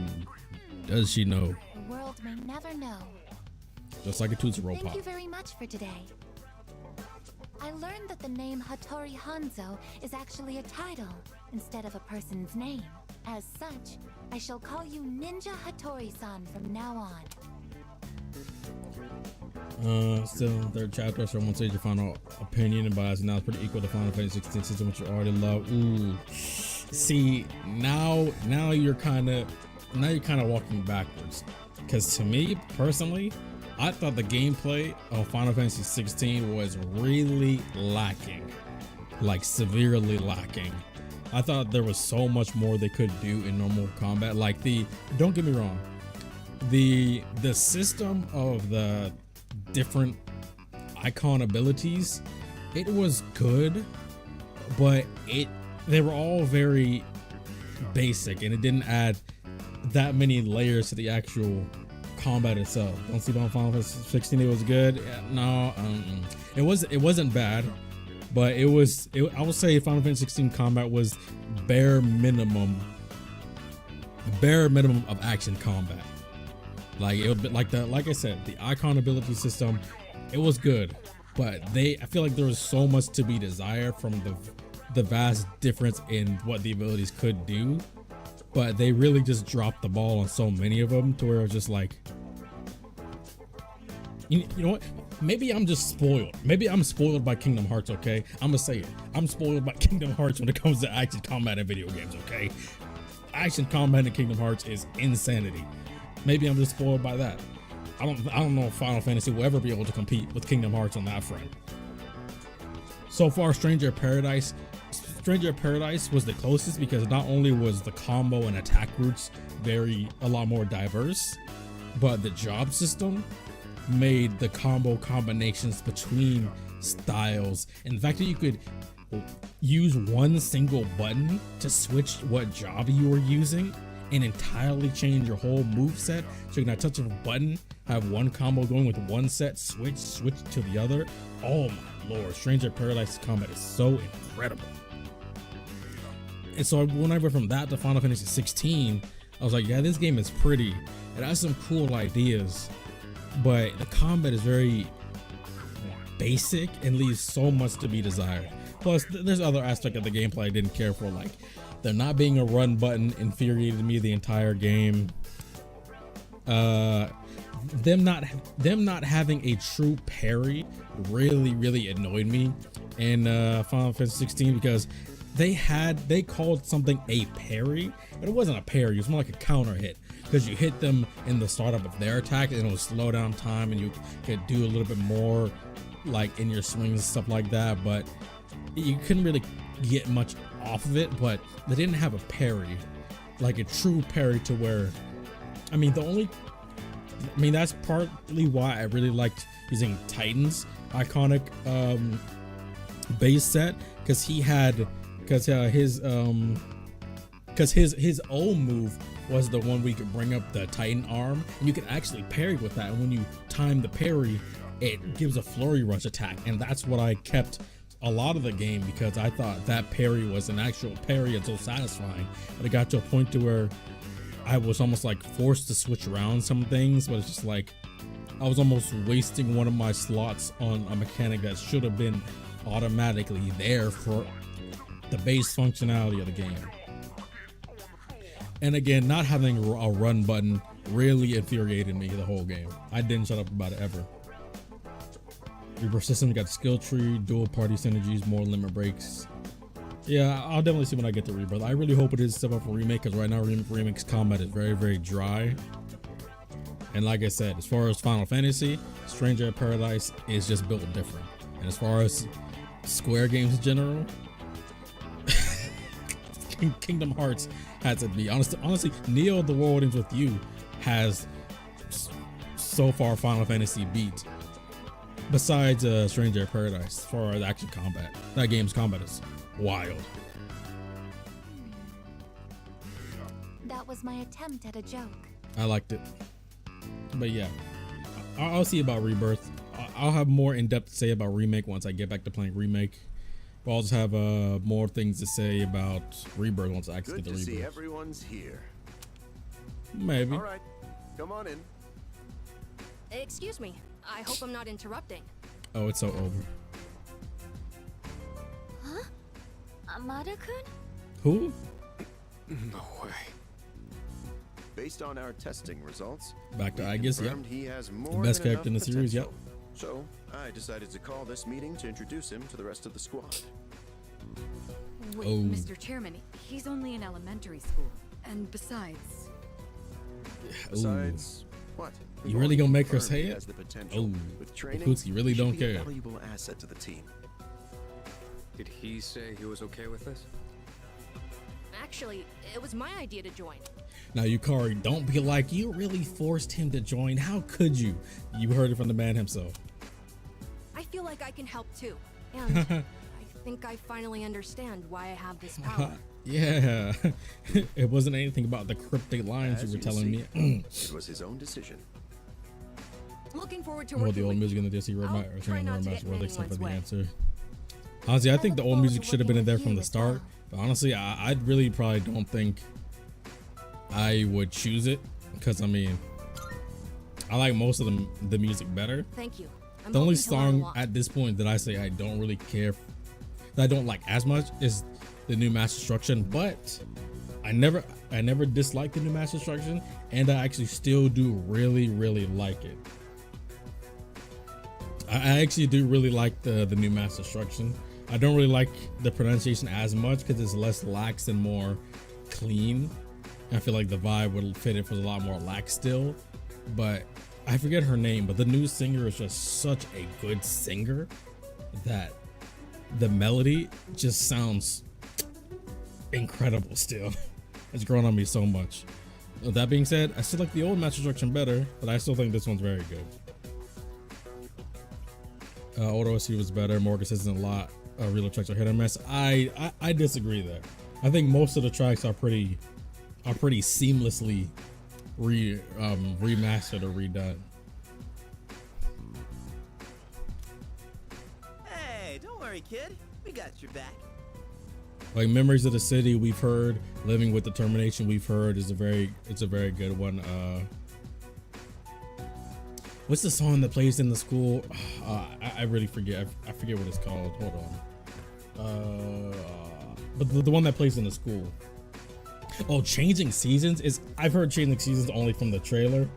does she know? The world may never know. Just like a Tootsie Roll Thank Pop. you very much for today. I learned that the name Hattori Hanzo is actually a title instead of a person's name. As such, I shall call you Ninja Hattori-san from now on. Still third chapter, so I won't say your final opinion, but as now it's pretty equal to Final Fantasy 16 system, which you already love. Ooh, see, now you're kind of walking backwards, because to me personally, I thought the gameplay of Final Fantasy 16 was really lacking, like severely lacking. I thought there was so much more they could do in normal combat. Like don't get me wrong, the system of the different icon abilities, it was good, but they were all very basic, and it didn't add that many layers to the actual combat itself. Don't sleep on Final Fantasy 16. It was good. Yeah, no, it wasn't bad, but I would say Final Fantasy 16 combat was bare minimum of action combat. Like like I said, the icon ability system, it was good, but I feel like there was so much to be desired from the vast difference in what the abilities could do. But they really just dropped the ball on so many of them to where it was just like, you know what? Maybe I'm just spoiled. Maybe I'm spoiled by Kingdom Hearts, okay? I'm gonna say it. I'm spoiled by Kingdom Hearts when it comes to action combat in video games, okay? Action combat in Kingdom Hearts is insanity. Maybe I'm just spoiled by that. I don't know if Final Fantasy will ever be able to compete with Kingdom Hearts on that front. So far, Stranger of Paradise was the closest, because not only was the combo and attack routes a lot more diverse, but the job system made the combo combinations between styles, and the fact that you could use one single button to switch what job you were using and entirely change your whole move set, so you can at touch of a button have one combo going with one set, switch to the other. Oh my lord, Stranger of Paradise combat is so incredible. And so when I went from that to Final Fantasy 16, I was like, yeah, this game is pretty. It has some cool ideas, but the combat is very basic and leaves so much to be desired. Plus, there's other aspects of the gameplay I didn't care for, like there not being a run button infuriated me the entire game. Them not having a true parry really annoyed me in Final Fantasy 16, because they called something a parry, but it wasn't a parry. It was more like a counter hit, because you hit them in the startup of their attack and it would slow down time and you could do a little bit more like in your swings and stuff like that, but you couldn't really get much off of it. But they didn't have a parry, like a true parry, to where that's partly why I really liked using Titan's iconic base set, because his old move was the one where you could bring up the Titan arm and you can actually parry with that, and when you time the parry, it gives a flurry rush attack, and that's what I kept a lot of the game, because I thought that parry was an actual parry and so satisfying. But it got to a point to where I was almost like forced to switch around some things, but it's just like, I was almost wasting one of my slots on a mechanic that should have been automatically there for the base functionality of the game. And again, not having a run button really infuriated me the whole game. I didn't shut up about it ever. Rebirth system got skill tree, dual party synergies, more limit breaks. Yeah, I'll definitely see when I get to Rebirth. I really hope it is set up for remake, because right now remake's combat is very, very dry. And like I said, as far as Final Fantasy, Stranger in Paradise is just built different. And as far as Square games in general, Kingdom Hearts has to be honestly. Neo: The World Ends With You has so far Final Fantasy beat. Besides Stranger in Paradise, as far as action combat, that game's combat is wild. That was my attempt at a joke. I liked it, but yeah, I'll see about Rebirth. I'll have more in depth to say about Remake once I get back to playing Remake. But I'll just have more things to say about Rebirth once I actually get to Rebirth. Good to see everyone's here. Maybe. All right, come on in. Excuse me. I hope I'm not interrupting. Oh, it's so over. Huh? Amada-kun? Who? No way. Based on our testing results, back to Aegis, yeah. He has the more best than character in the enough series, yep. potential. So I decided to call this meeting to introduce him to the rest of the squad. Wait, Oh. Mr. Chairman, he's only in elementary school. And besides... Besides, what? You really gonna make her say He it? has the potential. Oh, With training, Pootsy really he should don't be a care. valuable asset to the team. Did he say he was okay with this? Actually, it was my idea to join. Now, Yukari, don't be like, you really forced him to join. How could you? You heard it from the man himself. I feel like I can help too. And I think I finally understand why I have this power. Yeah, it wasn't anything about the cryptic lines As you were you telling see, me. It was his own decision. Looking forward to Well, working the old with music you. in the Disney I'll try not to get in world, except for anyone's the way. answer. Honestly, I think the old music should have been in there from the start. But honestly, I really probably don't think I would choose it, because I mean, I like most of the music better. Thank you. I'm The only open to learn a song lot. at this point that I say I don't really care, that I don't like as much, is the new Master Instruction. But I never disliked the new Master Instruction, and I actually still do really like it. I actually do really like the new Master Instruction. I don't really like the pronunciation as much because it's less lax and more clean. I feel like the vibe would fit if it was a lot more lax still, but I forget her name, but the new singer is just such a good singer that the melody just sounds incredible still. It's grown on me so much. That being said, I still like the old Master Instruction better, but I still think this one's very good. Old OSC was better, more consistent a lot. Real tracks are hit or miss. I disagree there. I think most of the tracks are pretty seamlessly remastered or redone. Hey, don't worry, kid. We got your back. Like Memories of the City, we've heard. Living with Determination, we've heard, it's a very good one. What's the song that plays in the school? I really forget. I forget what it's called. Hold on. But the one that plays in the school. Oh, Changing Seasons is. I've heard Changing Seasons only from the trailer.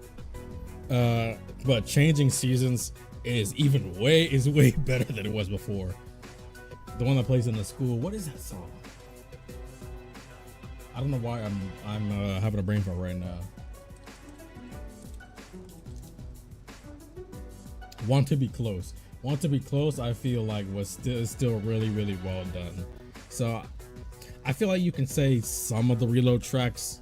But Changing Seasons is way better than it was before. The one that plays in the school. What is that song? I don't know why I'm having a brain fart right now. Want to Be Close. Want to Be Close, I feel like was still really well done. So I feel like you can say some of the reload tracks.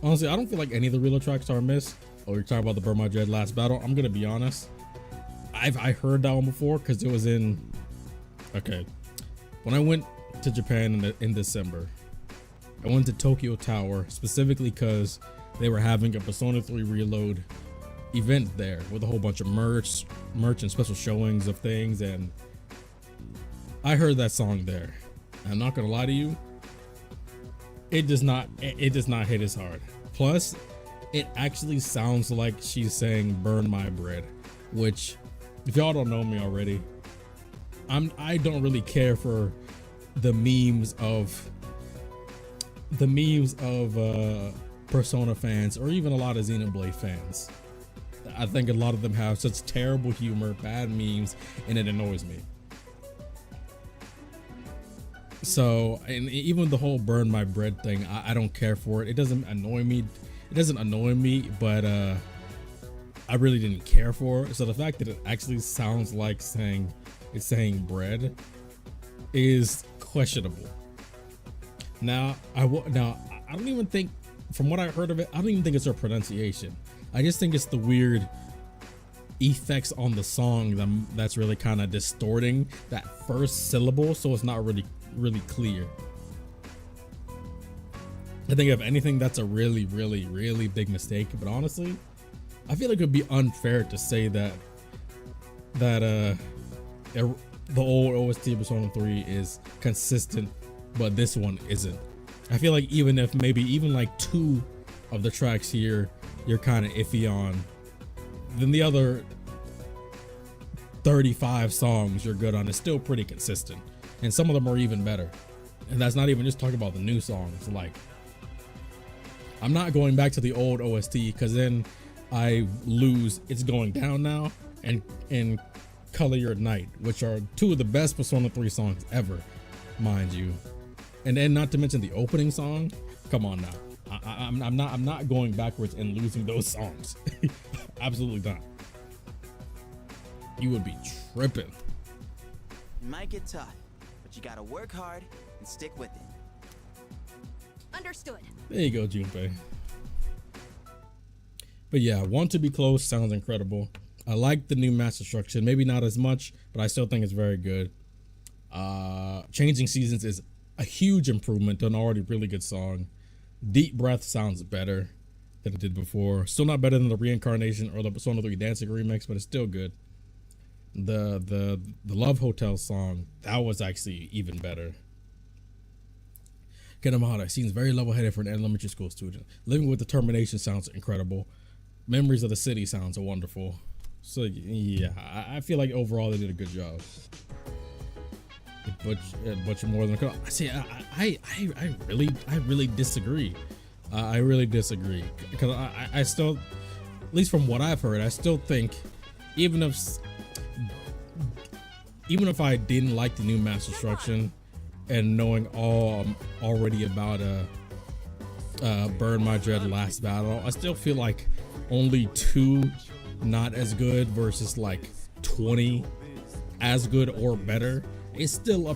Honestly, I don't feel like any of the reload tracks are missed. Oh, you're talking about the Burma Dread Last Battle. I'm gonna be honest. I heard that one before because it was in. Okay, when I went to Japan in December, I went to Tokyo Tower specifically because they were having a Persona 3 Reload event there with a whole bunch of merch and special showings of things, and I heard that song there. I'm not gonna lie to you, it does not hit as hard. Plus, it actually sounds like she's saying burn my bread, which if y'all don't know me already, I don't really care for the memes of Persona fans or even a lot of Xenoblade fans. I think a lot of them have such terrible humor, bad memes, and it annoys me. So, and even the whole burn my bread thing, I don't care for it. It doesn't annoy me. It doesn't annoy me, but I really didn't care for it. So the fact that it actually sounds like it's saying bread is questionable. Now, I don't even think, from what I heard of it, I don't even think it's her pronunciation. I just think it's the weird effects on the song that's really kind of distorting that first syllable, so it's not really clear. I think if anything, that's a really big mistake. But honestly, I feel like it would be unfair to say that the old OST of Persona 3 is consistent, but this one isn't. I feel like even if maybe even like 2 of the tracks here you're kind of iffy on, then the other 35 songs you're good on is still pretty consistent, and some of them are even better. And that's not even just talking about the new songs. Like, I'm not going back to the old OST because then I lose It's Going Down Now and Color Your Night, which are 2 of the best Persona 3 songs ever, mind you. And then not to mention the opening song. Come on now. I'm not going backwards and losing those songs. Absolutely not. You would be tripping. It might get tough, but you gotta work hard and stick with it. Understood. There you go, Junpei. But yeah, Want to Be Close sounds incredible. I like the new master structure. Maybe not as much, but I still think it's very good. Changing Seasons is a huge improvement to an already really good song. Deep Breath sounds better than it did before. Still not better than the Reincarnation or the Persona 3 Dancing remix, but it's still good. The Love Hotel song, that was actually even better. Kinemata seems very level-headed for an elementary school student. Living with Determination sounds incredible. Memories of the City sounds wonderful. So yeah, I feel like overall they did a good job. Butcher more than a see. I really disagree. I really disagree because I still, at least from what I've heard, I still think even if I didn't like the new master structure and knowing all already about Burn My Dread Last Battle, I still feel like only 2 not as good versus like 20 as good or better is still a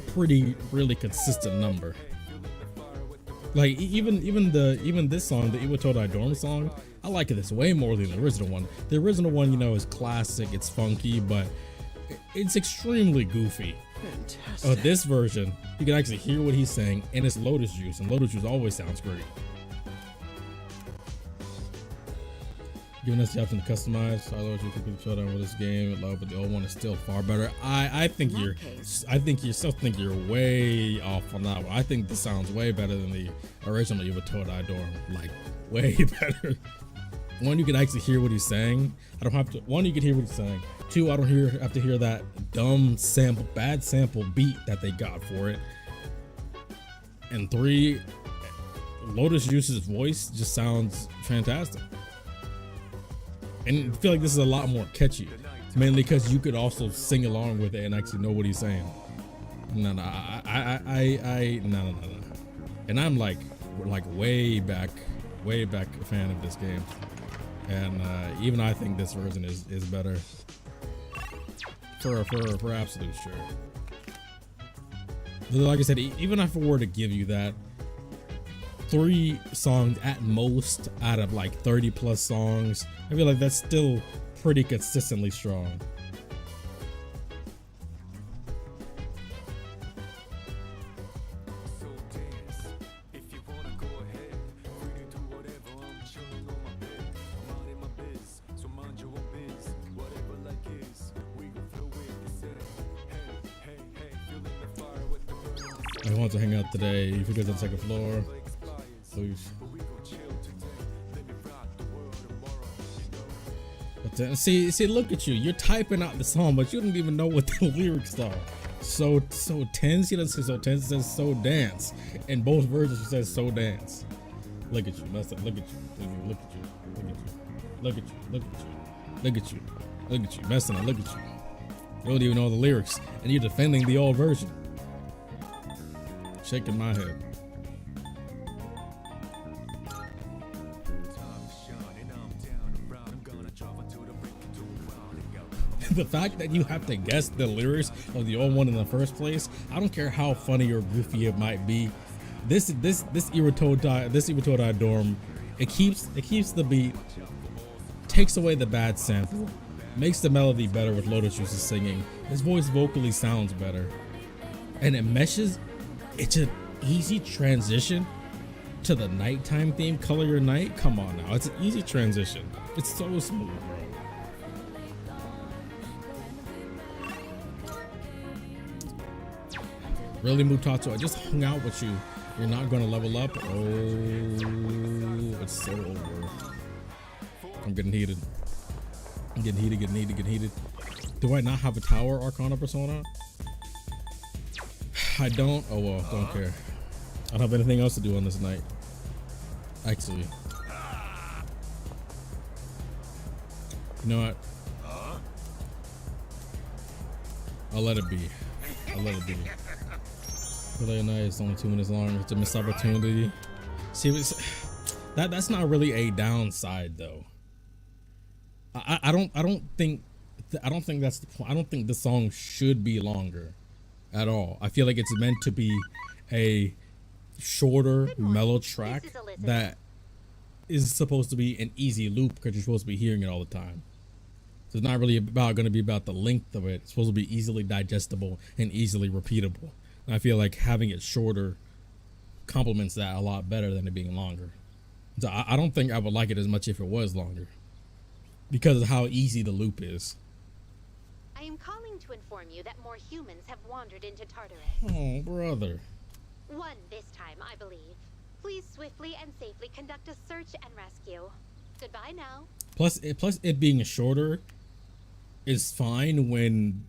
really consistent number. Like even this song, the Iwatodai Dorm song, I like this way more than the original one. The original one, you know, is classic, it's funky, but it's extremely goofy. Fantastic. This version, you can actually hear what he's saying, and it's Lotus Juice, and Lotus Juice always sounds great. Giving us the option to customize, I love you can showdown with this game, but the old one is still far better. I think you still think you're way off on that one. I think this sounds way better than the original Iwatodai Dorm, like way better. 1, you can actually hear what he's saying. I don't have to. 1, you can hear what he's saying. 2, I don't have to hear that dumb bad sample beat that they got for it. And 3, Lotus Juice's voice just sounds fantastic. And I feel like this is a lot more catchy, mainly because you could also sing along with it and actually know what he's saying. No. And I'm like way back a fan of this game, and even I think this version is better for absolute sure. But like I said, even if I were to give you that 3 songs at most out of like 30 plus songs, I feel like that's still pretty consistently strong. I want to hang out today. You forget to the second floor. Please. See, look at you. You're typing out the song, but you don't even know what the lyrics are. So tense. He doesn't say so tense. It says so dance. In both versions, it says so dance. Look at you. Look at you. Look at you. Look at you. Look at you. Look at you. Look at you. Look at you. Messing up. Look at you. You don't even know the lyrics, and you're defending the old version. Shaking my head. The fact that you have to guess the lyrics of the old one in the first place, I don't care how funny or goofy it might be. This Iwatodai dorm, it keeps the beat, takes away the bad sample, makes the melody better with Lotus Juice's singing. His voice vocally sounds better, and it meshes. It's an easy transition to the nighttime theme, Color Your Night. Come on now, it's an easy transition. It's so smooth, bro. Really, Mutato, I just hung out with you. You're not gonna level up. Oh, it's so over. I'm getting heated. I'm getting heated. Do I not have a tower Arcana persona? I don't. Oh well, don't care. I don't have anything else to do on this night. Actually. You know what? I'll let it be. Really nice. Only 2 minutes long. It's a missed opportunity. See, that's not really a downside though. I don't think that's the point. I don't think the song should be longer at all. I feel like it's meant to be a shorter mellow track that is supposed to be an easy loop because you're supposed to be hearing it all the time. So it's not really going to be about the length of it. It's supposed to be easily digestible and easily repeatable. And I feel like having it shorter complements that a lot better than it being longer. So I don't think I would like it as much if it was longer because of how easy the loop is. I am calling to inform you that more humans have wandered into Tartarus. Oh, brother. One this time, I believe. Please swiftly and safely conduct a search and rescue. Goodbye now. Plus it being shorter is fine when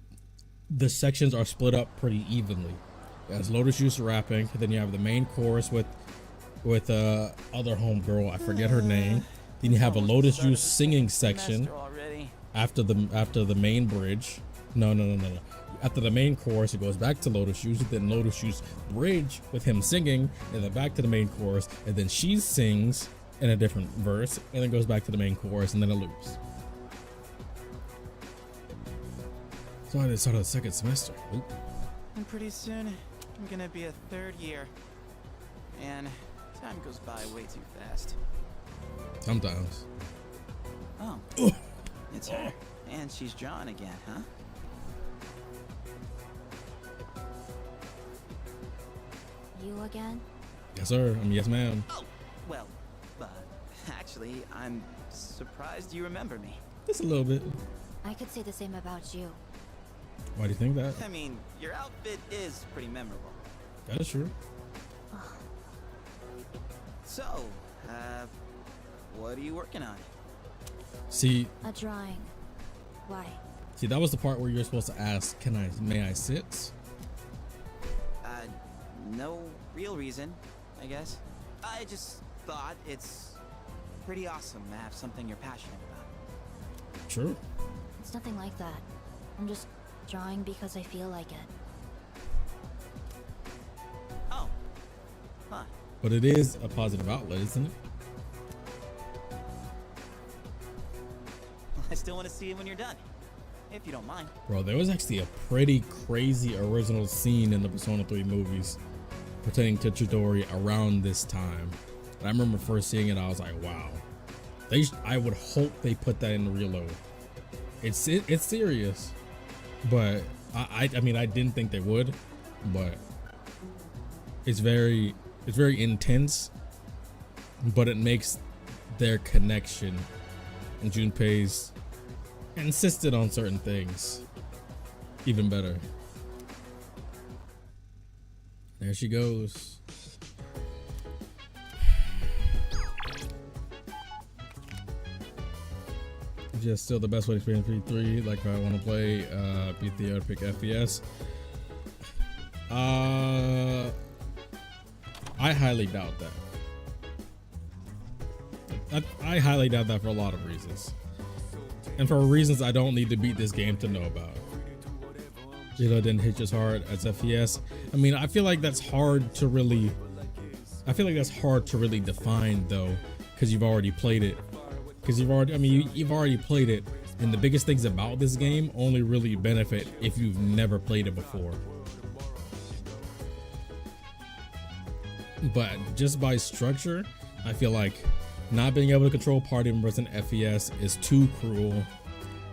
the sections are split up pretty evenly. As Lotus Juice rapping, then you have the main chorus with other homegirl, I forget her name. Then you have a Lotus Juice singing section after the main bridge. No. After the main chorus, it goes back to Lotus Juice, then Lotus Juice bridge with him singing, and then back to the main chorus, and then she sings in a different verse, and then goes back to the main chorus, and then it loops. So I did start of the second semester. Oop. And pretty soon, I'm gonna be a third year. Man, time goes by way too fast. Sometimes. Oh, it's her. And she's drawn again, huh? You again? Yes, sir. Yes, ma'am. Oh, well, actually, I'm surprised you remember me. Just a little bit. I could say the same about you. Why do you think that? I mean, your outfit is pretty memorable. That is true. So, what are you working on? See, a drawing. Why? See, that was the part where you're supposed to ask, may I sit? No real reason, I guess. I just thought it's pretty awesome to have something you're passionate about. True. It's nothing like that. I'm just drawing because I feel like it. Oh. Huh. But it is a positive outlet, isn't it? I still want to see it when you're done, if you don't mind. Bro, there was actually a pretty crazy original scene in the Persona 3 movies pertaining to Chidori around this time. And I remember first seeing it, I was like, wow. I would hope they put that in the reload. It's serious, but I mean, I didn't think they would, but it's very intense, but it makes their connection and Junpei's insisted on certain things even better. There she goes. Just still the best way to experience P3. Like I want to play beat the epic FPS. I highly doubt that. I highly doubt that for a lot of reasons, and for reasons I don't need to beat this game to know about. Jilo didn't hit as hard as FPS. I mean, I feel like that's hard to really. I feel like that's hard to really define though, because you've already played it. Because you've already played it, and the biggest things about this game only really benefit if you've never played it before. But just by structure, I feel like not being able to control party members in FPS is too cruel.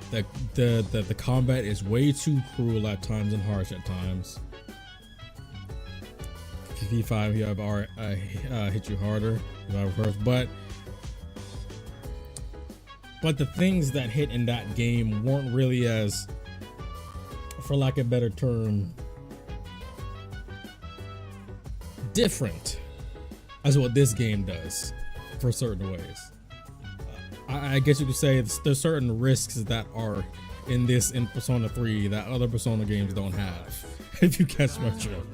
The combat is way too cruel at times and harsh at times. P5 here I've hit you harder first, but the things that hit in that game weren't really as, for lack of a better term, different as what this game does for certain ways. I guess you could say there's certain risks that are in Persona 3 that other Persona games don't have, if you catch my drift.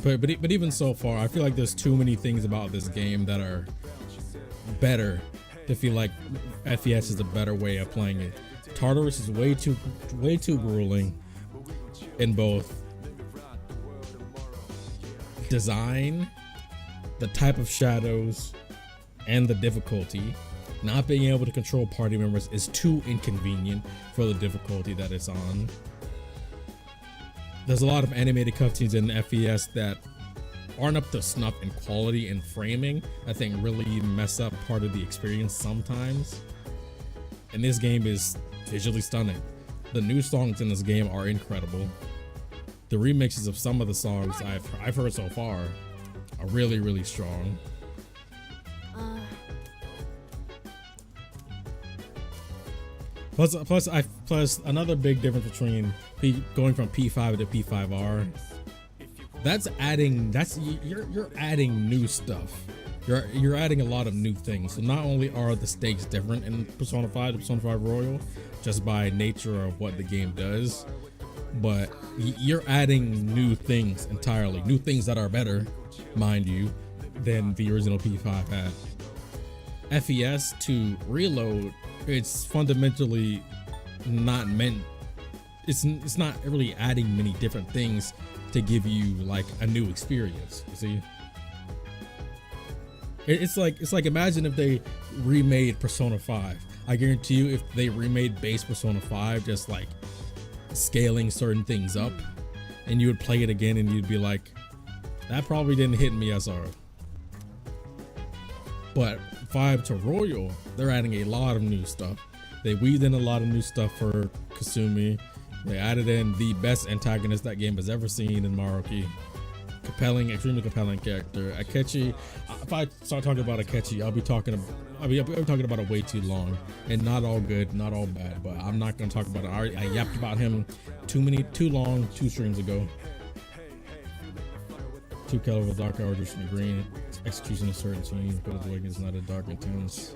But even so far, I feel like there's too many things about this game that are better to feel like FPS is a better way of playing it. Tartarus is way too grueling in both design, the type of shadows, and the difficulty. Not being able to control party members is too inconvenient for the difficulty that it's on. There's a lot of animated cutscenes in FPS that aren't up to snuff in quality and framing. I think really mess up part of the experience sometimes. And this game is visually stunning. The new songs in this game are incredible. The remixes of some of the songs I've heard so far are really, really strong. Plus another big difference between going from P5 to P5R. You're adding new stuff. You're adding a lot of new things. So not only are the stakes different in Persona 5 to Persona 5 Royal, just by nature of what the game does, but you're adding new things entirely. New things that are better, mind you, than the original P5 had. FES to Reload, it's fundamentally not meant, it's not really adding many different things to give you like a new experience, you see. It's like imagine if they remade Persona 5. I guarantee you if they remade base Persona 5, just like scaling certain things up, and you would play it again and you'd be like, that probably didn't hit me as hard. But 5 to Royal, they're adding a lot of new stuff. They weaved in a lot of new stuff for Kasumi. They added in the best antagonist that game has ever seen in Maruki. Compelling, extremely compelling character. Akechi, if I start talking about Akechi, I'll be talking about it way too long, and not all good, not all bad. But I'm not gonna talk about it. I yapped about him too long, 2 streams ago. 2 color of dark hour, just in green. Execution of certain scenes, but the awakening is not a dark intense.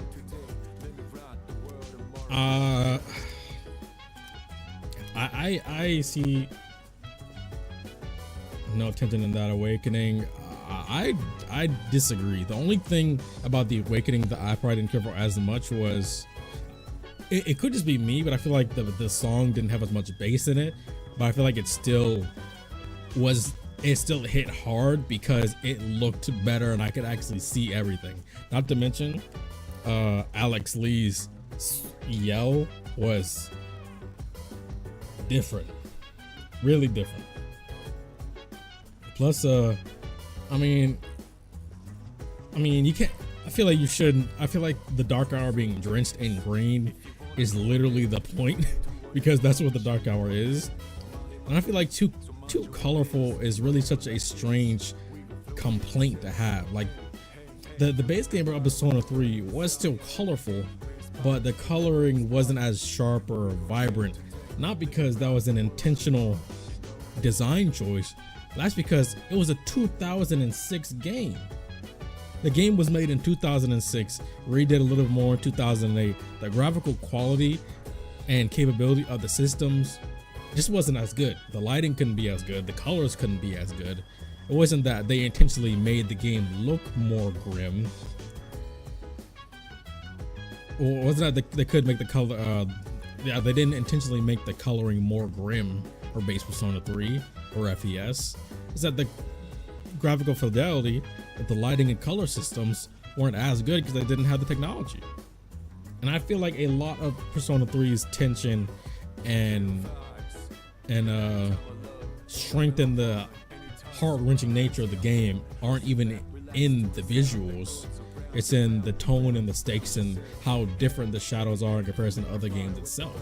I see no tension in that awakening. I disagree. The only thing about the awakening that I probably didn't care for as much was it could just be me, but I feel like the song didn't have as much bass in it, but I feel like it still hit hard because it looked better and I could actually see everything. Not to mention Alex Lee's yell was different, really different. Plus I mean you can't, I feel like you shouldn't, I feel like the dark hour being drenched in green is literally the point because that's what the dark hour is. And I feel like too colorful is really such a strange complaint to have. Like the base game of Persona 3 was still colorful, but the coloring wasn't as sharp or vibrant. Not because that was an intentional design choice, that's because it was a 2006 game. The game was made in 2006, redid a little bit more in 2008. The graphical quality and capability of the systems just wasn't as good. The lighting couldn't be as good. The colors couldn't be as good. It wasn't that they intentionally made the game look more grim. Or wasn't that they could make the color, yeah, they didn't intentionally make the coloring more grim for base Persona 3 or FES. It's that the graphical fidelity, that the lighting and color systems weren't as good because they didn't have the technology. And I feel like a lot of Persona 3's tension and strengthen the heart-wrenching nature of the game aren't even in the visuals. It's in the tone and the stakes and how different the shadows are in comparison to other games itself.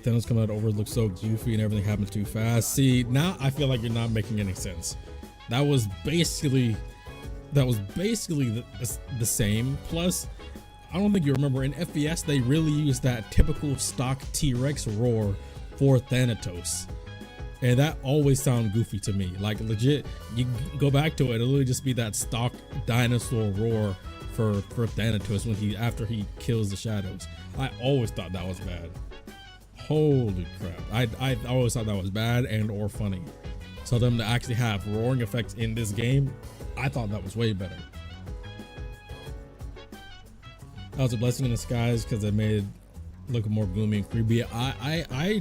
Thanos coming out over looks so goofy and everything happens too fast. See, now I feel like you're not making any sense. That was basically the same. Plus, I don't think you remember in FES they really used that typical stock T-Rex roar for Thanatos, and that always sounded goofy to me. Like legit, you go back to it, it'll literally just be that stock dinosaur roar for Thanatos when after he kills the shadows. I always thought that was bad. Holy crap! I always thought that was bad and or funny. So them to actually have roaring effects in this game, I thought that was way better. That was a blessing in disguise because it made it look more gloomy and creepy. I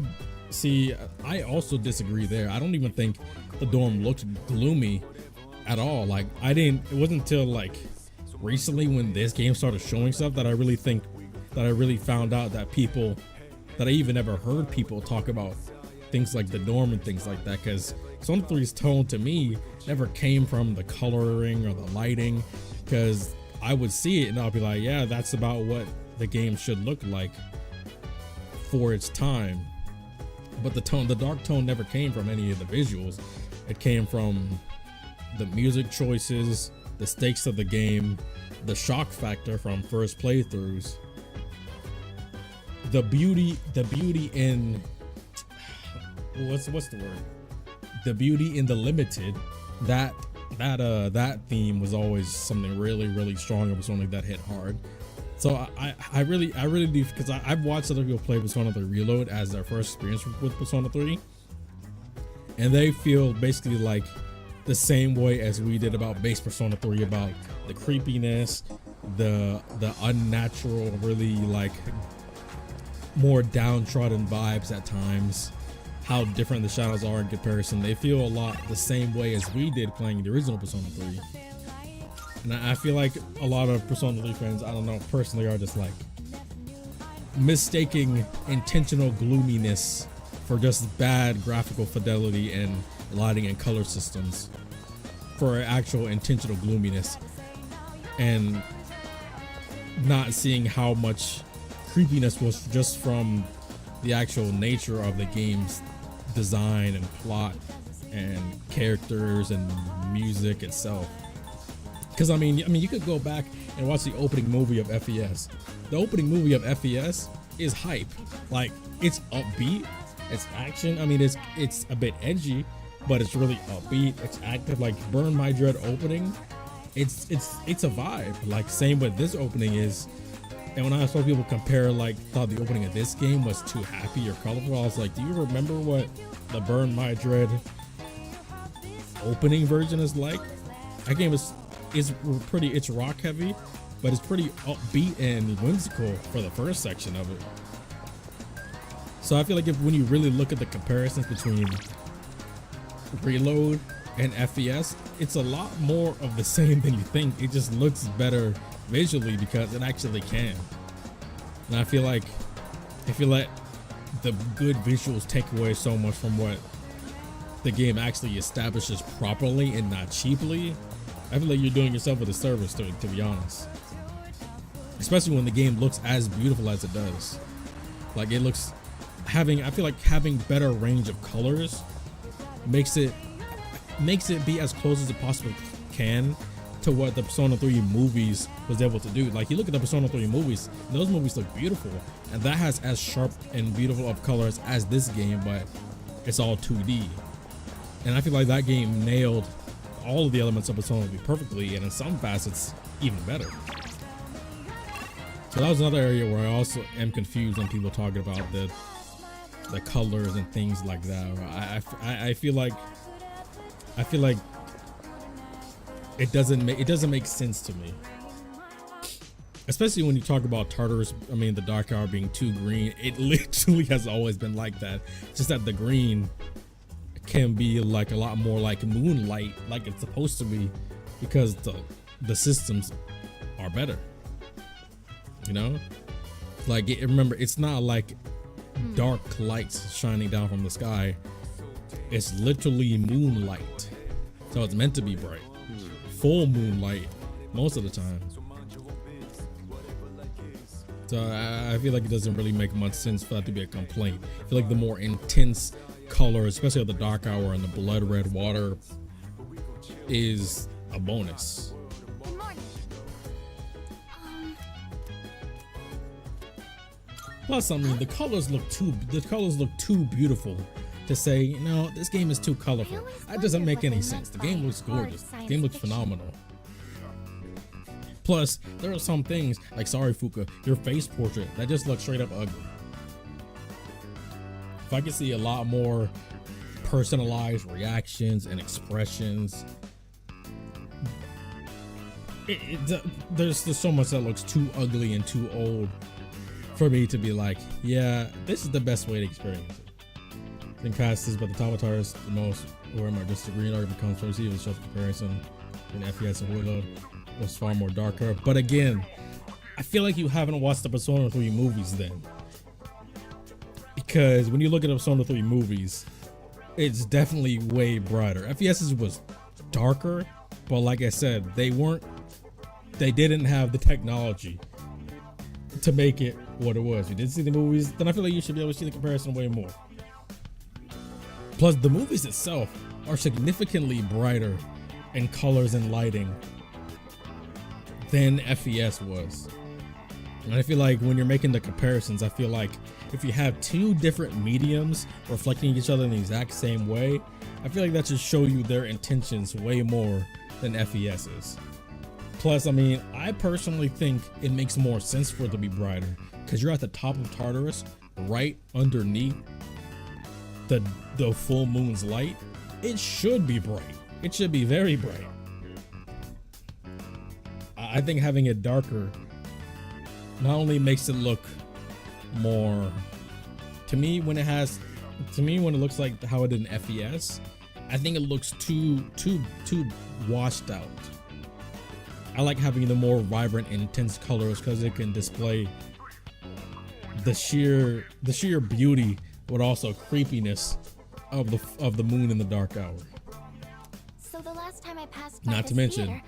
see. I also disagree there. I don't even think the dorm looked gloomy at all. Like it wasn't until like recently when this game started showing stuff that I really found out that I even ever heard people talk about things like the dorm and things like that, because Persona 3's tone to me never came from the coloring or the lighting, because I would see it and I'll be like, yeah, that's about what the game should look like for its time. But the dark tone never came from any of the visuals. It came from the music choices, the stakes of the game, the shock factor from first playthroughs, the beauty in what's the word? The beauty in the limited. That theme was always something really strong. It was something that hit hard. So I really do, because I've watched other people play Persona 3 Reload as their first experience with Persona 3, and they feel basically like the same way as we did about base Persona 3, about the creepiness, the unnatural, really like more downtrodden vibes at times, how different the shadows are in comparison. They feel a lot the same way as we did playing the original Persona 3. And I feel like a lot of Persona 3 fans, I don't know, personally are just like mistaking intentional gloominess for just bad graphical fidelity and lighting and color systems for actual intentional gloominess, and not seeing how much creepiness was just from the actual nature of the game's design and plot and characters and music itself. Because I mean you could go back and watch the opening movie of FES. The opening movie of FES is hype. Like, it's upbeat, it's action. I mean, it's a bit edgy, but it's really upbeat, it's active. Like Burn My Dread opening, it's a vibe. Like same with this opening is. And when I saw people compare, like, thought the opening of this game was too happy or colorful, I was like, do you remember what the Burn My Dread opening version is like? That game is pretty, it's rock heavy, but it's pretty upbeat and whimsical for the first section of it. So I feel like when you really look at the comparisons between Reload and FES, it's a lot more of the same than you think. It just looks better visually because it actually can. And I feel like if you let the good visuals take away so much from what the game actually establishes properly and not cheaply, I feel like you're doing yourself a disservice, to be honest. Especially when the game looks as beautiful as it does. Like, it looks I feel like having better range of colors makes it be as close as it possibly can to what the Persona 3 movies was able to do. Like, you look at the Persona 3 movies, those movies look beautiful, and that has as sharp and beautiful of colors as this game, but it's all 2D. And I feel like that game nailed all of the elements of Persona 3 perfectly, and in some facets even better. So that was another area where I also am confused when people talking about the colors and things like that. I feel like it doesn't make sense to me. Especially when you talk about Tartarus, I mean the Dark Hour being too green. It literally has always been like that. Just that the green can be like a lot more like moonlight, like it's supposed to be, because the systems are better. You know, like remember, it's not like dark lights shining down from the sky. It's literally moonlight, so it's meant to be bright. Full moonlight most of the time. So I feel like it doesn't really make much sense for that to be a complaint. I feel like the more intense color, especially of the Dark Hour and the blood red water, is a bonus. Good morning. Plus, I mean, the colors look too beautiful to say, you know, this game is too colorful. That doesn't make any sense. The game looks gorgeous. The game looks phenomenal. Plus, there are some things like, sorry Fuuka, your face portrait that just looks straight up ugly. If I could see a lot more personalized reactions and expressions, there's so much that looks too ugly and too old for me to be like, yeah, this is the best way to experience it. I think past is, but the top of Tartarus, the most where my disagreeing argument comes from, even shows comparison in FPS and Willow was far more darker. But again, I feel like you haven't watched the Persona 3 movies then, because when you look at the Persona 3 movies, it's definitely way brighter. FPS's was darker, but like I said, they didn't have the technology to make it what it was. If you didn't see the movies, then I feel like you should be able to see the comparison way more. Plus, the movies itself are significantly brighter in colors and lighting than FES was. And I feel like when you're making the comparisons, I feel like if you have two different mediums reflecting each other in the exact same way, I feel like that should show you their intentions way more than FES is. Plus, I mean, I personally think it makes more sense for it to be brighter, because you're at the top of Tartarus, right underneath the full moon's light. It should be bright. It should be very bright. I think having it darker not only makes it look more, to me when it looks like how it did in FES, I think it looks too washed out. I like having the more vibrant, intense colors because it can display the sheer beauty, but also creepiness of the moon in the dark hour. So the last time I passed by Not to mention,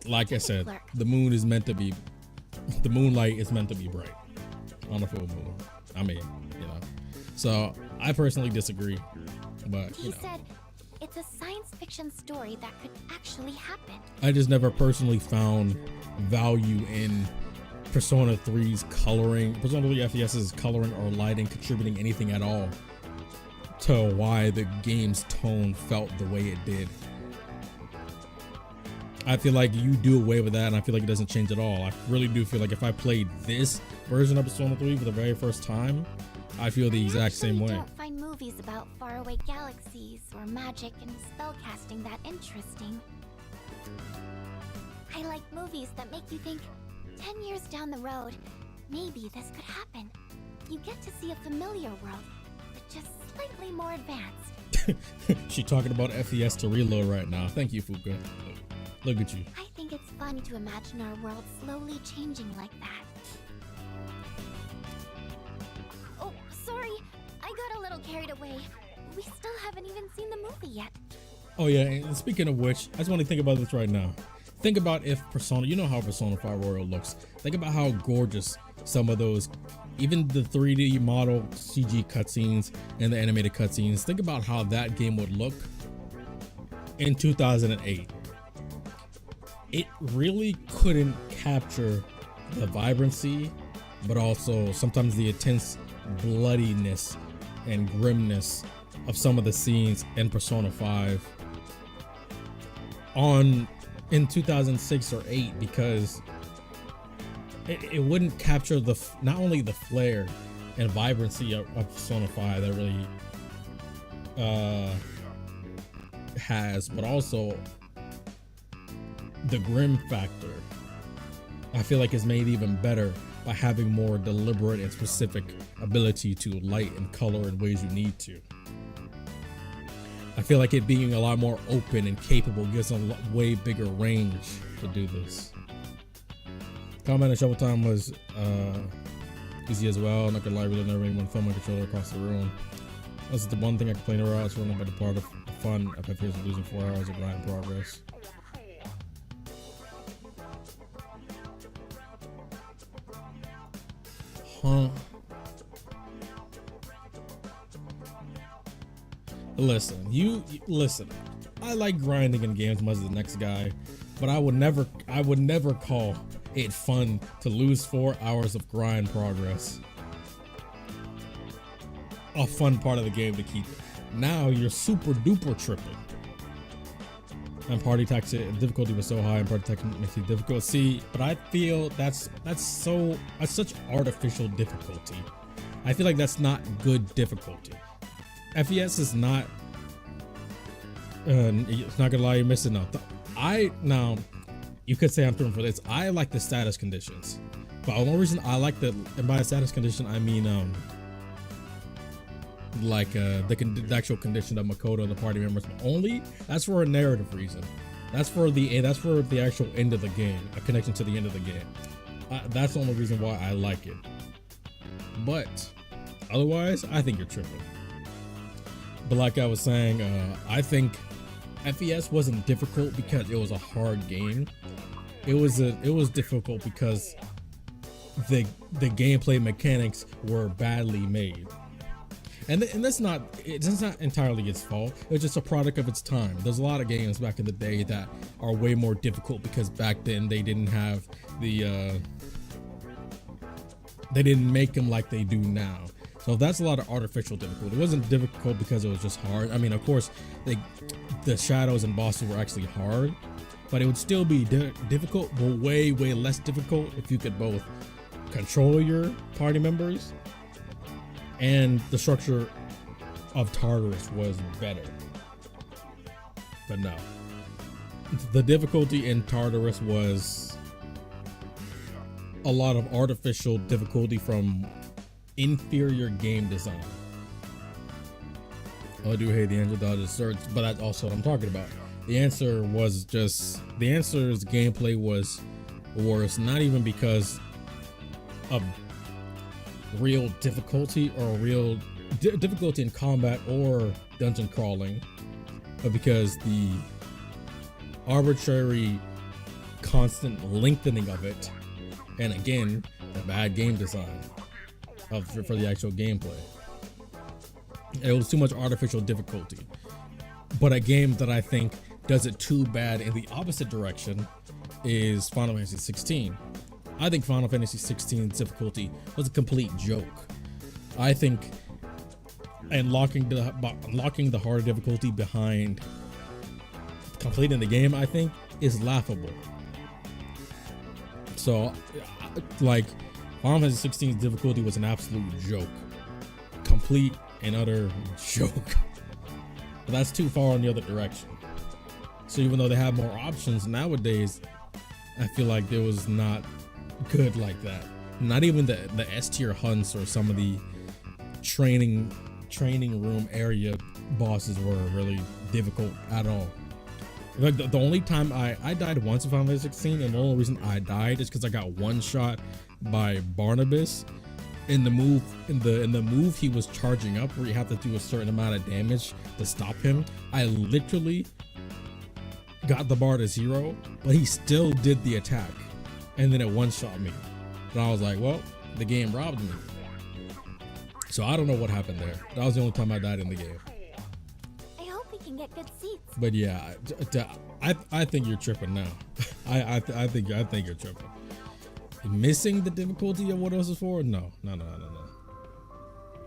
like I said, the moonlight is meant to be bright on a full moon. I mean, you know. So I personally disagree, but He said it's a science fiction story that could actually happen. I just never personally found value in Persona 3's coloring, Persona 3 FES's coloring or lighting contributing anything at all to why the game's tone felt the way it did. I feel like you do away with that, and I feel like it doesn't change at all. I really do feel like if I played this version of Persona 3 for the very first time, I feel the exact same way. I don't find movies about faraway galaxies or magic and spellcasting that interesting. I like movies that make you think, 10 years down the road, maybe this could happen. You get to see a familiar world, but just slightly more advanced. She talking about FES to reload right now. Thank you, Fuuka. Look at you. I think it's fun to imagine our world slowly changing like that. Oh, sorry. I got a little carried away. We still haven't even seen the movie yet. Oh yeah, and speaking of which, I just want to think about this right now. Think about if Persona, you know how Persona 5 Royal looks. Think about how gorgeous some of those, even the 3D model CG cutscenes and the animated cutscenes. Think about how that game would look in 2008. It really couldn't capture the vibrancy, but also sometimes the intense bloodiness and grimness of some of the scenes in Persona 5 in 2006 or 8 because it wouldn't capture not only the flair and vibrancy of Persona 5 that really has, but also the grim factor. I feel like it's made even better by having more deliberate and specific ability to light and color in ways you need to. I feel like it being a lot more open and capable gives a way bigger range to do this. Combat and shovel time was easy as well. Not gonna lie, really never anyone film my controller across the room. That's the one thing I complain about. It's running by the part of fun of FPS losing 4 hours of grind progress. Huh. Listen. I like grinding in games much as the next guy, but I would never call it fun to lose 4 hours of grind progress. A fun part of the game to keep it. Now you're super duper tripping. And party tax difficulty was so high, and party tax makes it difficult. See, but I feel that's such artificial difficulty. I feel like that's not good difficulty. FES is not. It's not gonna lie, you're missing out. Now, you could say I'm tripping for this. I like the status conditions, but the only reason I like and by status condition I mean the actual condition of Makoto and the party members only. That's for a narrative reason. That's for the actual end of the game, a connection to the end of the game. That's the only reason why I like it. But otherwise, I think you're tripping. But like I was saying, I think FES wasn't difficult because it was a hard game. It was difficult because the gameplay mechanics were badly made. And it's not entirely its fault. It's just a product of its time. There's a lot of games back in the day that are way more difficult because back then they didn't have they didn't make them like they do now. So that's a lot of artificial difficulty. It wasn't difficult because it was just hard. I mean, of course, the shadows and bosses were actually hard, but it would still be difficult, but way less difficult if you could both control your party members. And the structure of Tartarus was better. But no. The difficulty in Tartarus was a lot of artificial difficulty from inferior game design. I do hate the answer dodges search, but that's also what I'm talking about. The answer's gameplay was worse, not even because of real difficulty or real difficulty in combat or dungeon crawling, but because the arbitrary constant lengthening of it, and again the bad game design for the actual gameplay. It was too much artificial difficulty. But a game that I think does it too bad in the opposite direction is Final Fantasy 16. I think Final Fantasy 16's difficulty was a complete joke. I think unlocking the hard difficulty behind completing the game, I think, is laughable. So, like, Final Fantasy 16's difficulty was an absolute joke. Complete and utter joke. But that's too far in the other direction. So even though they have more options nowadays, I feel like there was not good like that. Not even the S tier hunts or some of the training room area bosses were really difficult at all. Like the only time I died once in Final Fantasy 16, and the only reason I died is because I got one shot by Barnabas in the move he was charging up, where you have to do a certain amount of damage to stop him. I literally got the bar to 0, but he still did the attack, and then it one-shot me. And I was like, well, the game robbed me. So I don't know what happened there. That was the only time I died in the game. I hope we can get good seats. But yeah, I think you're tripping now. I think you're tripping. Missing the difficulty of what else is for? No. Morning,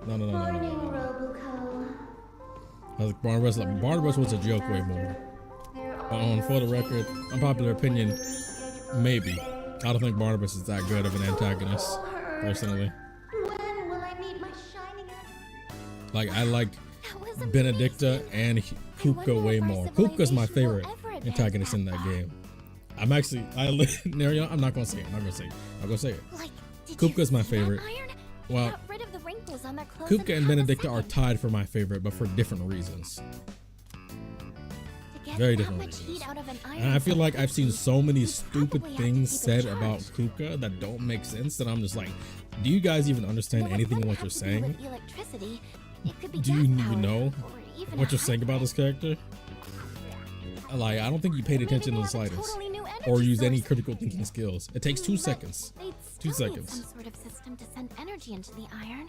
Roboco. I was like, Barnabas was a joke way more. There For the record, unpopular opinion, maybe. I don't think Barnabas is that good of an antagonist, personally. When will I meet my shining Like, I like Benedicta and Fuuka way more. Fuuka's my favorite antagonist in that game. I'm not gonna say it. Fuuka's my favorite. Well, Fuuka and Benedicta are tied for my favorite, but for different reasons. Very different reasons. And I feel like I've seen so many stupid things said about Fuuka that don't make sense that I'm just like, do you guys even understand anything of what you're saying? Do you even know what you're saying about this character? Like, I don't think you paid attention to the slightest or use any critical thinking skills. It takes 2 seconds. 2 seconds. Some sort of system to send energy into the iron.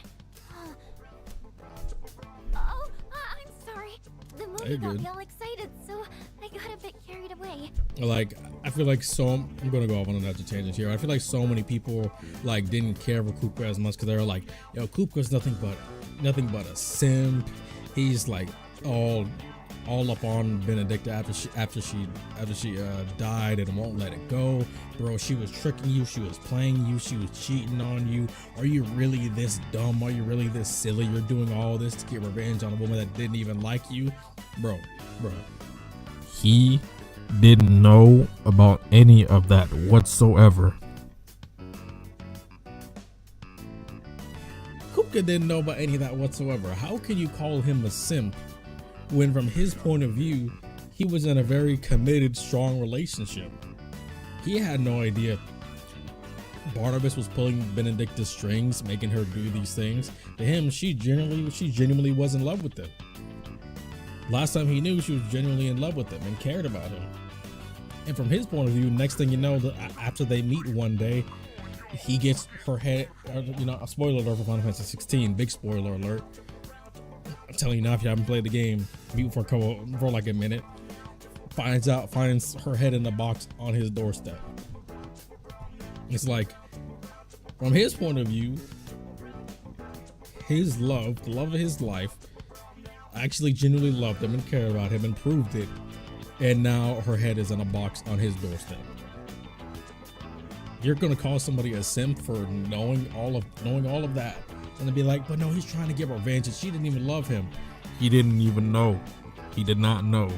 Oh, I'm sorry. The movie got me all excited, so I got a bit carried away. Like, I feel like I'm gonna go off on another tangent here. I feel like so many people like didn't care for Fuuka as much because they were like, yo, Fuuka's nothing but a simp. He's like all up on Benedicta after she died and won't let it go. Bro, she was tricking you, she was playing you, she was cheating on you. Are you really this dumb? Are you really this silly? You're doing all this to get revenge on a woman that didn't even like you? Bro. He didn't know about any of that whatsoever. Fuuka didn't know about any of that whatsoever. How can you call him a simp when from his point of view, he was in a very committed, strong relationship? He had no idea Barnabas was pulling Benedicta's strings, making her do these things. To him, she genuinely was in love with him. Last time he knew, she was genuinely in love with him and cared about him. And from his point of view, next thing you know, after they meet one day, he gets her head, a spoiler alert for Final Fantasy 16, big spoiler alert. I'm telling you now, if you haven't played the game, mute for like a minute, finds her head in the box on his doorstep. It's like, from his point of view, his love, the love of his life, actually genuinely loved him and cared about him and proved it. And now her head is in a box on his doorstep. You're gonna call somebody a simp for knowing all of that, and then be like, but no, he's trying to get revenge, and she didn't even love him. He didn't even know. He did not know.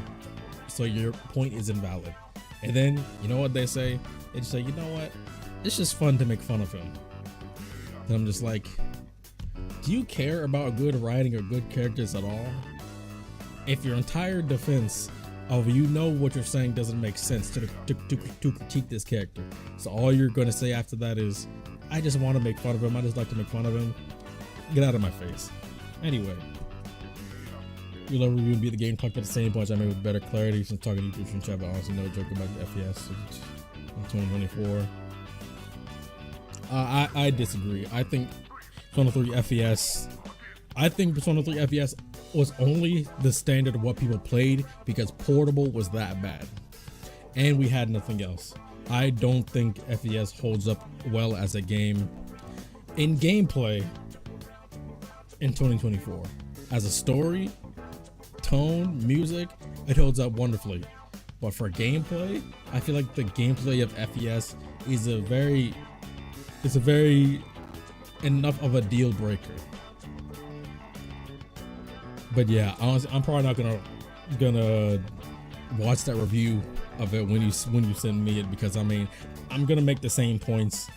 So your point is invalid. And then, you know what they say? They just say, you know what? It's just fun to make fun of him. And I'm just like, do you care about good writing or good characters at all? If your entire defense of what you're saying doesn't make sense to critique this character, so all you're going to say after that is, I just want to make fun of him, I just like to make fun of him, get out of my face. Anyway, we'll review and beat the game, talked about the same points I made with better clarity since talking to you from chat, but honestly no joke about the FES in 2024. I disagree. I think Persona 3 FES was only the standard of what people played because portable was that bad and we had nothing else. I don't think FES holds up well as a game in gameplay in 2024. As a story, tone, music, it holds up wonderfully. But for gameplay, I feel like the gameplay of FES is a very enough of a deal breaker. But yeah, honestly, I'm probably not gonna watch that review of it when you send me it, because I mean, I'm gonna make the same points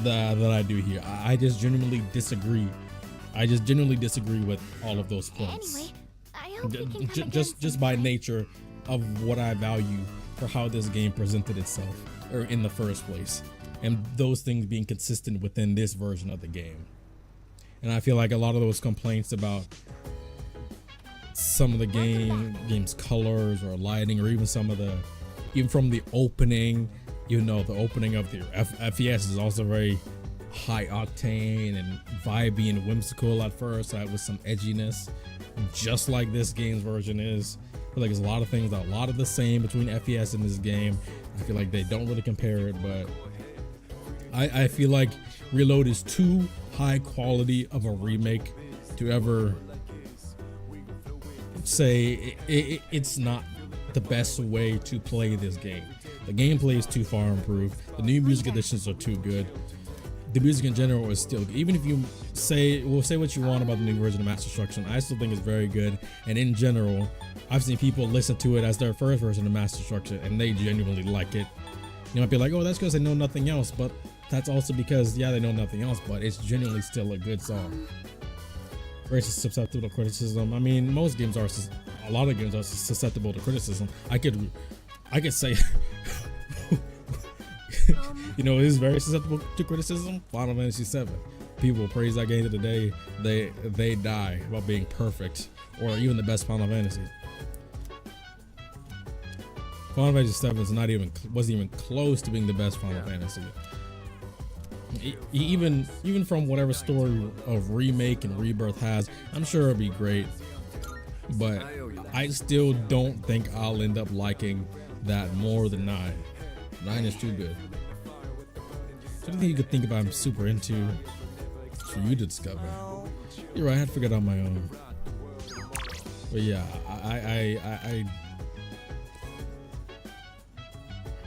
that I do here. I just genuinely disagree. With all of those points. Anyway, I hope you can just by nature of what I value for how this game presented itself, or in the first place, and those things being consistent within this version of the game. And I feel like a lot of those complaints about some of the game's colors or lighting, or even from the opening, the opening of the FES is also very high octane and vibey and whimsical at first, with some edginess, just like this game's version is. I feel like there's a lot of things, a lot of the same between FES and this game. I feel like they don't really compare it, but I feel like Reload is too high quality of a remake to ever say it's not the best way to play this game. The gameplay is too far improved. The new music additions are too good. The music in general is still good. Even if you say what you want about the new version of Master Destruction, I still think it's very good. And in general, I've seen people listen to it as their first version of Master Destruction and they genuinely like it. You might be like, oh, that's because they know nothing else, but that's also because, yeah, they know nothing else, but it's genuinely still a good song. Very susceptible to criticism. I mean, most games are, a lot of games are susceptible to criticism. I could say, you know, it is very susceptible to criticism. Final Fantasy VII. People praise that game to the day they die about being perfect, or even the best Final Fantasy. Final Fantasy VII wasn't even close to being the best Final Fantasy. Even from whatever story of remake and rebirth has, I'm sure it'll be great, but I still don't think I'll end up liking that more than 9. 9 is too good. So anything you could think about I'm super into for you to discover. You're right, I had to figure it out on my own. But yeah,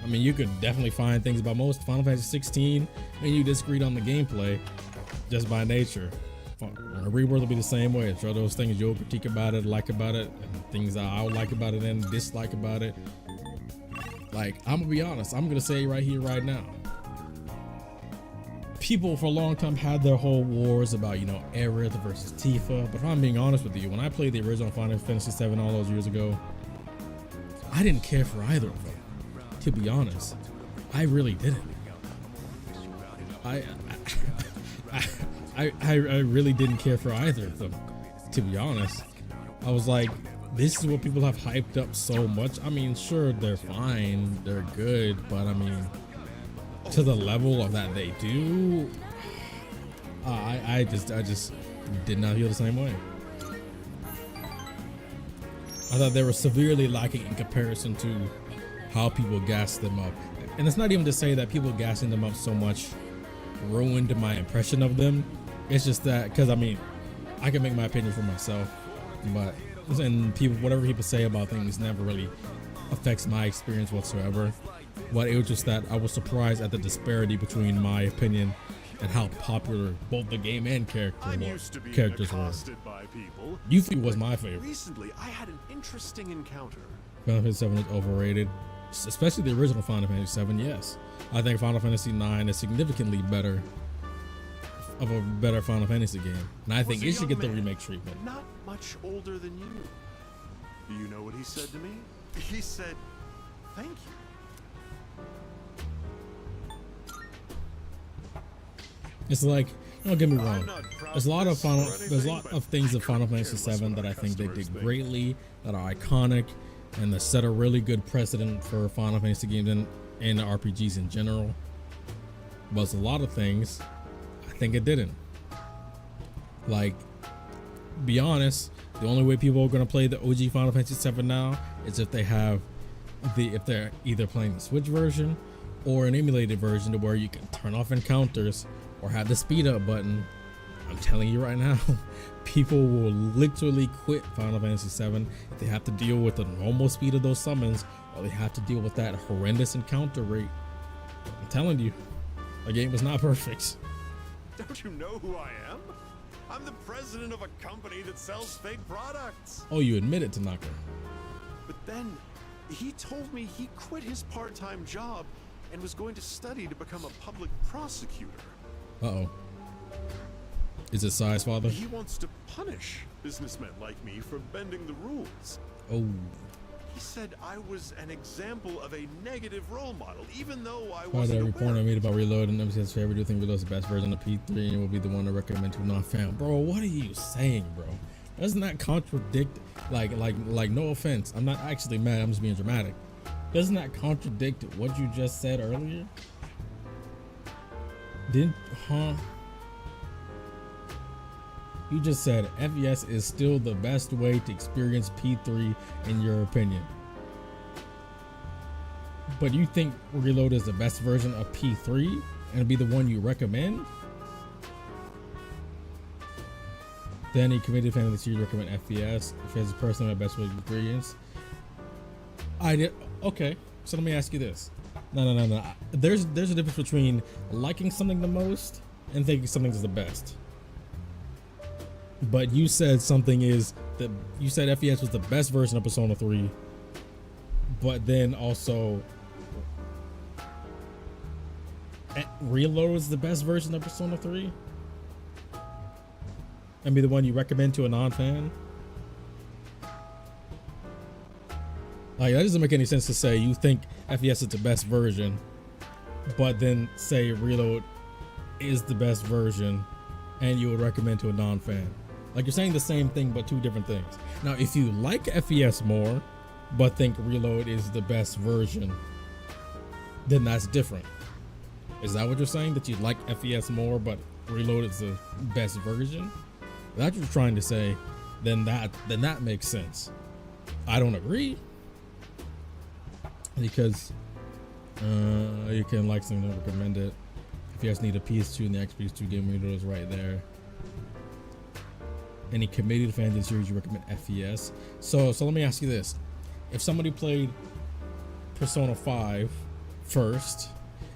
I mean, you could definitely find things about most Final Fantasy 16, and you disagreed on the gameplay just by nature. Rebirth will be the same way. It's all those things you'll critique about it, like about it, and things that I'll like about it and dislike about it. Like, I'm gonna be honest, I'm gonna say right here, right now. People for a long time had their whole wars about, you know, Aerith versus Tifa, but if I'm being honest with you, when I played the original Final Fantasy 7 all those years ago, I didn't care for either of them. To be honest, I really didn't. I really didn't care for either of them. To be honest, I was like, this is what people have hyped up so much. I mean, sure, they're fine, they're good, but I mean, to the level of that they do, I just did not feel the same way. I thought they were severely lacking in comparison to how people gas them up. And it's not even to say that people gassing them up so much ruined my impression of them. It's just that, because I mean, I can make my opinion for myself, but whatever people say about things never really affects my experience whatsoever. But it was just that I was surprised at the disparity between my opinion and how popular both the game and characters were. Yuki was my favorite. Recently, I had an interesting encounter. Final Fantasy 7 is overrated, especially the original Final Fantasy 7. Yes, I think Final Fantasy 9 is significantly better Final Fantasy game, and I think it should get the remake treatment. Not much older than you. Do you know what he said to me? He said, "Thank you." It's like, don't get me wrong. There's a lot of things in Final Fantasy 7 that I think they did greatly, that are iconic, and that set a really good precedent for Final Fantasy games and RPGs in general. But there's a lot of things I think it didn't. Like, be honest, the only way people are gonna play the OG Final Fantasy 7 now is if they're either playing the Switch version or an emulated version to where you can turn off encounters or have the speed up button. I'm telling you right now, people will literally quit Final Fantasy 7 if they have to deal with the normal speed of those summons, or they have to deal with that horrendous encounter rate. I'm telling you, the game was not perfect. Don't you know who I am? I'm the president of a company that sells fake products. Oh, you admit it, Tanaka. But then he told me he quit his part-time job and was going to study to become a public prosecutor. Uh-oh. Is it Sai's father? He wants to punish businessmen like me for bending the rules. Oh. He said I was an example of a negative role model, even though I Why wasn't that aware. report I made about Reload and MC's favorite? Do you think Reload's the best version of P3 and will be the one to recommend to non-fan? Bro, what are you saying, bro? Doesn't that contradict, like no offense, I'm not actually mad, I'm just being dramatic. Doesn't that contradict what you just said earlier? You just said FES is still the best way to experience P3 in your opinion. But you think Reload is the best version of P3 and be the one you recommend? Then he committed fan of the series recommend FES. FES is personally my best way to experience. I did. Okay, so let me ask you this. No. There's a difference between liking something the most and thinking something is the best. But you said something is that you said FES was the best version of Persona 3, but then also Reload is the best version of Persona 3. And be the one you recommend to a non-fan. Like, that doesn't make any sense to say you think FES is the best version, but then say Reload is the best version and you would recommend to a non-fan. Like, you're saying the same thing but two different things. Now, if you like FES more but think Reload is the best version, then that's different. Is that what you're saying? That you like FES more but Reload is the best version? If that's what you're trying to say, then that makes sense. I don't agree. Because you can like something, don't recommend it. If you guys need a PS2 and the PS2 game reader is right there. Any committed fans of the series, you recommend FES. So let me ask you this: if somebody played Persona 5 first,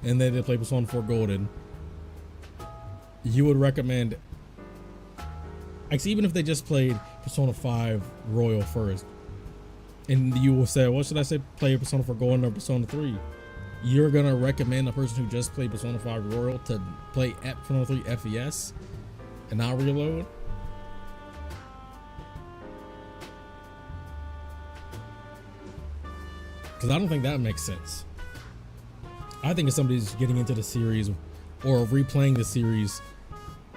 and then they played Persona 4 Golden, you would recommend? Actually, even if they just played Persona 5 Royal first, and you will say, what should I say, play Persona 4 Golden or Persona 3? You're gonna recommend a person who just played Persona 5 Royal to play Persona 3 FES and not Reload? Because I don't think that makes sense. I think if somebody's getting into the series or replaying the series,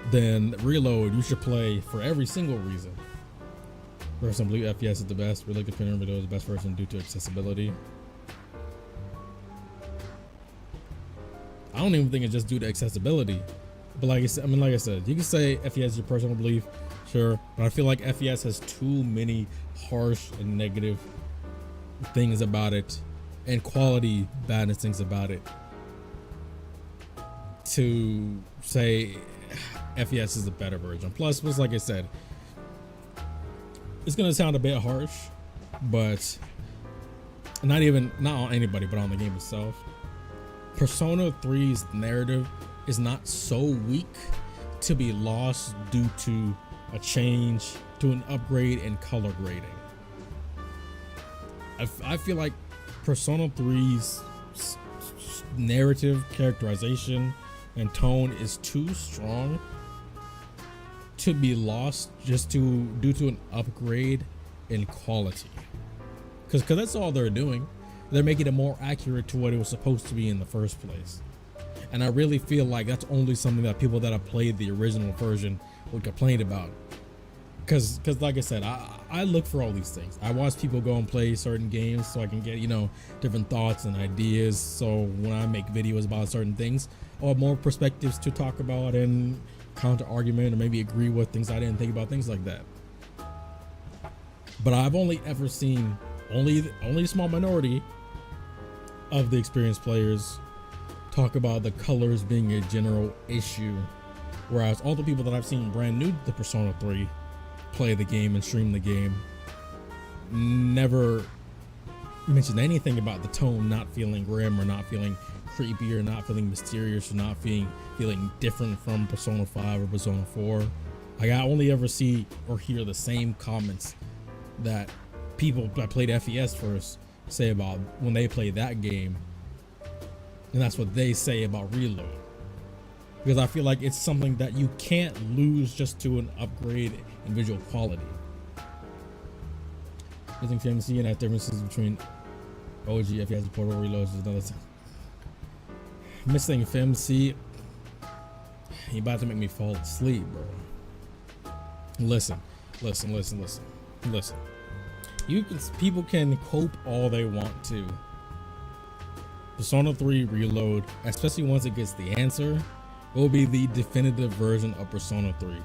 then Reload you should play for every single reason. For example, FES is the best. Reload Reload is the best version due to accessibility. I don't even think it's just due to accessibility. But like I said, you can say FES is your personal belief, sure. But I feel like FES has too many harsh and negative things about it, and quality badness things about it, to say FES is a better version. Plus, just like I said, it's gonna sound a bit harsh, but not on anybody, but on the game itself. Persona 3's narrative is not so weak to be lost due to a change, to an upgrade in color grading. I feel like Persona 3's narrative, characterization, and tone is too strong to be lost just due to an upgrade in quality. Because that's all they're doing. They're making it more accurate to what it was supposed to be in the first place. And I really feel like that's only something that people that have played the original version would complain about. Because like I said, I look for all these things. I watch people go and play certain games so I can get, different thoughts and ideas. So when I make videos about certain things, I'll have more perspectives to talk about and counter argument, or maybe agree with things I didn't think about, things like that. But I've only ever seen only a small minority of the experienced players talk about the colors being a general issue, whereas all the people that I've seen brand new to Persona 3 play the game and stream the game never mentioned anything about the tone not feeling grim, or not feeling creepy, or not feeling mysterious, or not feeling different from Persona 5 or Persona 4. Like, I only ever see or hear the same comments that people that played FES first say about when they play that game, and that's what they say about Reload. Because I feel like it's something that you can't lose just to an upgrade in visual quality. I think FMC and that differences between OG, FES, Portal Reloads is another thing. Missing FMC, you about to make me fall asleep, bro. Listen. People can cope all they want to. Persona 3 Reload, especially once it gets the answer, will be the definitive version of Persona 3.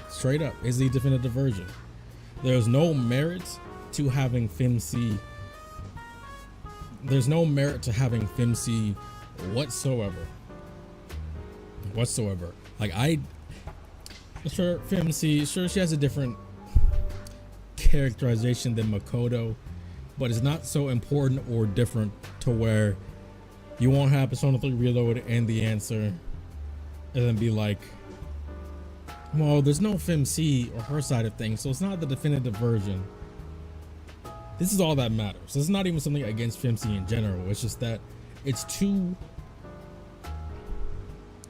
Straight up, is the definitive version. There's no merit to having FMC. There's no merit to having FMC whatsoever. Like, sure, FMC, sure, she has a different characterization than Makoto, but it's not so important or different to where you won't have Persona 3 Reload and the answer and then be like, well, there's no FemC or her side of things, so it's not the definitive version. This is all that matters. It's not even something against FemC in general. It's just that it's too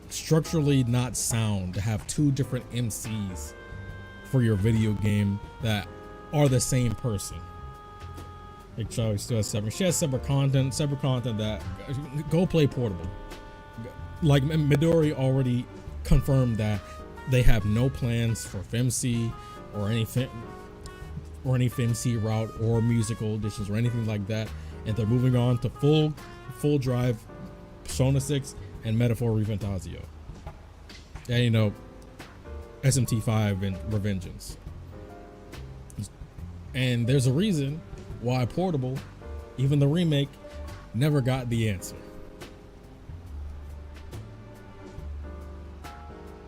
structurally not sound to have two different MCs for your video game that are the same person. Like Charlie still has separate. She has separate content that go play Portable. Like Midori already confirmed that they have no plans for FemC or any FemC route or musical editions or anything like that, and they're moving on to full drive Persona 6 and Metaphor Reventasio. And you know, SMT5 and Revengeance. And there's a reason why Portable, even the remake, never got the answer.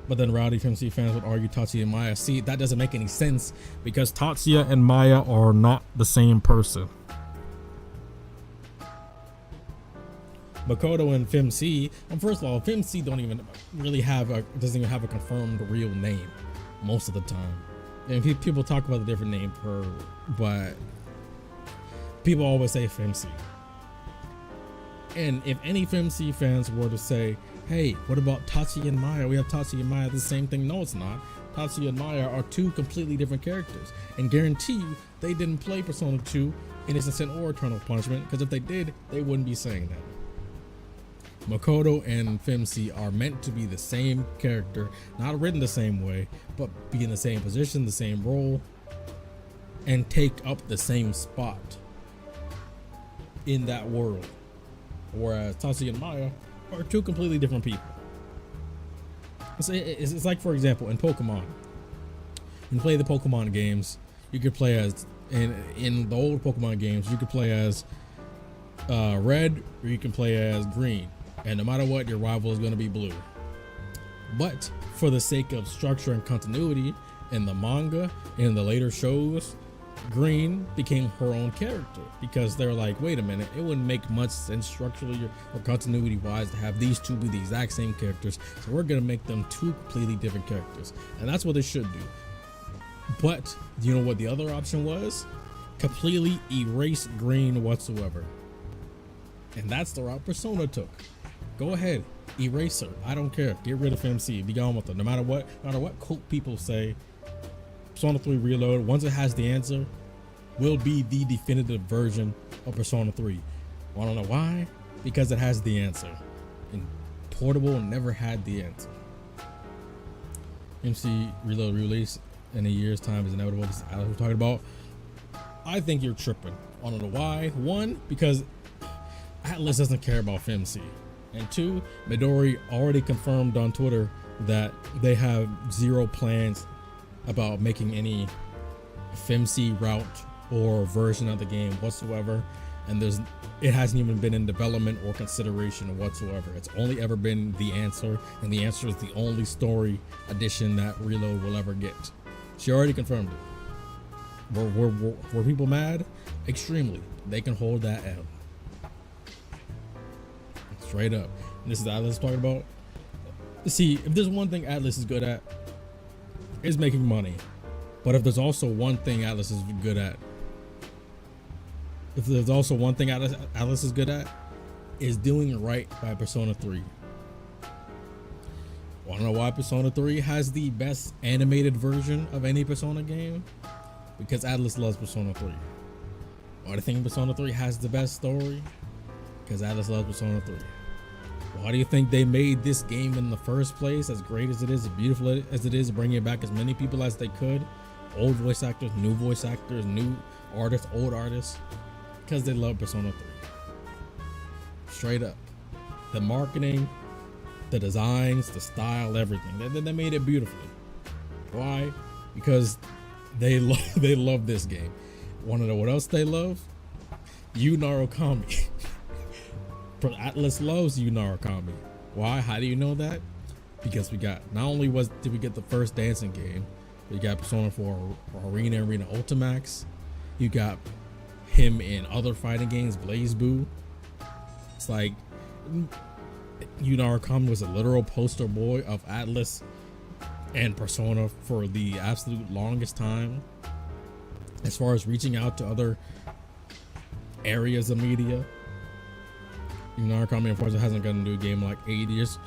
But then rowdy FemC fans would argue Tatsuya and Maya. See, that doesn't make any sense because Tatsuya and Maya are not the same person. Makoto and FemC, and first of all, FemC don't even really doesn't even have a confirmed real name most of the time. And people talk about the different name for, but people always say FemC. And if any FemC fans were to say, hey, what about Tatsuya and Maya? We have Tatsuya and Maya, the same thing. No, it's not. Tatsuya and Maya are two completely different characters. And guarantee you, they didn't play Persona 2, Innocent Sin or Eternal Punishment, because if they did, they wouldn't be saying that. Makoto and FemC are meant to be the same character, not written the same way, but be in the same position, the same role, and take up the same spot in that world. Whereas Tatsuya and Maya are two completely different people. It's like, for example, in Pokemon. You play the Pokemon games, you could play as, in the old Pokemon games, you could play as red or you can play as green. And no matter what, your rival is going to be blue. But for the sake of structure and continuity in the manga, in the later shows, Green became her own character because they're like, wait a minute, it wouldn't make much sense structurally or continuity wise to have these two be the exact same characters. So we're going to make them two completely different characters. And that's what they should do. But you know what the other option was? Completely erase Green whatsoever. And that's the route Persona took. Go ahead, erase her. I don't care. Get rid of FemC. Be gone with her. No matter what cult people say, Persona 3 Reload, once it has the answer, will be the definitive version of Persona 3. Wanna know why? Because it has the answer. And Portable never had the answer. MC Reload release in a year's time is inevitable. This is Alex we're talking about. I think you're tripping. Wanna know why? One, because Atlas doesn't care about FemC. And two, Midori already confirmed on Twitter that they have zero plans about making any FemC route or version of the game whatsoever. And it hasn't even been in development or consideration whatsoever. It's only ever been the answer, and the answer is the only story edition that Reload will ever get. She already confirmed it. Were people mad? Extremely. They can hold that L. Straight up. And this is Atlas talking about. See, if there's one thing Atlas is good at, is making money. But if there's also one thing Atlas is good at, Atlas is good at, is doing right by Persona 3. Wanna know why Persona 3 has the best animated version of any Persona game? Because Atlas loves Persona 3. Why do you think Persona 3 has the best story? Because Atlas loves Persona 3. Why do you think they made this game in the first place? As great as it is, as beautiful as it is, bringing back as many people as they could. Old voice actors, new artists, old artists. Because they love Persona 3. Straight up. The marketing, the designs, the style, everything. They made it beautifully. Why? Because they love this game. Want to know what else they love? Yu Narukami. Atlas loves Yu Narukami. Why? How do you know that? Because we got, not only did we get the first dancing game, we got Persona 4 Arena Ultimax. You got him in other fighting games, Blaze Boo. It's like Yukari was a literal poster boy of Atlas and Persona for the absolute longest time. As far as reaching out to other areas of media, Yukari unfortunately hasn't gotten to a game in like 8 years.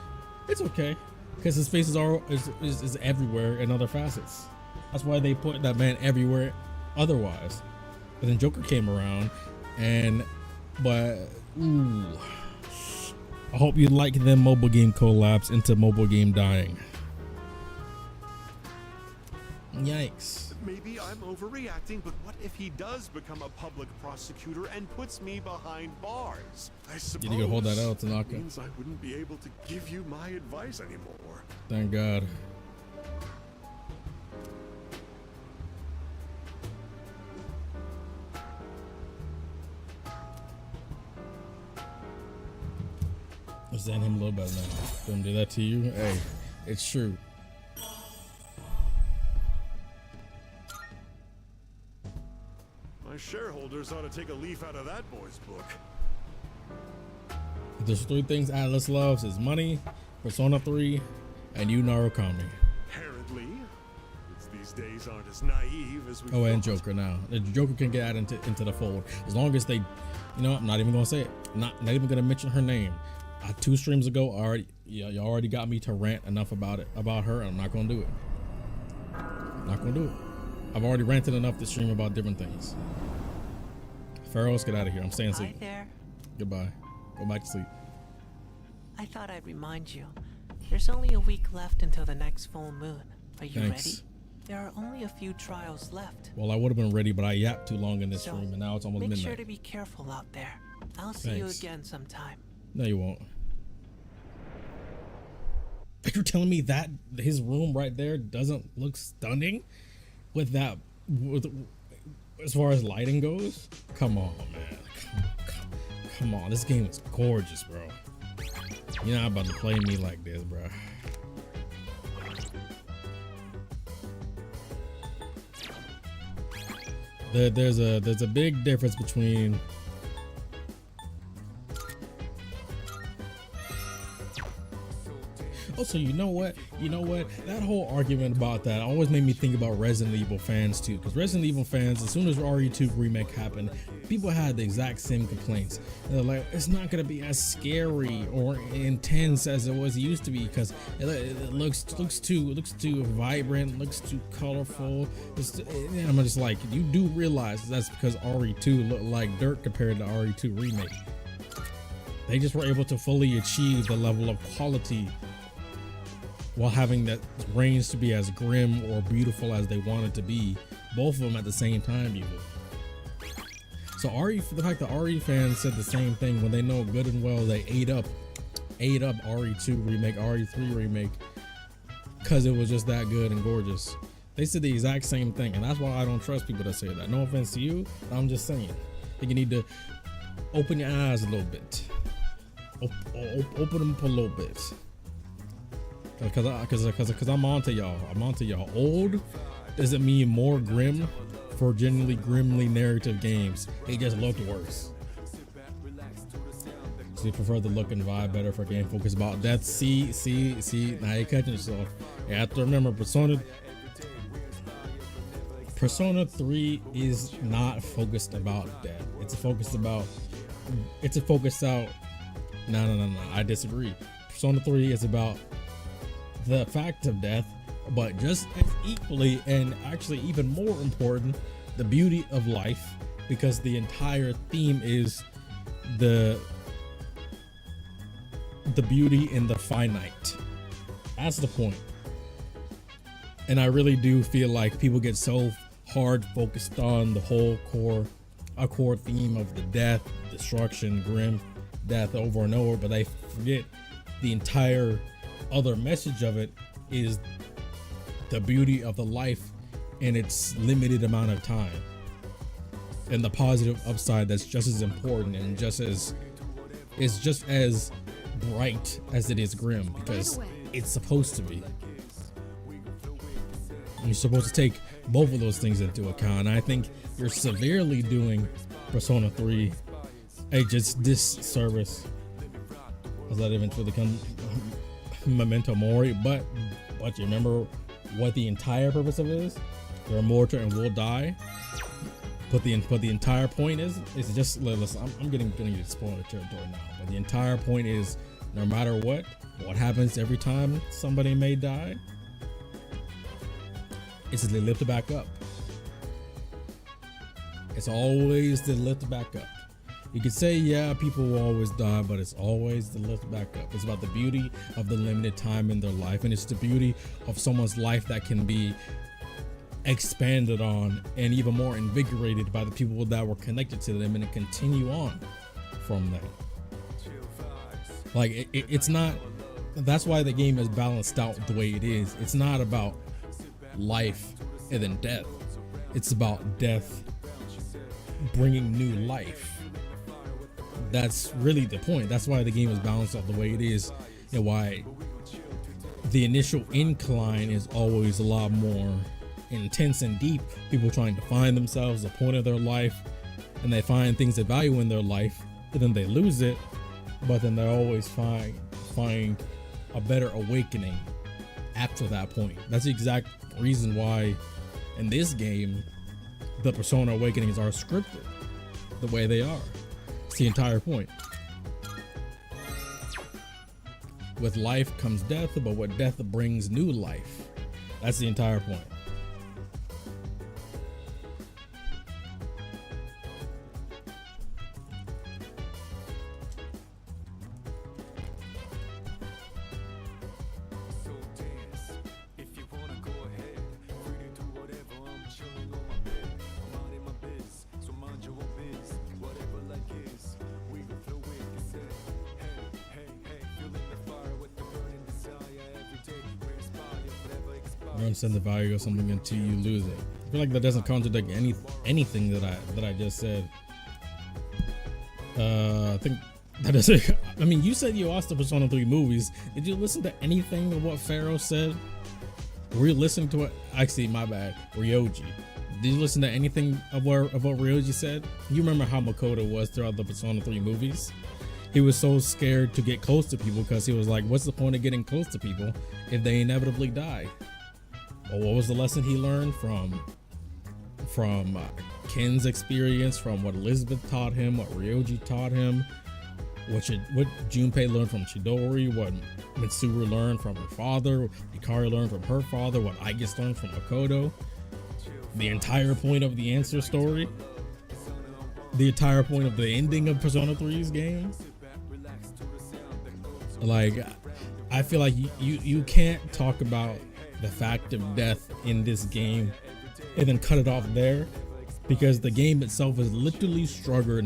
It's okay, because his face is everywhere in other facets. That's why they put that man everywhere otherwise. And then Joker came around, but I hope you like them mobile game collabs into mobile game dying. Yikes. Maybe I'm overreacting, but what if he does become a public prosecutor and puts me behind bars? I suppose you can hold that out, Tanaka. Means I wouldn't be able to give you my advice anymore. Thank God. Understand him a little better now. Don't do that to you. Hey, it's true. My shareholders ought to take a leaf out of that boy's book. There's 3 things Atlas loves: is money, Persona 3, and Yukari. Apparently, it's these days aren't as naive as we Oh, and thought. Joker now. The Joker can get added into the fold as long as they, you know, I'm not even gonna say it. Not even gonna mention her name. 2 streams ago, you already got me to rant enough about her. I'm not gonna do it. I'm not gonna do it. I've already ranted enough to stream about different things. Pharaohs, get out of here. I'm staying asleep. Hi there. Goodbye. Go back to sleep. I thought I'd remind you. There's only a week left until the next full moon. Are you Thanks. ready? There are only a few trials left. Well, I would have been ready, but I yapped too long in this stream, and now it's almost make midnight. sure to be careful out there. I'll see you Thanks. again sometime. No, you won't. You're telling me that his room right there doesn't look stunning with that, as far as lighting goes? Come on, man. Come on. This game is gorgeous, bro. You're not about to play me like this, bro. There's a big difference between also, you know what? That whole argument about that always made me think about Resident Evil fans too. Because Resident Evil fans, as soon as RE2 remake happened, people had the exact same complaints. They're like, it's not gonna be as scary or intense as it used to be because it looks too vibrant, looks too colorful. I'm just like, you do realize that's because RE2 looked like dirt compared to RE2 remake. They just were able to fully achieve the level of quality while having that range to be as grim or beautiful as they wanted to be, both of them at the same time even. So the fact that RE fans said the same thing when they know good and well they ate up RE2 remake, RE3 remake, because it was just that good and gorgeous. They said the exact same thing, and that's why I don't trust people that say that. No offense to you, I'm just saying. I think you need to open your eyes a little bit. Open them up a little bit. Cause I'm onto y'all. Old doesn't mean more grim for genuinely grimly narrative games. It just looked worse. So you prefer the look and vibe better for a game focused about death. See, now you're catching yourself. You have to remember Persona 3 is not focused about death. It's focused out. No, I disagree. Persona 3 is about the fact of death, but just as equally and actually even more important, the beauty of life, because the entire theme is the beauty in the finite. That's the point. And I really do feel like people get so hard focused on the whole core theme of the death, destruction, grim death over and over, but they forget the entire other message of it is the beauty of the life in its limited amount of time, and the positive upside that's just as important and just as bright as it is grim, because it's supposed to be. You're supposed to take both of those things into account. And I think you're severely doing Persona 3. Hey, just this service as that eventually become Memento Mori, but you remember what the entire purpose of it is? You're immortal and will die. But the entire point is just, listen, I'm getting into spoiler territory now, but the entire point is, no matter what happens every time somebody may die, it's they lift it back up. It's always the lift back up. You could say, yeah, people will always die, but it's always the lift back up. It's about the beauty of the limited time in their life, and it's the beauty of someone's life that can be expanded on and even more invigorated by the people that were connected to them, and to continue on from that. Like it's not, that's why the game is balanced out the way it is. It's not about life and then death. It's about death bringing new life. That's really the point. That's why the game is balanced out the way it is, and why the initial incline is always a lot more intense and deep. People trying to find themselves, the point of their life, and they find things they value in their life, and then they lose it, but then they always find a better awakening after that point. That's the exact reason why in this game the Persona awakenings are scripted the way they are. It's the entire point. With life comes death, but with death brings new life. That's the entire point. Send the value of something until you lose it. I feel like that doesn't contradict anything that I just said. I think that doesn't. I mean, you said you watched the Persona 3 movies. Did you listen to anything of what Pharaoh said? Were you listening to it? Actually, my bad. Ryoji. Did you listen to anything of what Ryoji said? You remember how Makoto was throughout the Persona 3 movies? He was so scared to get close to people because he was like, what's the point of getting close to people if they inevitably die? Well, what was the lesson he learned from Ken's experience, from what Elizabeth taught him, what Ryoji taught him, what Junpei learned from Chidori, what Mitsuru learned from her father, what Yukari learned from her father, what I just learned from Makoto. The entire point of the answer story, the entire point of the ending of Persona 3's game. Like, I feel like you can't talk about the fact of death in this game and then cut it off there, because the game itself is literally structured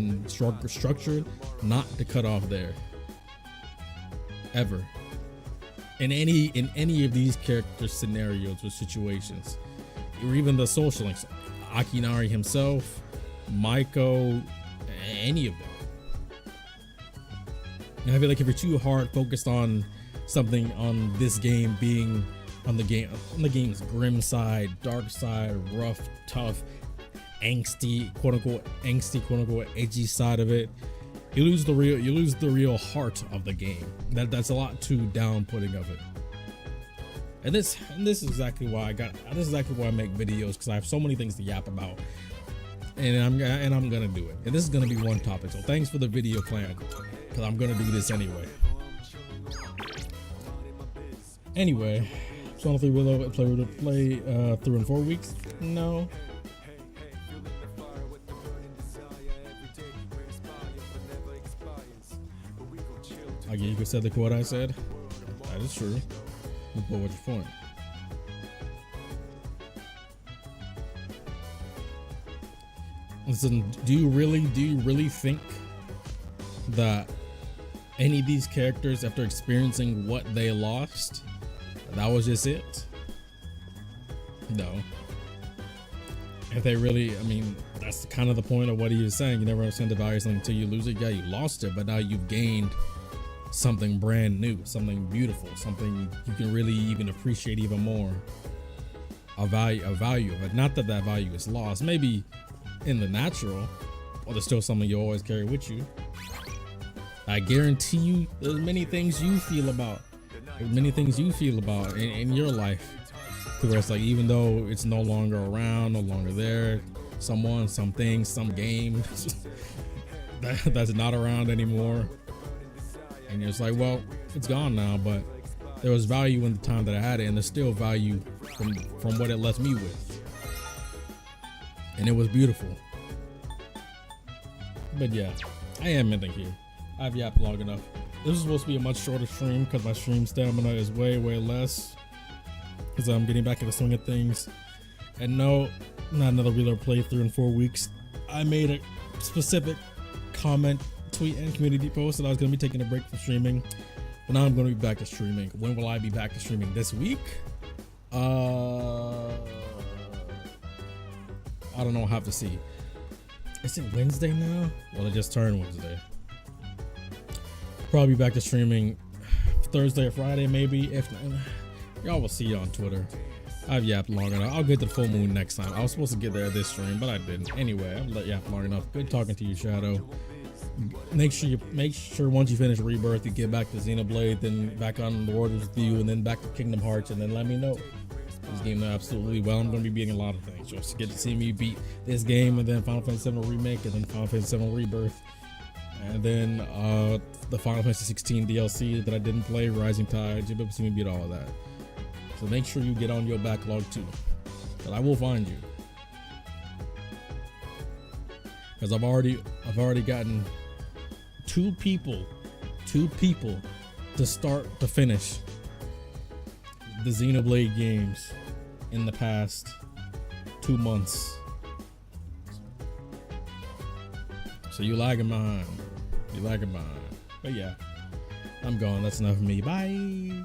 not to cut off there ever in any of these character scenarios or situations, or even the social links, Akinari himself, Maiko, any of them. And I feel like if you're too hard focused on something on this game being on the game's grim side, dark side, rough, tough, angsty, quote unquote, edgy side of it, you lose the real heart of the game. That's a lot too down-putting of it. And this is exactly why I make videos, because I have so many things to yap about, and I'm gonna do it. And this is gonna be one topic. So thanks for the video plan, because I'm gonna do this anyway. Anyway. Persona 3 Willow play through in 4 weeks? No. I guess you could say the quote I said. That is true. But what's your point? Listen, do you really think that any of these characters, after experiencing what they lost, that was just it? No. If they really, I mean, that's kind of the point of what he was saying. You never understand the value of something until you lose it. Yeah, you lost it, but now you've gained something brand new, something beautiful, something you can really even appreciate even more. A value of it. Not that value is lost. Maybe in the natural, or there's still something you always carry with you. I guarantee you there's many things you feel about. There's many things you feel about in your life. Where it's like, even though it's no longer around, no longer there, someone, something, some game that's not around anymore. And you're just like, well, it's gone now, but there was value in the time that I had it, and there's still value from what it left me with. And it was beautiful. But yeah, I am ending here. I've yapped long enough. This is supposed to be a much shorter stream because my stream stamina is way less. Because I'm getting back in the swing of things. And no, not another real playthrough in 4 weeks. I made a specific comment, tweet, and community post that I was going to be taking a break from streaming. But now I'm going to be back to streaming. When will I be back to streaming? This week? I don't know. I'll have to see. Is it Wednesday now? Well, it just turned Wednesday. Probably back to streaming Thursday or Friday, maybe. If not, y'all will see on Twitter. I've yapped long enough. I'll get to the full moon next time. I was supposed to get there this stream, but I didn't. Anyway, I've let yap long enough. Good talking to you, Shadow. Make sure once you finish Rebirth, you get back to Xenoblade, then back on the Orders with you, and then back to Kingdom Hearts, and then let me know. This game is absolutely well. I'm going to be beating a lot of things. Just get to see me beat this game, and then Final Fantasy VII Remake, and then Final Fantasy VII Rebirth, and then the Final Fantasy 16 DLC that I didn't play, Rising Tide. You'll be able to see me beat all of that. So make sure you get on your backlog too, but I will find you, because I've already gotten two people to start to finish the Xenoblade games in the past 2 months. So you lagging behind. But yeah, I'm gone. That's enough of me. Bye.